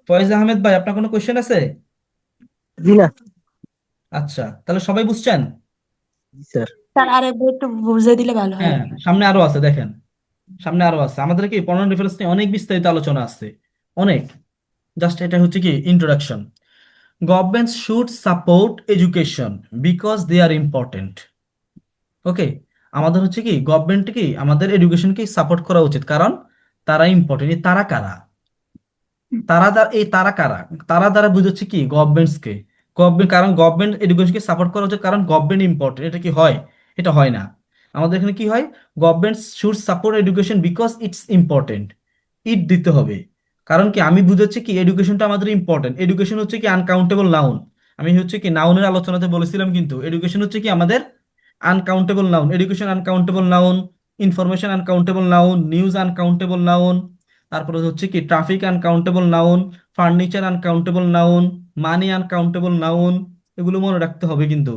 S1: ফয়েজ আহমেদ ভাই আপনার কোনো কোশ্চেন আছে?
S10: জি না।
S1: আচ্ছা তাহলে সবাই বুঝছেন।
S10: জি স্যার।
S14: স্যার আরেকবার একটু বুঝিয়ে দিলে ভালো হয়।
S1: হ্যাঁ সামনে আরো আছে দেখেন, সামনে আরো আছে, আমাদের কি পনেরো রেফারেন্স নিয়ে অনেক বিস্তারিত আলোচনা আছে, অনেক। জাস্ট এটা হচ্ছে কি introduction. Government should support education because they are important. Okay, আমাদের হচ্ছে কি গভর্নমেন্ট কি আমাদের এডুকেশনকে সাপোর্ট করা উচিত, কারণ তারা ইম্পর্টেন্ট। তারা কারা? তারা দ্বারা এই তারা কারা, তারা দ্বারা বুঝাচ্ছে কি গভর্নমেন্টসকে। গভর্নমেন্ট, কারণ গভর্নমেন্ট এডুকেশনকে সাপোর্ট করা উচিত কারণ গভর্নমেন্ট ইম্পর্টেন্ট। এটা কি হয়? এটা হয় না। আমাদের এখানে কি হয়, government should support education because it's important. It দিতে হবে, কারণ কি আমি বুঝাচ্ছি কি এডুকেশনটা আমাদের ইম্পর্টেন্ট। এডুকেশন হচ্ছে কি আনকাউন্টেবল নাউন। আমি হচ্ছে কি নাউনের আলোচনাতে বলেছিলাম, কিন্তু এডুকেশন হচ্ছে কি আমাদের uncountable noun. Education uncountable noun, information uncountable noun, news uncountable noun, তারপরে হচ্ছে কি traffic uncountable noun, furniture uncountable noun, money uncountable noun. এগুলো মনে রাখতে হবে কিন্তু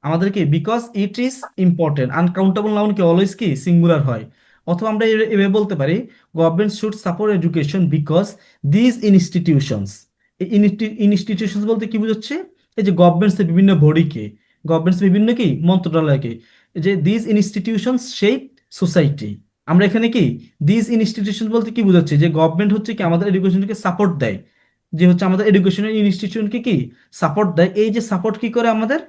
S1: আমাদের কি, because it is important. Uncountable noun কি অলওয়েজ কি সিঙ্গুলার হয়। অথবা আমরা এভাবে বলতে পারি, government should support education because this institutions. এই ইনস্টিটিউশনস বলতে কি বোঝাচ্ছে, এই যে গভর্নমেন্টস বিভিন্ন বডিকে, গভর্নমেন্টস বিভিন্ন কি মন্ত্রণালয়কে, এই যে দিস ইনস্টিটিউশনস শেপ সোসাইটি। আমরা এখানে কি দিস ইনস্টিটিউশন বলতে কি বোঝাচ্ছে, যে গভর্নমেন্ট হচ্ছে কি আমাদের এডুকেশনকে সাপোর্ট দেয়, যে হচ্ছে আমাদের এডুকেশনাল ইনস্টিটিউশনকে কি সাপোর্ট দেয়। এই যে সাপোর্ট কি করে আমাদের,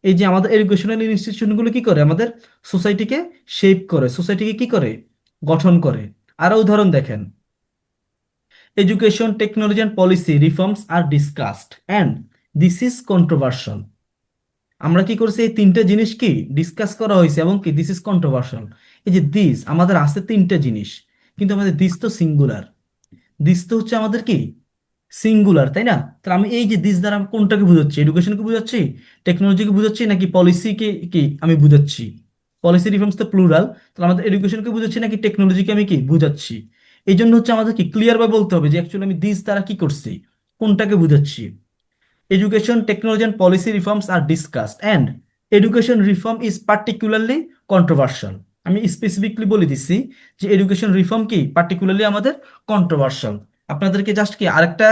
S1: এই যে আমাদের এডুকেশনাল ইনস্টিটিউশনগুলো কি করে আমাদের সোসাইটিকে শেপ করে, সোসাইটিকে কি করে গঠন করে। আরো উদাহরণ দেখেন, education technology and policy reforms are discussed and this is controversial. আমরা কি করছি, এই তিনটা জিনিস কি ডিসকাস করা হয়েছে এবং কি দিস ইজ কন্ট্রোভার্সিয়াল। এই যে দিস আমাদের আছে তিনটা জিনিস, কিন্তু আমাদের দিস তো সিঙ্গুলার, দিস তো হচ্ছে আমাদের কি সিঙ্গুলার, তাই না? তাহলে আমি এই যে দিস দ্বারা আমি কোনটাকে বুঝাচ্ছি, এডুকেশনকে বুঝাচ্ছি, টেকনোলজিকে বুঝাচ্ছি, নাকি পলিসিকে কি আমি বুঝাচ্ছি? পলিসি রিফর্মস তো প্লুরাল, তাহলে আমাদের এডুকেশনকে বুঝাচ্ছি নাকি টেকনোলজিকে আমি কি বুঝাচ্ছি? এই জন্য হচ্ছে আমাদের কি ক্লিয়ার ভাবে বলতে হবে যে অ্যাকচুয়ালি আমি দিস দ্বারা কি করছি, কোনটাকে বুঝাচ্ছি। Education technology and policy reforms are discussed and education reform is particularly controversial. আমি স্পেসিফিকলি বলে দিচ্ছি যে এডুকেশন রিফর্ম কি পার্টিকুলারলি আমাদের কন্ট্রোভার্সিয়াল। আপনাদেরকে জাস্ট কি আরেকটা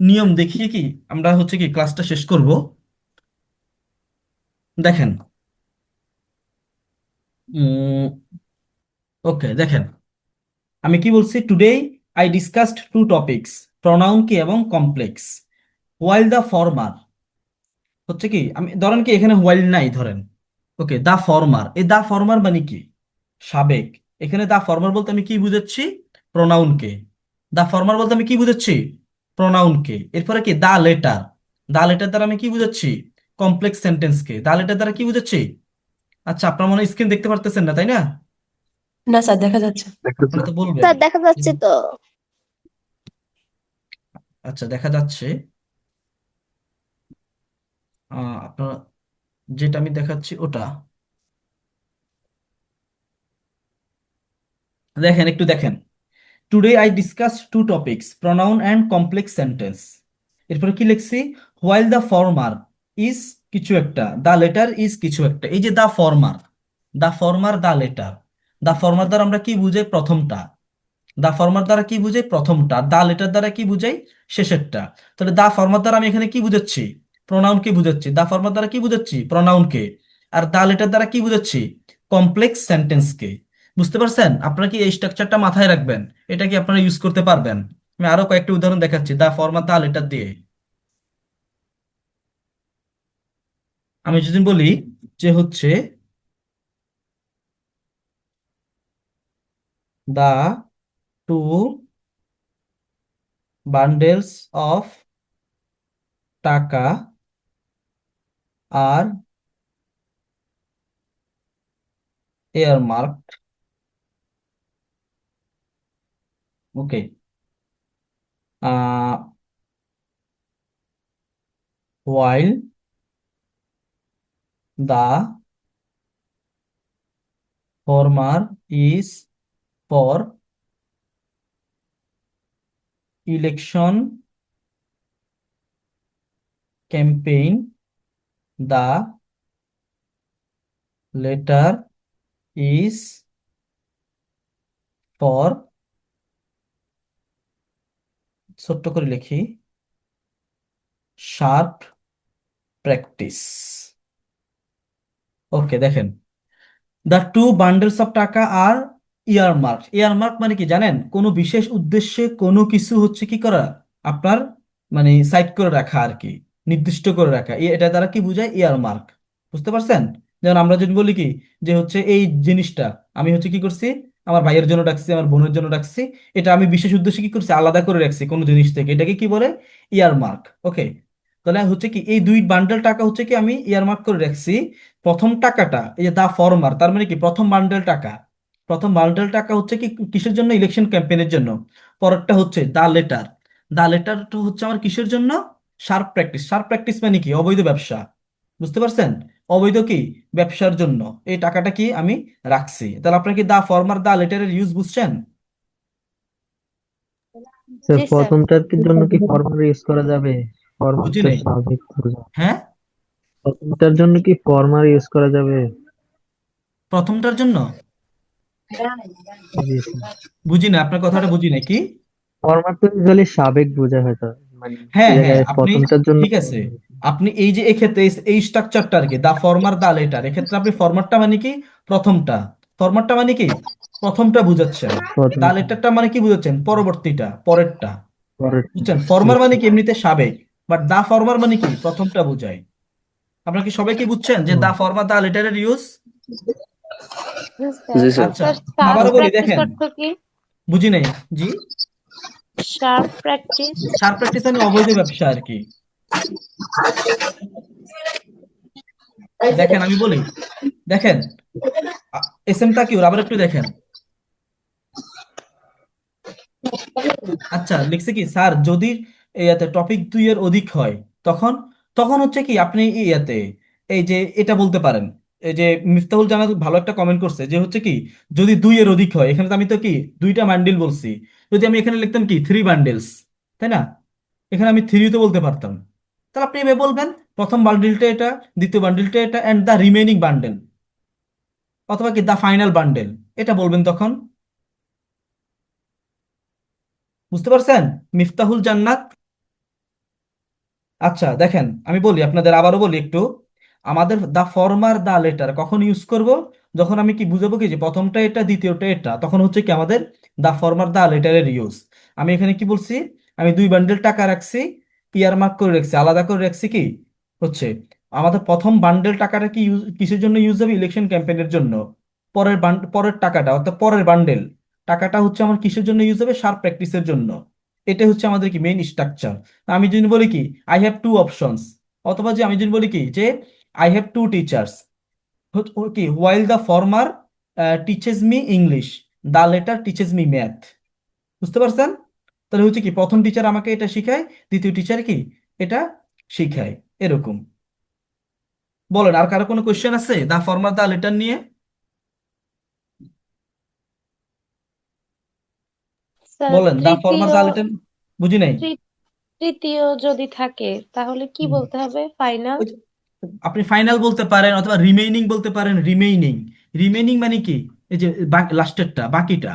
S1: নিয়ম দেখিয়ে কি আমরা হচ্ছে কি ক্লাসটা শেষ করব। দেখেন, ওকে দেখেন, আমি কি বলছি, today I discussed two topics, pronoun কি এবং কমপ্লেক্স। হোয়াইল দ্য ফরমার হচ্ছে কি, আমি ধরেন কি এখানে হোয়াইল নাই ধরেন, ওকে, দা ফরমার, এই দা ফরমার মানে কি, সাবেক। এখানে দা ফরমার বলতে আমি কি বুঝাচ্ছি, প্রোনাউনকে। দা ফরমার বলতে আমি কি বুঝাচ্ছি, প্রোনাউনকে। এরপরে কি দা লেটার, দা লেটার দ্বারা আমি কি বুঝাচ্ছি, কমপ্লেক্স সেন্টেন্সকে। দা লেটার দ্বারা কি বুঝাচ্ছি? আচ্ছা, আপনার মনে স্ক্রিন দেখতে পারতেছেন না, তাই না?
S14: না স্যার দেখা যাচ্ছে।
S1: আপনারা তো বলবেন।
S6: স্যার দেখা যাচ্ছে তো।
S1: আচ্ছা, দেখা যাচ্ছে। আপনারা, যেটা আমি দেখাচ্ছি ওটা দেখেন, একটু দেখেন। Today I discuss two topics, pronoun and complex sentence. এরপরে কি লিখছি, হোয়াইল দ্য ফরমার ইজ কিছু একটা, দ্য লেটার ইজ কিছু একটা। এই যে the former, the former, the letter, the former দ্বারা আমরা কি বুঝাই, প্রথমটা। দা ফরমার দ্বারা কি বুঝাই, প্রথমটা। দা লেটার দ্বারা কি বুঝাই, শেষেরটা। তাহলে দা ফরমার দ্বারা আমি এখানে কি বুঝাচ্ছি, প্রোনাউনকে বুঝাচ্ছি। দা ফরমার দ্বারা কি বুঝাচ্ছি, প্রোনাউনকে। আর দা লেটার দ্বারা কি বুঝাচ্ছি, কমপ্লেক্স সেন্টেন্সকে। বুঝতে পারছেন? আপনারা কি এই স্ট্রাকচারটা মাথায় রাখবেন? এটা কি আপনারা ইউজ করতে পারবেন? আমি আরো কয়েকটা উদাহরণ দেখাচ্ছি দা ফরমার, দা লেটার দিয়ে। আমি যদি বলি যে হচ্ছে দা টু বান্ডেলস অফ টাকা আর earmarked, okay, while the former is for election campaign, the latter is for, ছোট্ট করে লিখি, sharp practice। ওকে, দেখেন, দ্য টু বান্ডেলস অফ টাকা আর ইয়ারমার্ক। ইয়ারমার্ক মানে কি জানেন, কোনো বিশেষ উদ্দেশ্যে কোনো কিছু হচ্ছে কি করা, আপনার মানে সাইড করে রাখা আর কি, নির্দিষ্ট করে রাখা। এটা দ্বারা কি বোঝায়, ইয়ারমার্ক। বুঝতে পারছেন? যেমন আমরা যদি বলি কি, যে হচ্ছে এই জিনিসটা আমি হচ্ছে কি করছি, আমার ভাইয়ের জন্য রাখছি, আমার বোনের জন্য রাখছি, এটা আমি বিশেষ উদ্দেশ্যে কি করছি, আলাদা করে রাখছি কোনো জিনিস থেকে, এটাকে কি বলে, ইয়ারমার্ক। ওকে, তাহলে হচ্ছে কি এই দুই বান্ডেল টাকা হচ্ছে কি আমি ইয়ারমার্ক করে রাখছি। প্রথম টাকাটা, এই যে দা ফরমার, তার মানে কি প্রথম বান্ডেল টাকা, প্রথম বান্ডেল টাকা হচ্ছে কি কিসের জন্য, ইলেকশন ক্যাম্পেইনের জন্য। পরেরটা হচ্ছে দা লেটার, দা লেটারটা হচ্ছে আমার কিসের জন্য, শার্প প্র্যাকটিস। শার্প প্র্যাকটিস মানে কি, অবৈধ ব্যবসা। বুঝতে পারছেন? অবৈধ কি, ব্যবসার জন্য এই টাকাটা কি আমি রাখছি। তাহলে আপনার কি দা ফরমার, দা লেটারের ইউজ বুঝছেন?
S10: স্যার
S14: জি স্যার।
S10: প্রথমটার জন্য কি ফরমাল ইউজ করা যাবে? ফরমাল
S1: বুঝি
S10: তো
S1: নাই।
S10: সাবেক বোঝায়।
S1: হ্যাঁ,
S10: প্রথমটার জন্য কি ফরমাল ইউজ করা যাবে?
S1: প্রথমটার জন্য
S10: জি স্যার।
S1: বুঝি না, আপনার কথাটা বুঝি নাই কি।
S10: ফরমাল তো ইউজুয়ালি সাবেক বোঝায় হয়তো, মানে
S1: হ্যাঁ
S10: এই
S1: হ্যাঁ,
S10: জায়গায়
S1: আপনি
S10: প্রথমটার জন্য
S1: ঠিক আছে। আপনি এই যে এক্ষেত্রে এই স্ট্রাকচারটা আর কি, দা ফরমার, দা লেটার, এক্ষেত্রে আপনি ফরমারটা মানে কি, প্রথমটা। ফরমারটা মানে কি, প্রথমটা বুঝাচ্ছেন। দা
S10: প্রথমটা
S1: লেটারটা মানে কি বুঝাচ্ছেন, পরবর্তীটা, পরেরটা।
S10: পরের।
S1: বুঝছেন? ফরমার মানে কি এমনিতে সাবেক, বাট দা ফরমার মানে কি, প্রথমটা বুঝায়। আপনারা কি সবাই কি বুঝছেন যে দা ফরমার, দা লেটারের ইউজ?
S14: জি স্যার।
S12: জি স্যার।
S1: আচ্ছা,
S14: স্যার শার্প
S1: আবারও বলি,
S14: প্র্যাকটিস
S1: দেখেন,
S14: অর্থ কি?
S1: বুঝি নাই। জি,
S14: শার্প প্র্যাকটিস।
S1: শার্প প্র্যাকটিস মানে অবৈধ ব্যবসা আর কি। দেখেন আমি বলি, দেখেন, এস এম তাকিউর, আবার একটু দেখেন। আচ্ছা, লিখছে কি, স্যার যদি ইয়াতে টপিক 2 এর অধিক হয়, তখন, তখন হচ্ছে কি আপনি ইয়াতে এই যে এটা বলতে পারেন। এই যে মিফতাহুল জানাত ভালো একটা কমেন্ট করছে যে হচ্ছে কি, যদি 2 এর অধিক হয়, এখানে তো আমি তো কি দুইটা বান্ডিল বলছি, যদি আমি এখানে লিখতাম কি 3 বান্ডেলস, তাই না? এখানে আমি 3 তো বলতে পারতাম। তাহলে আপনি এভাবে বলবেন, প্রথম বান্ডিলটা এটা, দ্বিতীয় বান্ডিলটা এটা, এন্ড দ্য রিমেইনিং বান্ডেল, অথবা কি দ্য ফাইনাল বান্ডেল, এটা বলবেন তখন। বুঝতে পারছেন মিফতাহুল জান্নাত? আচ্ছা, দেখেন আমি বলি আপনাদের, আবারও বলি একটু। আমাদের দা ফরমার, দা লেটার কখন ইউজ করব, যখন আমি কি বুঝাবো কি যে প্রথমটা এটা দ্বিতীয়টা এটা, তখন হচ্ছে কি আমাদের দা ফর্মার দা লেটারের ইউজ। আমি এখানে কি বলছি, আমি 2 বান্ডেল টাকা রাখছি, ইয়ার মার্ক করে রাখছি, আলাদা করে রাখছি কি হচ্ছে আমাদের প্রথম বান্ডেল টাকাটা কি কিসের জন্য ইউজ হবে, ইলেকশন ক্যাম্পেইনের জন্য। পরের টাকাটা অর্থাৎ পরের বান্ডেল টাকাটা হচ্ছে আমার কিসের জন্য ইউজ হবে, সার প্র্যাকটিসের জন্য। এটা হচ্ছে আমাদের কি মেইন স্ট্রাকচার। আমি যদি বলি কি আই হ্যাভ 2 অপশনস, অথবা যে আমি যদি বলি কি যে আই হ্যাভ 2 টিচার্স, কি while the former teaches me English, the letter teaches me math. বুঝতে পারছেন? তাহলে হচ্ছে কি প্রথম টিচার আমাকে এটা শিখায়, দ্বিতীয় টিচার কি এটা শিখায়, এরকম। বলেন আর কারো কোনো কোয়েশ্চেন আছে দা ফর্মার দা লেটার নিয়ে?
S14: স্যার
S1: বলেন দা ফর্মার দা লেটার, বুঝি নাই।
S14: তৃতীয় যদি থাকে তাহলে কি
S1: হুম।
S14: বলতে হবে, ফাইনাল?
S1: ওই যে আপনি ফাইনাল বলতে পারেন অথবা রিমেইনিং বলতে পারেন, রিমেইনিং। রিমেইনিং মানে কি, এই যে লাস্টেরটা বাকিটা,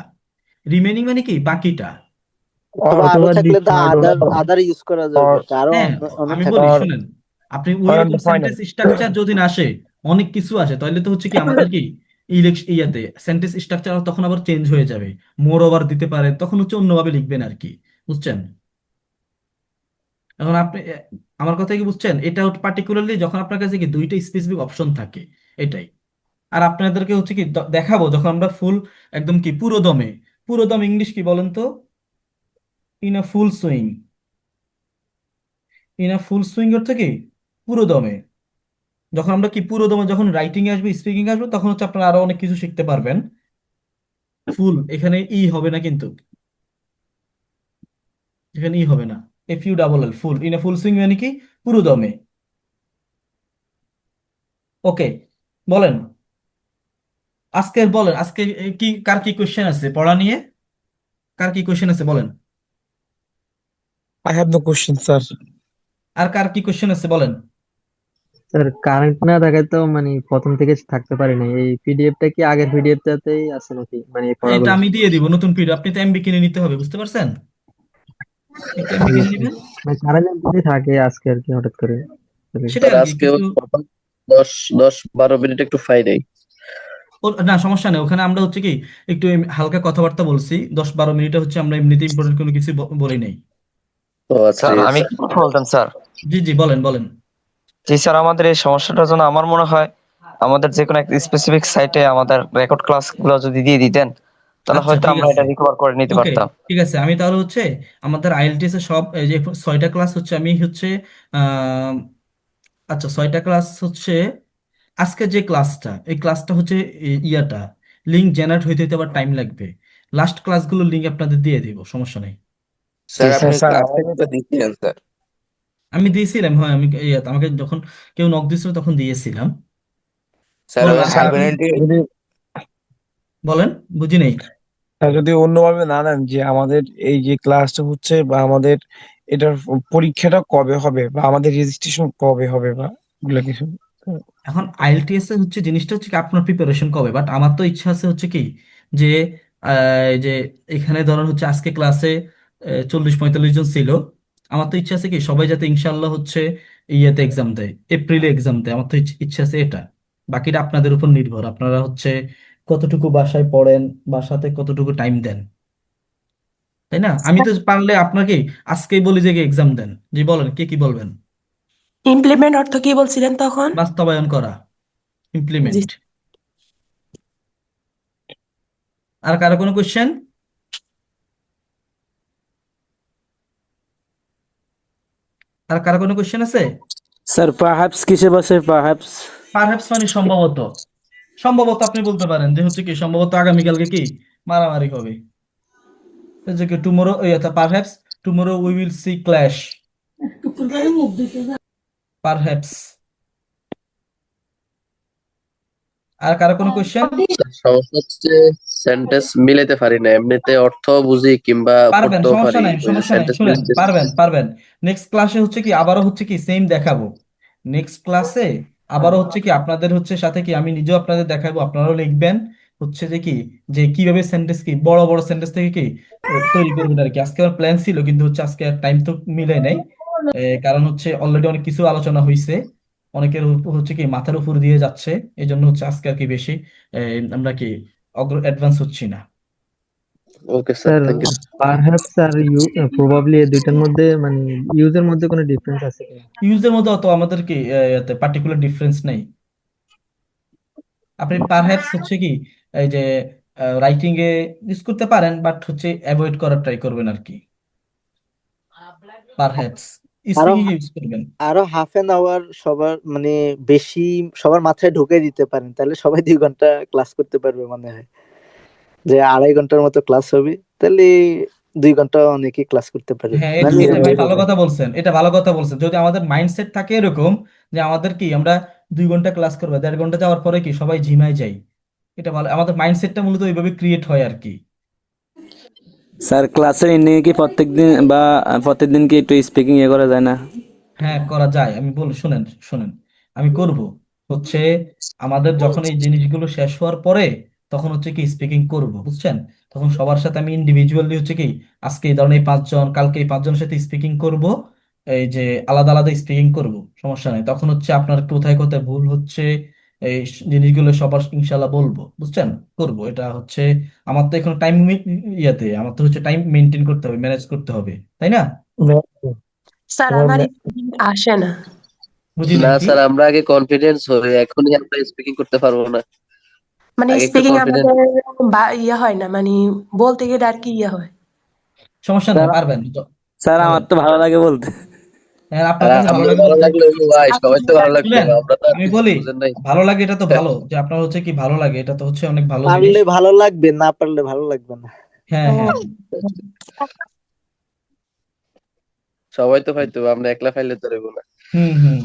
S1: রিমেইনিং মানে কি বাকিটা।
S11: or
S13: অথবা আরো
S11: অথবা
S13: থাকলে দা
S11: দ্বিতীয়, I don't
S13: other
S11: know,
S13: other use করা
S11: or
S13: যাবে, আরো
S1: হ্যাঁ,
S13: অনেক
S1: আমি
S13: থাকে।
S1: বলি
S11: or
S1: শুনেন, আপনি ওই
S11: or on
S1: রকম
S11: the final.
S1: সেন্টেন্স স্ট্রাকচার যদি না আসে, অনেক কিছু আসে, তাহলে তো হচ্ছে কি আমাদের কি ইলেকশন ইয়াতে সেন্টেন্স স্ট্রাকচার তখন আবার চেঞ্জ হয়ে যাবে, মোর ওভার দিতে পারে, তখন হচ্ছে অন্যভাবে লিখবেন আর কি। বুঝছেন? এখন আপনি আমার কথা কি বুঝছেন, এটা পার্টিকুলারলি যখন আপনার কাছে কি দুইটা স্পেসিফিক অপশন থাকে, এটাই। আর আপনাদেরকে হচ্ছে কি দেখাবো যখন আমরা ফুল একদম কি পুরো দমে ইংলিশ কি বলেন তো, in a full swing. In a full swing অর্থ কি পুরো দমে। যখন আমরা কি পুরো দমে যখন রাইটিং এ আসবে, স্পিকিং আসবে, তখন হচ্ছে আপনারা আরো অনেক কিছু শিখতে পারবেন। ফুল এখানে ই হবে না কিন্তু, এখানে ই হবে না, F U double L, full. In a full swing মানে কি পুরো দমে। ওকে, বলেন বলেন আজকে কি কার কি কোশ্চেন আছে পড়া নিয়ে, কার কি কোশ্চেন আছে বলেন।
S11: I have no question, sir.
S1: আর কার কি কোশ্চেন আছে বলেন।
S10: স্যার কারেন্ট না থাকায় তো মানে প্রথম থেকে থাকতে পারি না, এই পিডিএফটা কি আগের পিডিএফটাতেই আছে নাকি, মানে এই
S1: এটা
S10: পড়াগুলো?
S1: আমি দিয়ে দিব নতুন পিডিএফ, আপনি তো এমবি কিনে নিতে হবে, বুঝতে পারছেন? একটু এমবি
S10: জি
S1: কিনে
S10: স্যার,
S1: নেবেন,
S10: মানে কারেন্ট যদি থাকে আজকে আর কি হঠাৎ করে চলে
S1: সেটা
S10: গেছে।
S12: স্যার
S1: আর কি
S12: আজকে
S1: কিছু।
S12: 10-12 মিনিট একটু ফাই নাই।
S1: না সমস্যা নেই, ওখানে আমরা হচ্ছে কি একটু হালকা কথাবার্তা বলছি, 10-12 মিনিটে হচ্ছে আমরা এমনিতে ইম্পর্টেন্ট কোনো কিছু বলি নাই।
S12: ও আচ্ছা,
S15: স্যার
S12: ঠিক
S15: আমি
S12: আছে।
S15: কি কথা বলতাম স্যার?
S1: জি জি বলেন বলেন।
S15: জি স্যার, আমাদের এই সমস্যাটার জন্য আমার মনে হয় আমাদের যে কোনো একটা স্পেসিফিক সাইটে আমাদের রেকর্ড ক্লাস গুলো যদি দিয়ে দিতেন, তাহলে
S1: আচ্ছা
S15: হয়তো
S1: ঠিক
S15: আমরা
S1: আছে,
S15: এটা রিকভার করে নিতে
S1: ওকে
S15: পারতাম।
S1: ঠিক আছে, আমি তাহলে হচ্ছে আমাদের আইএলটিএস এর সব এই যে 6টা ক্লাস হচ্ছে আমি হচ্ছে আহ, আচ্ছা 6টা ক্লাস হচ্ছে আজকে যে ক্লাসটা, এই ক্লাসটা হচ্ছে ইয়াটা লিঙ্ক জেনারেট হইতে হইতে আবার টাইম লাগবে। লাস্ট ক্লাসগুলোর লিঙ্ক আপনাদের দিয়ে দিব, সমস্যা নেই।
S15: জি
S12: স্যার
S15: স্যার।
S12: আপনি
S11: স্যার
S12: ক্লাসটা
S11: আমাদের
S12: কিন্তু দিচ্ছেন স্যার।
S1: আমি দিয়েছিলাম, হয় আমি আমাকে যখন কেউ নক দিয়েছিল তখন দিয়েছিলাম।
S12: স্যার
S1: বলেন
S12: ওই
S1: আর কারো
S11: স্যার
S1: কোনো,
S12: হাইপারলিংক
S11: যদি
S1: বলেন বুঝি নেই।
S11: স্যার যদি অন্যভাবে না নেন যে আমাদের এই যে ক্লাসটা হচ্ছে বা আমাদের এটার পরীক্ষাটা কবে হবে বা আমাদের রেজিস্ট্রেশন কবে হবে বা এগুলো কিছু।
S1: এখন আইএলটিএস এর হচ্ছে জিনিসটা হচ্ছে কি আপনার প্রিপারেশন কবে, বাট আমার তো ইচ্ছা আছে হচ্ছে কি যে এই যে এখানে ধরেন হচ্ছে আজকে ক্লাসে 40-45 জন ছিল, আমার তো ইচ্ছা আছে কি সবাই যাতে ইনশাল্লাহ হচ্ছে ইয়েতে এক্সাম দেয়, এপ্রিলে এক্সাম দেয়, আমার তো ইচ্ছা আছে এটা। বাকিটা আপনাদের উপর নির্ভর, আপনারা হচ্ছে কতটুকু বাসায় পড়েন, বাসাতে কতটুকু টাইম দেন, তাই না? আমি তো পারলে আপনাকে আজকেই বলি যে এক্সাম দেন। জি বলেন, কে কি বলবেন।
S14: ইমপ্লিমেন্ট অর্থ কি বলছিলেন তখন?
S1: বাস্তবায়ন করা,
S14: জি।
S1: ইমপ্লিমেন্ট। আর কারো কোনো কোয়েশ্চেন? আর কারো কোনো কোয়েশ্চেন আছে?
S3: স্যার পারহ্যাপস কিসে বসে পারহ্যাপস?
S1: পারহ্যাপস মানে সম্ভবত, সম্ভবত আপনি বলতে পারেন যে হচ্ছে কি সম্ভবত আগামীকালকে কি মারামারি হবে, এই যে কি tomorrow, perhaps tomorrow we will see clash, perhaps. আর কারো কোনো কোয়েশ্চেন?
S12: স্যার সমস্যা হচ্ছে সেন্টেন্স মিলাইতে পারি না, এমনিতে অর্থ বুঝি কিংবা
S1: পারবেন,
S12: পড়তেও
S1: সমস্যা
S12: পারি,
S1: নাই
S12: ওই যে
S1: সমস্যা নাই,
S12: সেন্টেন্স
S1: শুনেন
S12: মিলাইতে।
S1: পারবেন পারবেন। নেক্সট ক্লাসে হচ্ছে কি আবারও হচ্ছে কি সেম দেখাবো, নেক্সট ক্লাসে আবারও হচ্ছে কি আপনাদের হচ্ছে সাথে কি আমি নিজেও আপনাদের দেখাবো, আপনারাও লিখবেন হচ্ছে যে কি যে কিভাবে সেন্টেন্স কি বড় বড় সেন্টেন্স থেকে কি তৈরি করবেন আর কি। আজকে আমার প্ল্যান ছিল কিন্তু হচ্ছে আজকে আর টাইম তো মিলে নাই, কারণ হচ্ছে অলরেডি অনেক কিছু আলোচনা হয়েছে। অনেকের হচ্ছে কি মাথার উপর দিয়ে যাচ্ছে, এই জন্য হচ্ছে আজকে আর কি বেশি আমরা কি অ্যাডভান্স হচ্ছি না।
S12: Okay sir,
S10: sir
S12: thank you.
S10: Perhaps আর প্রবাবলি এই দুইটার মধ্যে মানে ইউজের মধ্যে কোনো ডিফারেন্স আছে কিনা?
S1: ইউজের মধ্যে অত আমাদের কি পার্টিকুলার ডিফারেন্স নেই। আপনি পারহ্যাপস হচ্ছে কি এই যে রাইটিং এ ইউজ করতে পারেন, বাট হচ্ছে অ্যাভয়েড করার ট্রাই করবেন আর কি। পারহ্যাপস
S13: আরো
S1: স্পিকিং ইউজ করবেন।
S13: আরো হাফ এন আওয়ার সবার মানে বেশি সবার মাথায় ঢুকে দিতে পারেন, তাহলে সবাই 2 ঘন্টা ক্লাস করতে পারবে মনে হয়। যে 2.5 ঘন্টার মতো ক্লাস হবে, তাহলে 2 ঘন্টা অনেকেই ক্লাস করতে পারে
S1: হ্যাঁ,
S13: মানে
S1: এটা ভাই ভালো কথা বলছেন, এটা ভালো কথা বলছেন। যদি আমাদের মাইন্ডসেট থাকে এরকম যে আমাদের কি আমরা 2 ঘন্টা ক্লাস করবো, 1.5 ঘন্টা যাওয়ার পরে কি সবাই ঝিমায় যাই, এটা ভালো। আমাদের মাইন্ডসেটটা মূলত ওইভাবে ক্রিয়েট হয় আর কি।
S3: স্যার ক্লাসের এন্ডিং কি প্রত্যেকদিন বা প্রত্যেকদিন কি একটু স্পিকিং করা যায় না?
S1: হ্যাঁ, করা যায়। আমি বলি, শুনেন শুনেন, আমি করব হচ্ছে আমাদের যখন এই জিনিসগুলো শেষ হওয়ার পরে তখন হচ্ছে কি স্পিকিং করব, বুঝছেন? তখন সবার সাথে আমি ইন্ডিভিজুয়ালি হচ্ছে কি আজকে এই ধরনের এই 5 জন, কালকে এই 5 জনের সাথে স্পিকিং করব, এই যে আলাদা আলাদা স্পিকিং করব, সমস্যা নেই। তখন হচ্ছে আপনার কোথায় কোথায় ভুল হচ্ছে এই জিনিসগুলো সবার ইনশাল্লাহ বলবো, বুঝছেন? করব এটা হচ্ছে আমার তো এখন টাইম আমার তো হচ্ছে টাইম মেনটেন করতে হবে, ম্যানেজ করতে হবে, তাই না?
S14: স্যার
S11: এবার
S14: আমার স্পিকিং আসে না,
S1: বুঝি
S12: না
S1: নাই কি?
S12: স্যার, আমরা আগে কনফিডেন্স হই, এখনই আমরা স্পিকিং করতে পারবো না।
S14: মানে
S12: আগে একটু
S14: স্পিকিং
S12: কনফিডেন্স।
S14: আমাদের ইয়ে হয় না, মানে বলতে গেলে আর কি ইয়ে হয়।
S1: সমস্যা নাই,
S3: স্যার
S1: পারবেন তো।
S3: স্যার আমার
S1: বলেন।
S3: তো ভালো লাগে বলতে।
S1: হ্যাঁ, আপনার
S12: আর
S1: কাছে ভালো
S12: আপনার
S1: লাগে
S12: ভালো
S1: বলতে।
S12: লাগলে ভাই সবাই তো ভালো লাগবে,
S1: শুনেন,
S12: আমরা তো আর
S1: আমি
S12: কিছু
S1: বলি,
S12: বুঝেন নাই।
S1: ভালো লাগে এটা তো ভালো, যে আপনার হচ্ছে কি ভালো লাগে, এটা তো হচ্ছে অনেক ভালো জিনিস।
S13: পারলে ভালো লাগবে, না পারলে ভালো লাগবে না।
S1: হ্যাঁ, হ্যাঁ।
S12: সবাই তো পাইতো, আমরা একলা ফাইলে তো রেবো না।
S1: হুম, হুম।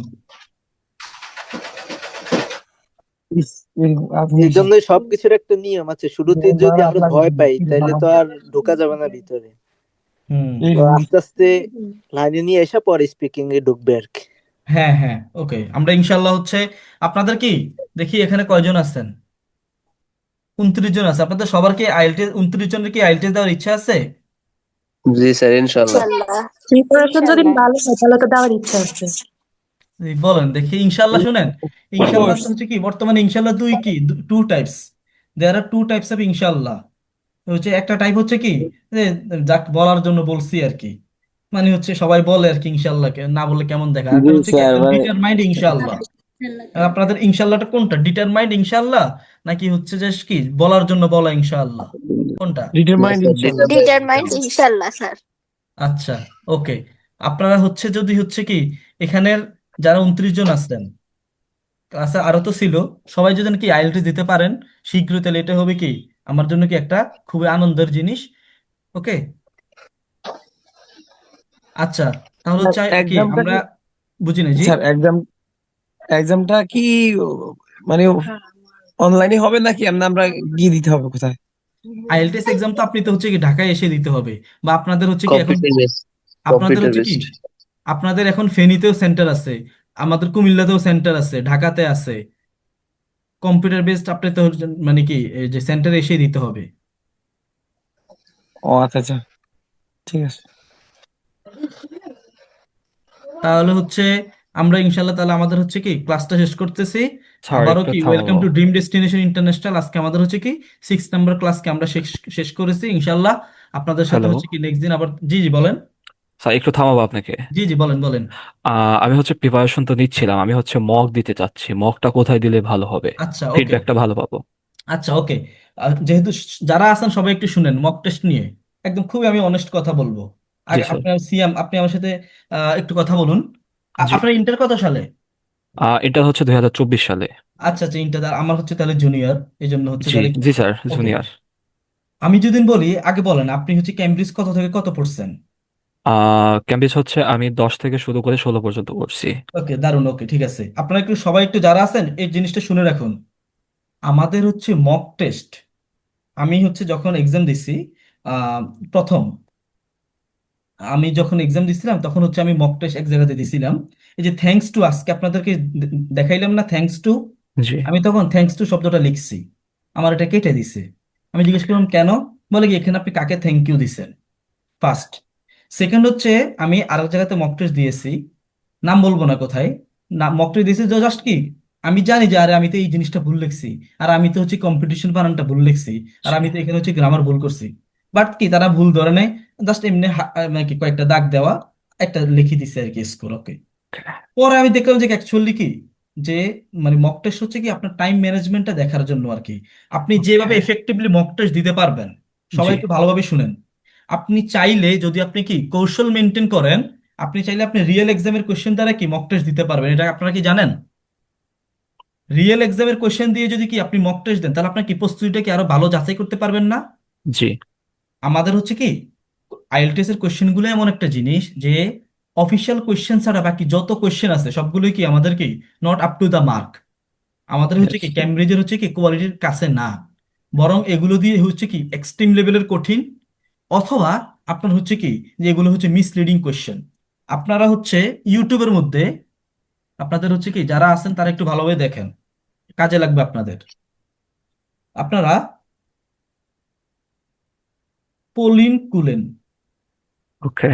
S11: আপনি
S13: এই জন্যই সবকিছুর একটা নিয়ম আছে, শুরুতে যদি আমরা ভয় পাই তাহলে তো আর ঢোকা যাবে না ভিতরে।
S1: হুম।
S13: তো আস্তে আস্তে লাইনে নিয়ে এসে পরে স্পিকিং এ ঢুকবে আর কি।
S1: হ্যাঁ, হ্যাঁ, ওকে। আমরা ইনশাল্লাহ হচ্ছে আপনাদের কি দেখি এখানে কয়জন আছেন? 29 জন আছে। আপনাদের সবার কি আইএলটিএস, 29 জনের কি আইএলটিএস দেওয়ার ইচ্ছা আছে?
S12: জি স্যার, ইনশাল্লাহ।
S4: ইনশাল্লাহ।
S14: প্রিপারেশন যদি
S4: ইনশাল্লাহ।
S14: ভালো হয় তাহলে তো দেওয়ার ইচ্ছা আছে।
S1: এই বলেন দেখি, ইনশাল্লাহ শুনেন। ইনশাল্লাহ তো হচ্ছে কি বর্তমানে ইনশাল্লাহ দুই কি two types, there are two types of ইনশাল্লাহ। হচ্ছে একটা টাইপ হচ্ছে কি যে যাক বলার জন্য বলছি আর কি, মানে হচ্ছে সবাই বলে আর কি ইনশাল্লাহকে না বললে কেমন দেখা। আর
S3: জি
S1: একটা হচ্ছে কি
S3: স্যার
S1: একদম
S3: মানে
S1: ডিটারমাইন্ড ইনশাল্লাহ। আর আপনাদের ইনশাল্লাহটা কোনটা, ডিটারমাইন্ড ইনশাল্লাহ নাকি হচ্ছে যে কি বলার জন্য বলা ইনশাল্লাহ, কোনটা?
S12: না
S11: ডিটারমাইন্ড
S12: স্যার,
S11: ইনশাল্লাহ।
S12: ডিটারমাইন্ড
S4: ডিটারমাইন্ড
S12: ইনশাল্লাহ।
S4: ইনশাল্লাহ স্যার।
S1: আচ্ছা, ওকে। আপনারা হচ্ছে যদি হচ্ছে কি এখানের যারা 29 জন আছেন, ক্লাসে আরো তো ছিল, সবাই যদি নাকি আইএলটিএস দিতে পারেন শীঘ্রই, তাহলে এটা হবে কি আমার জন্য কি একটা খুবই আনন্দের জিনিস। ওকে, আচ্ছা। তাহলে হচ্ছে কি
S11: এক্সামটা
S1: আমরা
S11: কি
S1: বুঝি না জি।
S11: স্যার, এক্সামটা কি মানে অনলাইনে হবে নাকি এমনি আমরা গিয়ে দিতে হবে কোথায়?
S1: আইএলটিএস এক্সাম তো আপনি তো হচ্ছে কি ঢাকায় এসে দিতে হবে, বা আপনাদের হচ্ছে কি এখন
S12: কম্পিউটার বেস,
S1: আপনাদের
S12: কম্পিউটার
S1: হচ্ছে কি
S12: বেসড।
S1: আপনাদের এখন ফেনীতেও সেন্টার আছে, আমাদের কুমিল্লাতেও সেন্টার আছে, ঢাকাতে আছে। কম্পিউটার বেসড আপনি তো মানে কি এই যে সেন্টারে এসে দিতে হবে।
S11: ও আচ্ছা আচ্ছা, ঠিক আছে।
S1: তাহলে হচ্ছে আমরা ইনশাল্লাহ তাহলে আমাদের হচ্ছে কি ক্লাসটা শেষ করতেছি।
S16: স্যার
S1: আবারও
S16: একটু
S1: কি ওয়েলকাম
S16: থামাবো।
S1: To dream destination international. আজকে আমাদের হচ্ছে কি 6 নাম্বার ক্লাসকে আমরা শেষ শেষ করেছি ইনশাল্লাহ। আপনাদের সাথে
S16: হ্যালো
S1: হচ্ছে কি নেক্সট দিন আবার। জি, জি, বলেন।
S16: স্যার, একটু থামাবো আপনাকে।
S1: জি, জি, বলেন বলেন।
S16: আমি হচ্ছে প্রিপারেশন তো নিচ্ছিলাম, আমি হচ্ছে মক দিতে চাচ্ছি, মকটা কোথায় দিলে ভালো হবে,
S1: আচ্ছা, ওকে।
S16: ফিডব্যাকটা ভালো পাবো?
S1: আচ্ছা, ওকে। যেহেতু যারা আছেন সবাই একটু শুনেন মক টেস্ট নিয়ে, একদম খুবই আমি অনেস্ট কথা বলবো।
S16: জি
S1: আগে
S16: স্যার।
S1: আপনার সিএম, আপনি আমার সাথে একটু কথা বলুন।
S16: জি।
S1: আপনার ইন্টার কত সালে?
S16: এটা হচ্ছে 2024 সালে।
S1: আচ্ছা, আচ্ছা, ইন্টার আমার হচ্ছে তাহলে জুনিয়র, এই জন্য হচ্ছে
S16: জি
S1: তাহলে।
S16: জি স্যার,
S1: ওকে,
S16: জুনিয়র।
S1: আমি যদি বলি আগে বলেন আপনি হচ্ছে ক্যামব্রিজ কত থেকে কত পড়ছেন?
S16: ক্যাম্বিস হচ্ছে আমি 10 থেকে শুরু করে 16 পর্যন্ত করছি।
S1: ওকে, দারুণ। ওকে, ঠিক আছে। আপনারা একটু সবাই একটু যারা আছেন এই জিনিসটা শুনে রাখুন। আমাদের হচ্ছে মক টেস্ট, আমি হচ্ছে যখন এক্সাম দিছি আহ, প্রথম আমি যখন এক্সাম দিছিলাম তখন হচ্ছে আমি মক টেস্ট এক জায়গাতে দিছিলাম। এই যে থ্যাঙ্কস টু, আজকে আপনাদেরকে দেখাইলাম না থ্যাঙ্কস টু,
S16: জি।
S1: আমি তখন থ্যাঙ্কস টু শব্দটা লিখছি, আমার এটা কেটে দিছে। আমি জিজ্ঞেস করলাম কেন, বলে কি এখানে আপনি কাকে থ্যাংক ইউ দিছেন, ফার্স্ট। সেকেন্ড হচ্ছে আমি আরেক জায়গাতে মক টেস্ট দিয়েছি, নাম বলবো না কোথায়, না, মক টেস্ট দিয়েছি জাস্ট কি আমি জানি যে আরে আমি তো এই জিনিসটা ভুল লিখছি, আর আমি তো হচ্ছে কম্পিটিশন বানানটা ভুল লিখছি, আর আমি তো এখানে হচ্ছে গ্রামার ভুল করছি। বাট কি তারা ভুল ধরে নাই, জাস্ট এমনি মানে কি কয়েকটা দাগ দেওয়া, একটা লিখে দিছে আর কি স্কোর। ওকে। পরে আমি দেখলাম যে অ্যাকচুয়ালি কি, যে মানে মক টেস্ট হচ্ছে কি আপনার টাইম ম্যানেজমেন্টটা দেখার জন্য আর কি। আপনি যেভাবে এফেক্টিভলি মক টেস্ট দিতে পারবেন,
S16: জি।
S1: সবাই একটু ভালোভাবে শুনেন। আপনি চাইলে যদি আপনি কি কৌশল মেনটেন করেন, আপনি চাইলে আপনি রিয়েল এক্সামের কোশ্চেন দ্বারা কি মক টেস্ট দিতে পারবেন। এটা আপনারা কি জানেন? রিয়েল এক্সামের কোশ্চেন দিয়ে যদি কি আপনি মক টেস্ট দেন, তাহলে আপনার কি প্রস্তুতিটা কি আরো ভালো যাচাই করতে পারবেন না?
S16: জি।
S1: আমাদের হচ্ছে কি আইএলটিএস এর কোশ্চেন গুলো এমন একটা জিনিস যে অফিসিয়াল কোশ্চেন ছাড়া বাকি যত কোশ্চেন আছে সবগুলোই কি আমাদের কি not up to the mark. আমাদের হচ্ছে
S16: Yes.
S1: কি ক্যামব্রিজের হচ্ছে কি কোয়ালিটির কাছে না, বরং এগুলো দিয়ে হচ্ছে কি এক্সট্রিম লেভেলের কঠিন, অথবা আপনার হচ্ছে কি যে এগুলো হচ্ছে মিসলিডিং কোশ্চেন। আপনারা হচ্ছে ইউটিউবের মধ্যে আপনাদের হচ্ছে কি যারা আছেন তারা একটু ভালোভাবে দেখেন, কাজে লাগবে আপনাদের। আপনারা পলিন কুলেন,
S16: ওকে।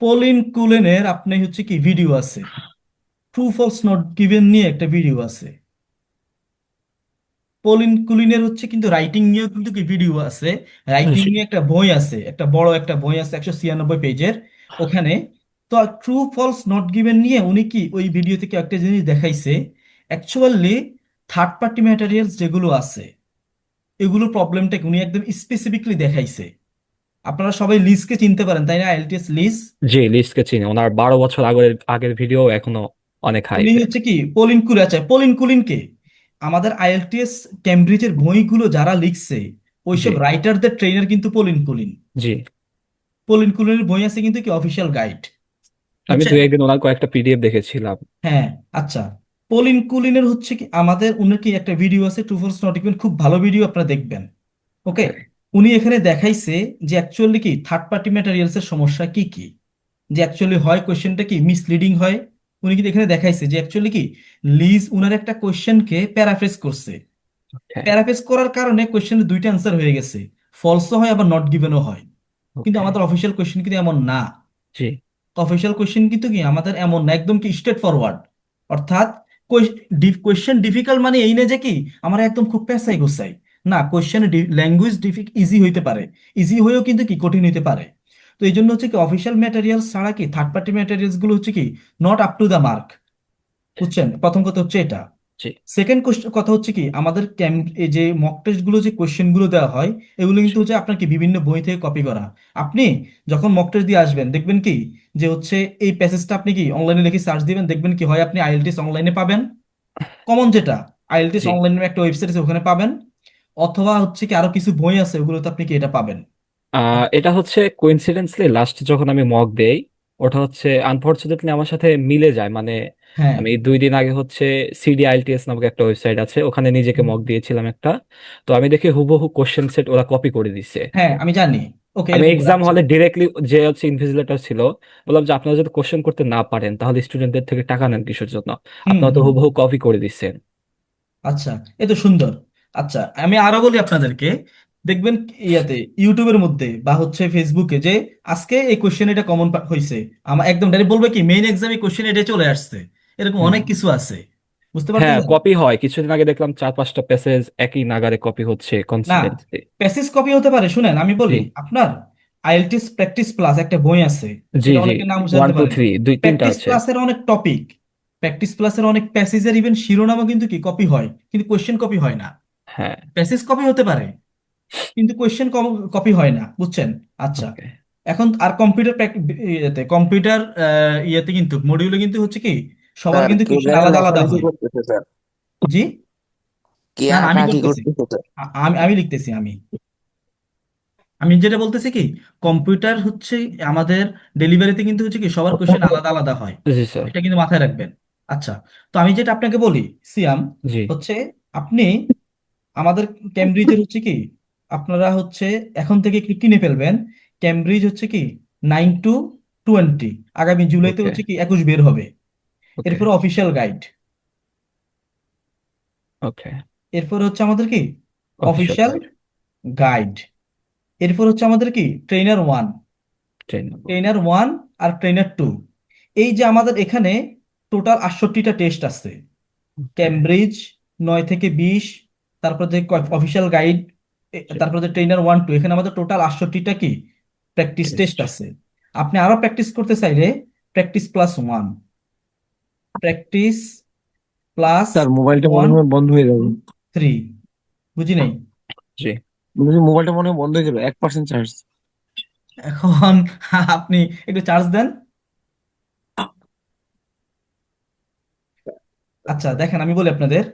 S1: পলিন কুলেনের আপনি হচ্ছে কি ভিডিও আছে, ট্রু ফলস নট গিভেন নিয়ে একটা ভিডিও আছে। পলিন কুলিনের হচ্ছে কিন্তু রাইটিং নিয়েও কিন্তু কি ভিডিও আছে, রাইটিং
S16: জি।
S1: নিয়ে একটা বই আছে, একটা বড় একটা বই আছে 196 পেজের ওখানে। তো ট্রু ফলস নট গিভেন নিয়ে উনি কি ওই ভিডিও থেকে একটা জিনিস দেখাইছে, অ্যাকচুয়ালি থার্ড পার্টি ম্যাটেরিয়ালস যেগুলো আছে এগুলোর প্রবলেমটাকে উনি একদম স্পেসিফিকলি দেখাইছে। আপনারা সবাই লিজকে চিনতে পারেন তাই না, আইএলটিএস লিজ।
S16: জি, লিস্টকে চিনি, ওনার 12 বছর আগের আগের ভিডিও এখনো অনেক
S1: উনি
S16: হাইপের।
S1: হচ্ছে কি পলিন কুলিন, আচ্ছা পলিন কুলিনকে আমাদের আইএলটিএস ক্যামব্রিজের বইগুলো যারা লিখছে
S16: জি।
S1: ওইসব রাইটারদের ট্রেনার কিন্তু পলিন কুলিন।
S16: জি।
S1: পলিন কুলিনের বই আছে কিন্তু কি অফিসিয়াল গাইড,
S16: আমি
S1: বুঝছেন?
S16: 2 একদিন ওনার কয়েকটা পিডিএফ দেখেছিলাম।
S1: হ্যাঁ। আচ্ছা, পলিন কুলিনের হচ্ছে কি আমাদের উনার কি একটা ভিডিও আছে ট্রু ফলস নট ইকুয়াল, খুব ভালো ভিডিও, আপনারা দেখবেন। ওকে।
S16: ওকে।
S1: উনি এখানে দেখাইছে যে অ্যাকচুয়ালি কি থার্ড পার্টি ম্যাটেরিয়ালস এর সমস্যা কি কি, যে অ্যাকচুয়ালি হয় কোশ্চেনটা কি মিসলিডিং হয়। উনি কিন্তু এখানে দেখাইছে যে অ্যাকচুয়ালি কি লিজ উনার একটা কোশ্চেনকে প্যারাফ্রেজ করছে,
S16: ওকে।
S1: প্যারাফ্রেজ করার কারণে কোশ্চেনের দুইটা অ্যান্সার হয়ে গেছে, ফলসও হয় আবার নট গিভেনও হয়। কিন্তু
S16: ওকে।
S1: আমাদের অফিসিয়াল কোশ্চেন কিন্তু এমন না।
S16: জি।
S1: অফিসিয়াল কোশ্চেন কিন্তু কি আমাদের এমন না, একদম কি স্ট্রেট ফরওয়ার্ড। অর্থাৎ কোশ্চেন ডিফিকাল্ট মানে এই না যে কি আমরা একদম খুব পেঁচাই গোছাই, না, কোশ্চেন ল্যাঙ্গুয়েজ ইজি হইতে পারে, ইজি হয়েও কিন্তু কি কঠিন হইতে পারে। তো এই জন্য হচ্ছে কি অফিসিয়াল ম্যাটেরিয়ালস ছাড়া কি থার্ড পার্টি ম্যাটেরিয়ালস গুলো হচ্ছে কি not up to the mark, বুঝছেন? প্রথম কথা হচ্ছে এটা।
S16: জি।
S1: সেকেন্ড কথা হচ্ছে কি আমাদের এই যে মক টেস্ট গুলো যে কোশ্চেন গুলো দেওয়া হয় এগুলো কিন্তু হচ্ছে আপনার কি বিভিন্ন বই থেকে কপি করা। আপনি যখন মক টেস্ট দিয়ে আসবেন দেখবেন কি যে হচ্ছে এই প্যাসেজটা আপনি কি অনলাইনে লিখে সার্চ দিবেন, দেখবেন কি হয় আপনি আইএলটিএস অনলাইনে পাবেন, কমন যেটা আইএলটিএস
S16: জি।
S1: অনলাইনের একটা ওয়েবসাইট আছে ওখানে পাবেন, অথবা হচ্ছে কি আরো কিছু বই আছে ওগুলোতে আপনি কি এটা পাবেন।
S16: এটা হচ্ছে কোইন্সিডেন্টলি লাস্ট যখন আমি মক দেই, ওটা হচ্ছে আনফরচুনেটলি আমার সাথে মিলে যায়। মানে
S1: হ্যাঁ।
S16: আমি 2 দিন আগে হচ্ছে সিডিআইএলটিএস নামক একটা ওয়েবসাইট আছে, ওখানে নিজেকে
S1: হুম।
S16: মক দিয়েছিলাম একটা। তো আমি দেখি হুবহু কোশ্চেন সেট ওরা কপি করে দিছে।
S1: হ্যাঁ আমি জানি। ওকে,
S16: আমি
S1: এরকম করে।
S16: এক্সাম
S1: আচ্ছা।
S16: হলে ডিরেক্টলি যে হচ্ছে ইনভিজিলেটর ছিল, বললাম যে আপনারা যদি কোশ্চেন করতে না পারেন তাহলে স্টুডেন্টদের থেকে টাকা নেন কিসের জন্য?
S1: হুম
S16: আপনারা তো
S1: হুম।
S16: হুবহু কপি করে দিচ্ছেন।
S1: আচ্ছা, এ তো সুন্দর। আচ্ছা, আমি আরো বলি আপনাদেরকে, দেখবেন ইয়াতে ইউটিউবের মধ্যে বা হচ্ছে ফেসবুকে যে আজকে এই কোশ্চেন এটা কমন হয়েছে, আমার একদম ডাইরেক্ট বলবে কি মেইন এক্সামে কোশ্চেন এটা চলে আসছে, এরকম
S16: হুম।
S1: অনেক কিছু আছে, বুঝতে
S16: হ্যাঁ,
S1: পারতেছেন?
S16: কপি হয়। কিছুদিন আগে দেখলাম 4-5টা প্যাসেজ একই নাগারে কপি হচ্ছে
S1: না,
S16: কনসিডেন্টলি।
S1: প্যাসেজ কপি হতে পারে, শুনেন আমি
S16: জি।
S1: বলি আপনার আইএলটিএস প্র্যাকটিস প্লাস একটা বই আছে,
S16: জি।
S1: এটা
S16: জি।
S1: অনেকের নাম
S16: ওয়ান
S1: জানতে
S16: টু
S1: পারেন।
S16: থ্রি দুই তিনটা
S1: প্র্যাকটিস
S16: আছে।
S1: প্লাসের অনেক টপিক, প্র্যাকটিস প্লাসের অনেক প্যাসেজের ইভেন শিরোনামও কিন্তু কি কপি হয়, কিন্তু কোশ্চেন কপি হয় না।
S16: হ্যাঁ।
S1: প্যাসেজ কপি হতে পারে কিন্তু কোয়েশ্চেন কপি হয় না, বুঝছেন? আচ্ছা,
S16: ওকে।
S1: এখন আর কম্পিউটার ইয়েতে কম্পিউটার ইয়েতে কিন্তু মডিউলে কিন্তু হচ্ছে কি সবার
S12: স্যার
S1: কিন্তু
S12: কে
S1: কোয়েশ্চেন
S12: জানি
S1: আলাদা আলাদা
S12: লেখালেখি
S1: হয়।
S12: করতেছে স্যার।
S1: জি।
S12: কে
S1: না না, আমি
S12: আঁকাআঁকি
S1: করতেছি,
S12: করতেছে স্যার।
S1: আমি আমি লিখতেছি। আমি যেটা বলতেছি কি কম্পিউটার হচ্ছে আমাদের ডেলিভারিতে কিন্তু হচ্ছে কি সবার কোয়েশ্চেন আলাদা আলাদা হয়,
S16: জি স্যার।
S1: এটা কিন্তু মাথায় রাখবেন। আচ্ছা, তো আমি যেটা আপনাকে বলি সিয়াম,
S16: জি।
S1: হচ্ছে আপনি আমাদের ক্যামব্রিজের হচ্ছে কি আপনারা হচ্ছে এখন থেকে কি কিনে ফেলবেন, ক্যামব্রিজ হচ্ছে কি 9 to 20, আগামী জুলাইতে
S16: ওকে।
S1: হচ্ছে কি 21 বের হবে।
S16: ওকে।
S1: এরপর অফিসিয়াল গাইড,
S16: ওকে।
S1: এরপর হচ্ছে আমাদের কি
S16: অফিসিয়াল
S1: অফিসিয়াল
S16: গাইড।
S1: গাইড, এরপর হচ্ছে আমাদের কি ট্রেনার 1,
S16: ট্রেন।
S1: ট্রেনার 1 আর ট্রেনার 2। এই যে আমাদের এখানে টোটাল 68টা টেস্ট আছে। ক্যামব্রিজ 9 থেকে 20, তারপর যে অফিসিয়াল গাইড, তারপর যে ট্রেনার 1 2, এখানে আমাদের টোটাল 68টা কি প্র্যাকটিস টেস্ট আছে। আপনি আরো প্র্যাকটিস করতে চাইলে প্র্যাকটিস+1, প্র্যাকটিস প্লাস
S11: স্যার মোবাইলটা মনে
S1: ওয়ান
S11: হয় বন্ধ হয়ে
S1: টু
S11: যাবে।
S1: থ্রি বুঝি নাই।
S16: জি।
S11: বলছি মোবাইলটা মনে হয় বন্ধ হয়ে যাবে, 1% চার্জ।
S1: এখন আপনি একটু চার্জ দেন। আচ্ছা দেখেন, আমি বলি আপনাদের,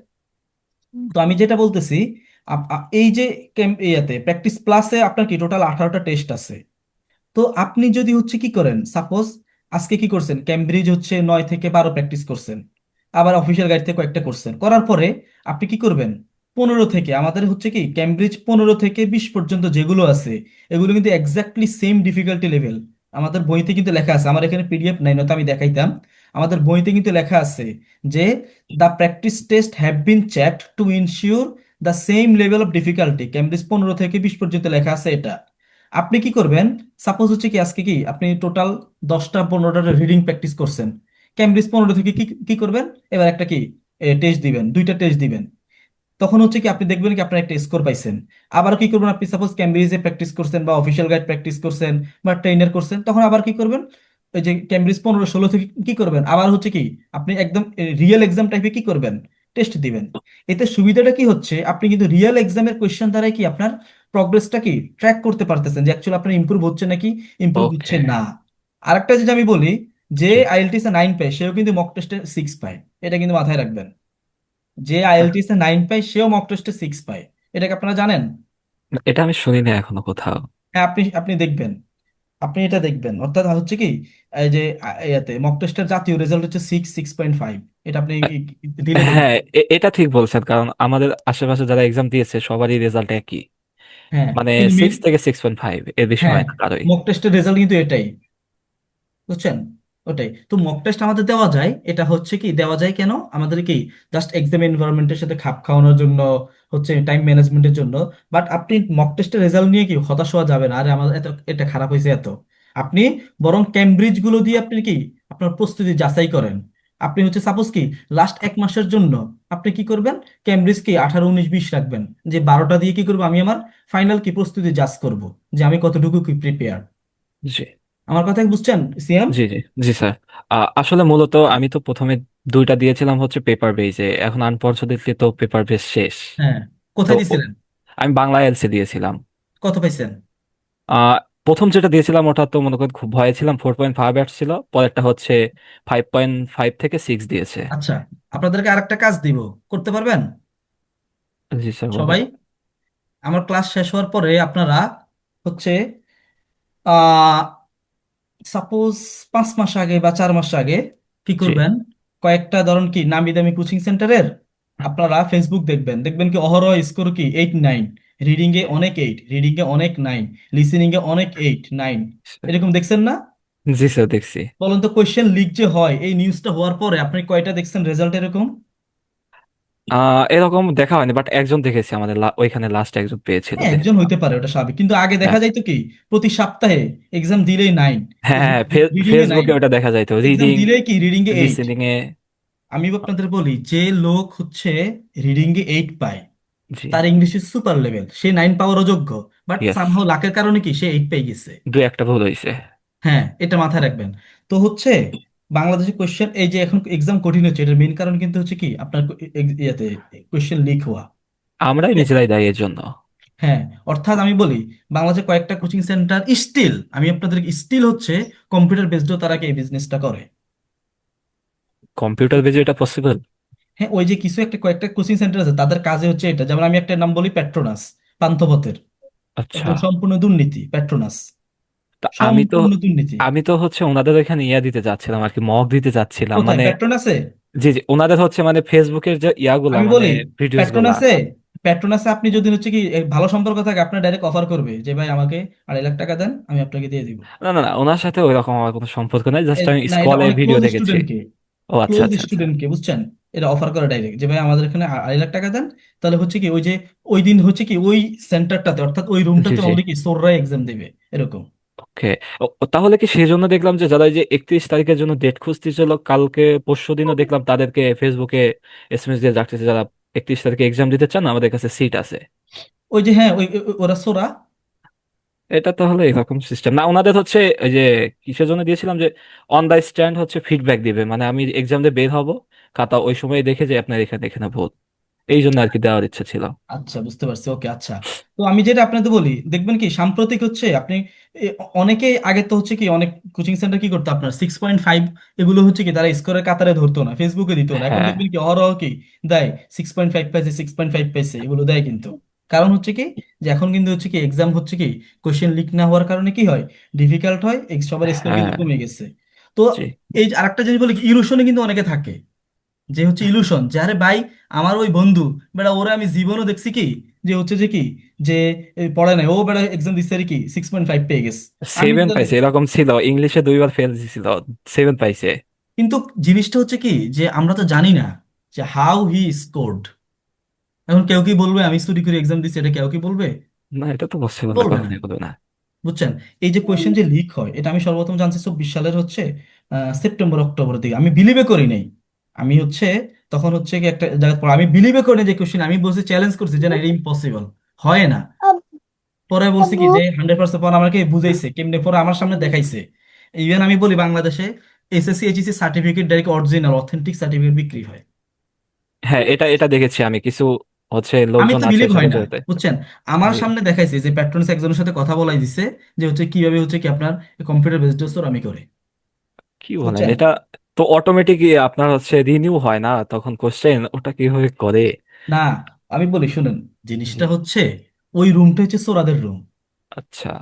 S1: তো আমি যেটা বলতেছি, এই যে ইয়াতে প্র্যাকটিস প্লাসে আপনার কি টোটাল 18টা টেস্ট আছে। তো আপনি যদি হচ্ছে কি করেন, সাপোজ আজকে কি করছেন, ক্যামব্রিজ হচ্ছে 9 থেকে 12 প্র্যাকটিস করছেন, আবার অফিসিয়াল গাইড থেকে কয়েকটা করছেন, করার পরে আপনি কি করবেন, 15 থেকে, আমাদের হচ্ছে কি ক্যামব্রিজ 15 থেকে 20 পর্যন্ত যেগুলো আছে, এগুলো কিন্তু এক্স্যাক্টলি সেম ডিফিকাল্টি লেভেল। আমাদের বইতে কিন্তু লেখা আছে, আমার এখানে পিডিএফ নাই, নয়তো আমি দেখাইতাম। আমাদের বইতে কিন্তু লেখা আছে যে the practice test have been checked to ensure the same level of difficulty, Cambridge 15 থেকে 20 পর্যন্ত লেখা আছে এটা। আপনি কি করবেন, সাপোজ হচ্ছে কি আজকে কি আপনি টোটাল 10টা 15টা রিডিং প্র্যাকটিস করছেন, ক্যামব্রিজ 15 থেকে কি কি করবেন, এবার একটা কি টেস্ট দিবেন, 2টা টেস্ট দিবেন। তখন হচ্ছে কি আপনি দেখবেন কি আপনার একটা স্কোর পাইছেন। আবার কি করবেন, আপনি সাপোজ ক্যামব্রিজে প্র্যাকটিস করছেন বা অফিসিয়াল গাইড প্র্যাকটিস করছেন বা ট্রেনার করছেন, তখন আবার কি করবেন, ওই যে ক্যামব্রিজ 15 16 থেকে কি করবেন, আবার হচ্ছে কি আপনি একদম রিয়েল এক্সাম টাইপে কি করবেন, টেস্ট দিবেন। এতে সুবিধাটা কি হচ্ছে, আপনি কিন্তু রিয়েল এক্সামের কোয়েশ্চেন দ্বারাই কি আপনার প্রগ্রেসটা কি ট্র্যাক করতে পারতেছেন, যে অ্যাকচুয়ালি আপনার ইমপ্রুভ হচ্ছে নাকি ইমপ্রুভ হচ্ছে
S16: ওকে।
S1: না। আরেকটা যেটা আমি বলি, যে
S16: জি।
S1: আইএলটিএস এ 9 পায় সেও কিন্তু মক টেস্টে 6 পায়, এটা কিন্তু মাথায় রাখবেন। যে আইএলটিএস এ 9 পায় সেও মক টেস্টে 6 পায়, এটাকে আপনারা জানেন?
S16: এটা আমি শুনি না এখনো কোথাও।
S1: হ্যাঁ, আপনি আপনি দেখবেন, আপনি এটা দেখবেন, অর্থাৎ হচ্ছে কি এই যে ইয়াতে মক টেস্টের জাতীয় রেজাল্ট হচ্ছে 6.5, এটা আপনি দিলে দেখবেন।
S16: হ্যাঁ, এটা ঠিক বলছেন, কারণ আমাদের আশেপাশে যারা এক্সাম দিয়েছে সবারই রেজাল্ট একই,
S1: হ্যাঁ
S16: মানে
S1: কিন্তু
S16: 6 থেকে 6.5, এর বেশি
S1: হ্যাঁ,
S16: হয় না কারোই।
S1: মক টেস্টের রেজাল্ট কিন্তু এটাই, বুঝছেন? ওটাই তো, মক টেস্ট আমাদের দেওয়া যায়, এটা হচ্ছে কি দেওয়া যায় কেন, আমাদের কি জাস্ট এক্সাম এনভায়রনমেন্টের সাথে খাপ খাওয়ানোর জন্য, হচ্ছে টাইম ম্যানেজমেন্টের জন্য। বাট আপনি মক টেস্টের রেজাল্ট নিয়ে কি হতাশ হওয়া যাবে না, আরে আমার এত এটা খারাপ হয়েছে এত। আপনি বরং ক্যামব্রিজ গুলো দিয়ে আপনি কি আপনার প্রস্তুতি যাচাই করেন। আপনি হচ্ছে সাপোজ কি লাস্ট 1 মাসের জন্য আপনি কি করবেন, ক্যামব্রিজ কি 18 19 20 রাখবেন, যে 12টা দিয়ে কি করবো, আমি আমার ফাইনাল কি প্রস্তুতি জাজ করব, যে আমি কতটুকু কি প্রিপেয়ার।
S16: জি।
S1: আমার কথা কি বুঝছেন সিয়াম?
S16: জি জি জি স্যার। আসলে মূলত আমি তো প্রথমে 2টা দিয়েছিলাম হচ্ছে পেপার বেসে, এখন আনফরচুনেটলি তো পেপার বেস শেষ।
S1: হ্যাঁ,
S16: তো
S1: কোথায় দিছিলেন?
S16: আমি বাংলা এলসি দিয়েছিলাম।
S1: কত পাইছেন?
S16: আহ প্রথম যেটা দিয়েছিলাম ওটা তো মনে করেন খুব ভয়ে ছিলাম, 4.5 আসছিল, পরেরটা হচ্ছে 5.5 থেকে 6 দিয়েছে।
S1: আচ্ছা, আপনাদেরকে আরেকটা কাজ দিব, করতে পারবেন
S16: জি স্যার বলেন।
S1: সবাই? আমার ক্লাস শেষ হওয়ার পরে আপনারা হচ্ছে আহ সাপোজ 5 মাস আগে বা 4 মাস আগে কি
S16: জি।
S1: করবেন, কয়েকটা ধরুন কি নামি দামি কোচিং সেন্টারের আপনারা ফেসবুক দেখবেন, দেখবেন কি অহরহ স্কোর কি 8 9, রিডিং এ অনেক 8, রিডিং এ অনেক 9, লিসেনিং এ অনেক 8 9, এরকম দেখছেন না?
S16: জি স্যার দেখছি।
S1: বলুন তো, কোয়েশ্চেন লিক যে হয় এই নিউজটা হওয়ার পরে আপনি কয়টা দেখছেন রেজাল্ট এরকম?
S16: এরকম দেখা হয়নি, বাট একজন দেখেছি আমাদের ওইখানে লাস্ট একজন পেয়েছিল
S1: হ্যাঁ, একজন
S16: দেখেছিলাম।
S1: হইতে পারে, ওটা স্বাভাবিক, কিন্তু আগে দেখা
S16: হ্যাঁ
S1: যাইতো কি প্রতি সপ্তাহে এক্সাম দিলেই 9,
S16: হ্যাঁ হ্যাঁ,
S1: রিডিং এ 9,
S16: ফেসবুকে ওটা দেখা যাইতো,
S1: এক্সাম
S16: রিডিং
S1: দিলেই কি রিডিং এ 8।
S16: লিসেনিং এ।
S1: আমি আপনাদের বলি, যে লোক হচ্ছে রিডিং এ 8 পায়
S16: জি।
S1: তার ইংলিশে সুপার লেভেল, সে 9 পাওয়ারও যোগ্য, বাট
S16: ইয়েস।
S1: সামহাও লাকের কারণে কি সে 8 পেয়ে গেছে।
S16: দু একটা ভুল হয়েছে।
S1: হ্যাঁ, এটা মাথায় রাখবেন। তো হচ্ছে বাংলাদেশে কোয়েশ্চেন এই যে এখন এক্সাম কঠিন হচ্ছে, এটার মেইন কারণ কিন্তু হচ্ছে কি আপনার ইয়াতে কোয়েশ্চেন লিক হওয়া।
S16: আমরাই নিজেরাই দায়ী এর জন্য।
S1: হ্যাঁ, অর্থাৎ আমি বলি বাংলাদেশে কয়েকটা কোচিং সেন্টার স্টিল, আমি আপনাদের স্টিল হচ্ছে কম্পিউটার বেসডও তারা কি এই বিজনেসটা করে।
S16: কম্পিউটার বেজে এটা পসিবল?
S1: হ্যাঁ, ওই যে কিছু একটা কয়েকটা কোচিং সেন্টার আছে তাদের কাজে হচ্ছে এটা, যেমন আমি একটা নাম বলি পেট্রোনাস, পান্থপথের,
S16: আচ্ছা।
S1: একদম সম্পূর্ণ দুর্নীতি পেট্রোনাস,
S16: তা আমি তো
S1: সম্পূর্ণ দুর্নীতি।
S16: আমি তো হচ্ছে ওনাদের ওইখানে দিতে যাচ্ছিলাম আর কি, মক দিতে যাচ্ছিলাম
S1: কোথায়
S16: মানে।
S1: পেট্রোনাসে?
S16: জি জি, ওনাদের হচ্ছে মানে ফেসবুকের যে ইয়াগুলা
S1: আমি
S16: মানে
S1: বলি
S16: ভিডিওস গুলা।
S1: পেট্রোনাসে, পেট্রোনাসে আপনি যদি হচ্ছে কি ভালো সম্পর্ক থাকে আপনার ডাইরেক্ট অফার করবে যে ভাই আমাকে 2.5 লাখ টাকা দেন, আমি আপনাকে দিয়ে দিব।
S16: না না না, ওনার সাথে ওইরকম আমার কোনো সম্পর্ক নাই, জাস্ট আমি
S1: না, এটা
S16: স্কলে
S1: অনেক
S16: ভিডিও
S1: ক্লোজ
S16: দেখেছি।
S1: স্টুডেন্টকে,
S16: ও আচ্ছা
S1: ক্লোজ
S16: আচ্ছা আচ্ছা।
S1: স্টুডেন্টকে বুঝছেন, এটা অফার করে ডাইরেক্ট, যে ভাই আমাদের এখানে 2.5 লাখ টাকা দেন, তাহলে হচ্ছে কি ওই যে ওই দিন হচ্ছে কি ওই সেন্টারটাতে অর্থাৎ ওই
S16: জি
S1: রুমটাতে
S16: জি।
S1: অনলি কি সোররাই এক্সাম দেবে এরকম।
S16: ওকে। তাহলে কি সেই জন্য দেখলাম যে যারা এই যে 31 তারিখের জন্য ডেট খুঁজতেছিল কালকে পরশু দিনও দেখলাম তাদেরকে ফেসবুকে এসএমএস দিয়ে ডাকতেছে, যারা 31 তারিখে এক্সাম দিতে চান আমাদের কাছে সিট আছে।
S1: ওই যে হ্যাঁ, ওরা সোরা।
S16: এটা তাহলে এরকম সিস্টেম না, ওনাদের হচ্ছে ওই যে কিসের জন্য দিয়েছিলাম যে অন দা স্ট্যান্ড হচ্ছে ফিডব্যাক দিবে, মানে আমি এক্সাম দিয়ে বের হব খাতা ওই সময় দেখে যে আপনার এখানে এখানে ভুল, এই জন্য আর কি দেওয়ার ইচ্ছা ছিল।
S1: আচ্ছা, বুঝতে পারছি। ওকে, আচ্ছা। তো আমি যেটা আপনাদের বলি, দেখবেন কি সাম্প্রতিক হচ্ছে আপনি অনেকেই আগে তো হচ্ছে কি অনেক কোচিং সেন্টার কি করতো, আপনার 6.5 এগুলো হচ্ছে কি তারা স্কোরের কাতারে ধরতো না, ফেসবুকে দিত না। এখন
S16: হ্যাঁ
S1: দেখবেন কি অহরহ কি দেয়, 6.5 পাইছে, 6.5 পাইছে, এগুলো দেয় কিন্তু। কারণ হচ্ছে কি, যে এখন কিন্তু হচ্ছে কি এক্সাম হচ্ছে কি কোশ্চেন লিক না হওয়ার কারণে কি হয়, ডিফিকাল্ট হয়, সবার স্কোর কিন্তু
S16: হ্যাঁ।
S1: কমে গেছে। তো
S16: জি।
S1: এই যে আরেকটা জিনিস বলি, ইলুশনে কিন্তু অনেকে থাকে, যে হচ্ছে ইলুশন, যে আরে ভাই আমার ওই বন্ধু বেটা, ওরা আমি জীবনও দেখছি কি যে হচ্ছে যে কি, যে এই পড়ে নাই, ও বেটা এক্সাম দিচ্ছে আর কি 6.5 পেয়ে গেছে। আমি
S16: 7
S1: কিন্তু
S16: পাইছে, এরকম ছিল, ইংলিশে 2বার ফেল দিছিল, 7 পাইছে।
S1: কিন্তু জিনিসটা হচ্ছে কি, যে আমরা তো জানি না যে হাউ হি স্কোরড। এখন কেউ কি বলবে আমি চুরি করে এক্সাম দিচ্ছি, এটা কেউ কি বলবে?
S16: না, এটা তো পসিবল না,
S1: বলবে না।
S16: কখনোই বলবে না।
S1: বুঝছেন? এই যে কোয়েশ্চেন যে লিক হয়, এটা আমি সর্বপ্রথম জানছি 24 সালের হচ্ছে সেপ্টেম্বর অক্টোবরের দিকে। আমি বিলিভে করি নাই। আমি হচ্ছে তখন হচ্ছে কি একটা জায়গায় পড়া, আমি বিলিভে করি নাই যে কোয়েশ্চেন, আমি বলছি, চ্যালেঞ্জ করছি যে না, এটা ইম্পসিবল, হয় না। পরে বলছি কি যে 100% পর আমাকে বুঝাইছে কেমনে, পরে আমার সামনে দেখাইছে। ইভেন আমি বলি বাংলাদেশে SSC HSC certificate direct original authentic certificate বিক্রি হয়।
S16: হ্যাঁ, এটা এটা দেখেছি আমি, কিছু হচ্ছে
S1: আমি
S16: লোকজন
S1: তো
S16: আছে
S1: বিলিভ হয়
S16: সাথে
S1: না,
S16: জড়িত।
S1: বুঝছেন? আমার
S16: জি।
S1: সামনে দেখাইছে যে প্যাট্রনস একজনের সাথে কথা বলাই দিছে, যে হচ্ছে কিভাবে হচ্ছে কি আপনার কম্পিউটার বেসড আমি করে।
S16: কি বলেন
S1: বুঝছেন?
S16: এটা? তো অটোমেটিক আপনার হচ্ছে রিনিউ হয় না তখন কোশ্চেন, ওটা কিভাবে করে?
S1: না, আমি বলি শুনেন,
S16: জি।
S1: জিনিসটা হচ্ছে ওই রুমটা হচ্ছে সোরাদের রুম,
S16: আচ্ছা।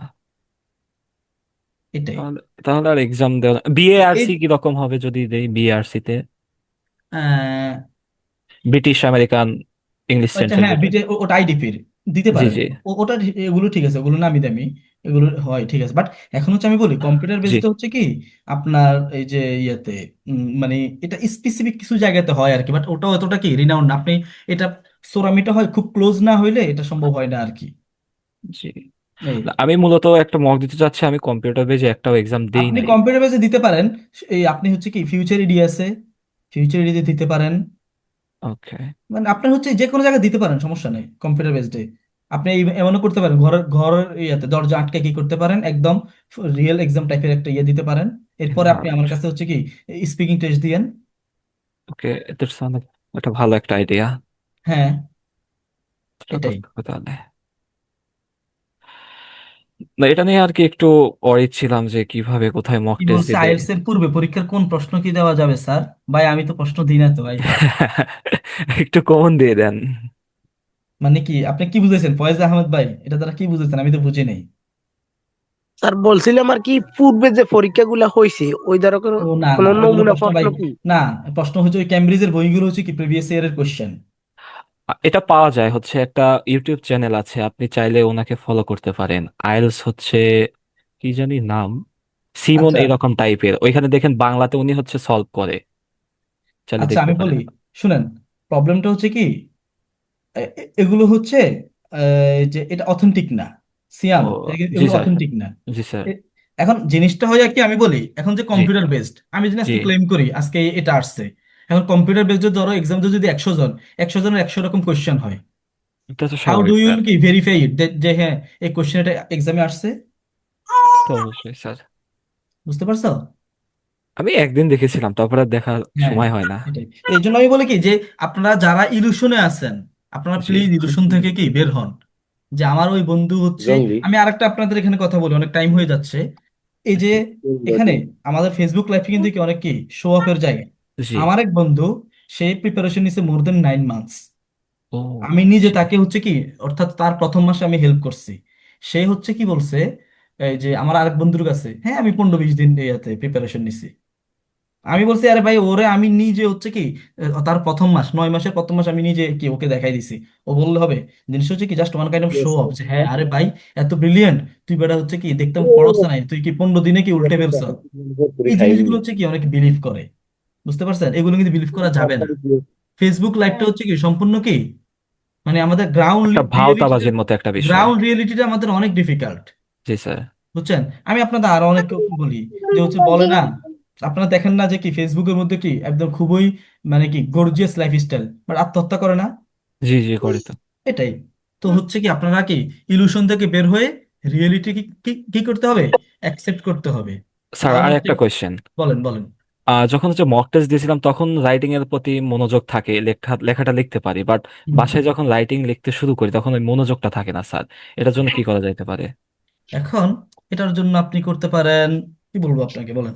S1: এটাই।
S16: তাহলে তাহলে আর এক্সাম দেওয়া
S1: এই
S16: বিএআরসি কিরকম হবে যদি দেই বিএআরসি তে?
S1: আহ,
S16: ব্রিটিশ আমেরিকান ইংলিশ
S1: আচ্ছা
S16: সেন্টার
S1: হ্যাঁ,
S16: যেটা।
S1: ওটা আইডিপির দিতে
S16: জি
S1: পারেন।
S16: জি
S1: ওটা এগুলো ঠিক আছে, ওগুলো নামি দামি, এগুলো হয় ঠিক আছে। বাট এখন হচ্ছে আমি বলি কম্পিউটার
S16: জি।
S1: বেসড হচ্ছে কি আপনার এই যে ইয়েতে, মানে এটা স্পেসিফিক কিছু জায়গাতে হয় আর কি, বাট ওটা অতটা কি রিনাউন্ড না। আপনি এটা সোরামিটা হয় খুব ক্লোজ না হইলে এটা সম্ভব হয় না আর কি।
S16: জি।
S1: এই
S16: না, আমি মূলত একটা মক দিতে চাচ্ছি, আমি কম্পিউটার বেজে একটাও এক্সাম দেই
S1: আপনি
S16: নাই।
S1: কম্পিউটার বেসে দিতে পারেন। এই আপনি হচ্ছে কি ফিউচার ইডি আছে, ফিউচার ইডিতে দিতে পারেন।
S16: ওকে।
S1: মানে আপনার হচ্ছে যে কোনো জায়গায় দিতে পারেন, সমস্যা নেই কম্পিউটার বেসডে। আপনি এমনও করতে পারেন, ঘরের ঘরের ইয়েতে দরজা আটকে কি করতে পারেন, একদম রিয়েল এক্সাম টাইপের একটা ইয়ে দিতে পারেন। এরপরে আপনি আমার কাছে হচ্ছে কি স্পিকিং টেস্ট দিয়েন।
S16: ওকে, এটা একটা ভালো একটা আইডিয়া।
S1: হ্যাঁ,
S16: এটা
S1: এটাই।
S16: করতে হবে তাহলে। না, এটা নিয়ে আর কি একটু অরিড ছিলাম যে কিভাবে কোথায় মক
S1: কি
S16: টেস্ট
S1: বলছে,
S16: দিলে।
S1: আইএলটিএস এর পূর্বে পরীক্ষার কোন প্রশ্ন কি দেওয়া যাবে স্যার? ভাই আমি তো প্রশ্ন দিই না তো ভাই।
S16: একটু কমন দিয়ে দেন।
S1: মানে কি আপনি কি বুঝেছেন ফয়েজ আহমেদ ভাই, এটা দ্বারা কি বুঝেছেন? আমি তো বুঝি নাই।
S17: স্যার বলছিলাম আর কি পূর্বে যে পরীক্ষাগুলো হয়েছে ওই দ্বারা কোনো
S1: ও না
S17: কোনো
S1: না, ওইগুলো
S17: নমুনা
S1: প্রশ্ন
S17: প্রশ্ন
S1: ভাই,
S17: কি?
S1: না। প্রশ্ন হচ্ছে ওই ক্যামব্রিজের বইগুলো হচ্ছে কি প্রিভিয়াস ইয়ারের কোশ্চেন।
S16: এটা পাওয়া যায় হচ্ছে একটা ইউটিউব চ্যানেল আছে, আপনি চাইলে ওনাকে ফলো করতে পারেন। আইএলস হচ্ছে কি জানি নাম, সিমন
S1: আচ্ছা
S16: এরকম টাইপের, ওইখানে দেখেন বাংলাতে উনি হচ্ছে সলভ করে, চাইলে
S1: আচ্ছা,
S16: দেখতে
S1: আমি বলি
S16: পারেন।
S1: শুনেন, প্রবলেমটা হচ্ছে কি এগুলো হচ্ছে যে এটা অথেন্টিক না,
S16: ও
S1: সিয়াম,
S16: জি
S1: এগুলো
S16: স্যার।
S1: অথেন্টিক না।
S16: জি স্যার।
S1: এ- এখন জিনিসটা হয় আর কি, আমি বলি এখন যে
S16: জি
S1: কম্পিউটার বেসড, আমি যদি
S16: জি।
S1: আজকে ক্লেম করি আজকে এটা আসছে, এখন কম্পিউটার বেসড ধরো এক্সাম যদি 100 জন, 100 জনের 100 রকম কোয়েশ্চেন হয়,
S16: এটা তো
S1: হাউ ডু
S16: স্বাভাবিক
S1: ইউ
S16: স্যার।
S1: কি ভেরিফাই ইট যে হ্যাঁ এই কোয়েশ্চেন এটা এক্সামে আসছে?
S16: তো অবশ্যই স্যার।
S1: বুঝতে পারছো?
S16: আমি একদিন দেখেছিলাম, তারপরে আর দেখার
S1: হ্যাঁ,
S16: সময় হয় না।
S1: এটাই। এই জন্য আমি বলি কি যে আপনারা যারা ইলুশনে আছেন, আপনারা
S16: জি
S1: প্লিজ ইলুশন থেকে কি বের হন। যে আমার ওই বন্ধু হচ্ছে,
S5: জঙ্গলি।
S1: আমি আরেকটা আপনাদের এখানে কথা বলি, অনেক টাইম হয়ে যাচ্ছে। এই যে এখানে আমাদের ফেসবুক লাইফে কিন্তু কি অনেক কি শো অফের জায়গা।
S16: জি।
S1: আমার এক বন্ধু, সে প্রিপারেশন নিছে মোর দেন 9 মান্থস।
S16: ও
S1: আমি নিজে
S16: জি।
S1: তাকে হচ্ছে কি, অর্থাৎ তার প্রথম মাসে আমি হেল্প করছি। সে হচ্ছে কি বলছে, এই যে আমার আরেক বন্ধুর কাছে, হ্যাঁ আমি 15-20 দিন ইয়াতে প্রিপারেশন নিছি। আমি বলছি আরে ভাই ওরে আমি নিজে হচ্ছে কি তার প্রথম মাস, 9 মাসের প্রথম মাস আমি নিজে কি ওকে দেখাই দিছি। ও বললে হবে? জিনিস হচ্ছে কি just one kind of show off, যে হ্যাঁ আরে ভাই এত ব্রিলিয়েন্ট তুই, বেটা হচ্ছে কি দেখতাম পড়ছ নাই, তুই কি 15 দিনে কি উল্টে ফেলছ। এই জিনিসগুলো হচ্ছে কি অনেকে বিলিভ করে। বুঝতে পারছেন? এগুলো কিন্তু বিলিভ করা যাবে না। ফেসবুক লাইভটা হচ্ছে কি সম্পূর্ণ কি, মানে আমাদের গ্রাউন্ড
S16: একটা
S1: রিয়েলিটিটা,
S16: ভাওতাবাজির মতো একটা বিষয়।
S1: গ্রাউন্ড রিয়েলিটিটা আমাদের অনেক ডিফিকাল্ট।
S16: জি স্যার।
S1: বুঝছেন? আমি আপনাদের আরো অনেক বলি যে হচ্ছে বলে না, আপনারা দেখেন না যে কি ফেসবুকের মধ্যে কি একদম খুবই মানে কি গর্জিয়াস লাইফস্টাইল, বাট আত্মহত্যা করে না?
S16: জি জি করে তো।
S1: এটাই তো হচ্ছে কি, আপনারা কি ইলুশন থেকে বের হয়ে রিয়েলিটি কি কি কি করতে হবে, অ্যাকসেপ্ট করতে হবে।
S16: স্যার
S1: তাহলে
S16: আর
S1: হচ্ছে,
S16: একটা কোয়েশ্চেন,
S1: বলেন বলেন।
S16: যখন হচ্ছে মক টেস্ট দিয়েছিলাম তখন রাইটিং এর প্রতি মনোযোগ থাকে, লেখাটা লিখতে পারি, বাট
S1: হুম।
S16: বাসায় যখন রাইটিং লিখতে শুরু করি তখন ওই মনোযোগটা থাকে না স্যার। এটার জন্য কি করা যাইতে পারে?
S1: এখন এটার জন্য আপনি করতে পারেন, কি বলবো আপনাকে বলেন,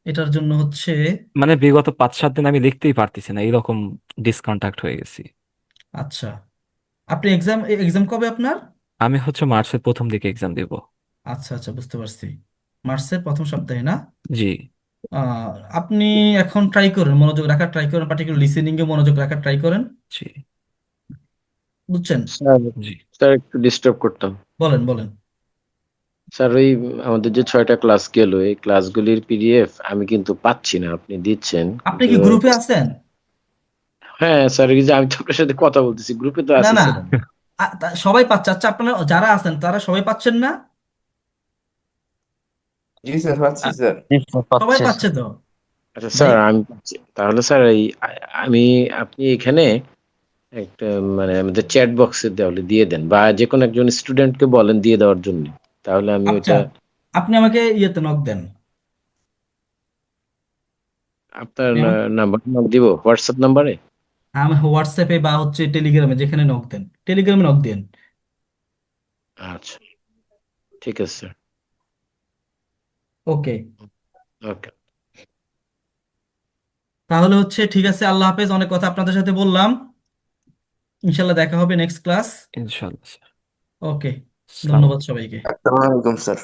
S1: এটার জন্য হচ্ছে,
S16: মানে বিগত 5-7 দিন আমি লিখতেই পারতেছি না, এরকম ডিসকন্টাক্ট হয়ে গেছি।
S1: আচ্ছা আপনি এক্সাম এক্সাম কবে আপনার?
S16: আমি হচ্ছে মার্চের প্রথম দিকে এক্সাম দিব।
S1: আচ্ছা আচ্ছা, বুঝতে পারছি, মার্চের প্রথম সপ্তাহে না?
S16: জি
S1: আহ, আপনি এখন ট্রাই করেন, মনোযোগ রাখার ট্রাই করেন, পার্টিকুলার লিসেনিং এ মনোযোগ রাখার ট্রাই করেন।
S16: জি
S1: বুঝছেন?
S7: স্যার,
S16: জি।
S7: স্যার একটু ডিস্টার্ব করতাম।
S1: বলেন বলেন।
S7: স্যার ওই আমাদের যে 6টা ক্লাস গেল, এই ক্লাসগুলির পিডিএফ আমি কিন্তু পাচ্ছি না, আপনি দিচ্ছেন
S1: আপনি
S7: কিন্তু।
S1: কি গ্রুপে আছেন?
S7: হ্যাঁ স্যার, এই যে আমি তো আপনার সাথে কথা বলতেছি, গ্রুপে তো
S1: না
S7: আছি
S1: না,
S7: স্যার আমি।
S1: সবাই পাচ্ছে। আচ্ছা আপনারা যারা আছেন তারা সবাই পাচ্ছেন না?
S5: জি স্যার, পাচ্ছি স্যার।
S1: সবাই
S15: পাচ্ছে
S1: পাচ্ছে তো?
S7: আচ্ছা
S1: ভাই
S7: স্যার, আমি পাচ্ছি। তাহলে স্যার এই আমি আপনি এখানে একটা মানে আমাদের চ্যাট বক্সে দেওয়ালে দিয়ে দেন, বা যে কোনো একজন স্টুডেন্টকে বলেন দিয়ে দেওয়ার জন্য, তাহলে আমি
S1: আচ্ছা
S7: ওইটা।
S1: আপনি আমাকে ইয়েতে নক দেন।
S7: আপনার
S1: আমি
S7: নাম্বার দিব হোয়াটসঅ্যাপ নাম্বারে।
S1: আমি হোয়াটসঅ্যাপে বা হচ্ছে টেলিগ্রামে, যেখানে নক দেন, টেলিগ্রামে নক দেন।
S7: আচ্ছা, ঠিক আছে স্যার।
S1: ওকে,
S7: ওকে।
S1: তাহলে হচ্ছে ঠিক আছে, আল্লাহ হাফেজ, অনেক কথা আপনাদের সাথে বললাম, ইনশাল্লাহ দেখা হবে নেক্সট ক্লাস।
S16: ইনশাল্লাহ স্যার।
S1: ওকে,
S16: আসসালামু
S1: ধন্যবাদ সবাইকে।
S5: আসসালামু আলাইকুম স্যার।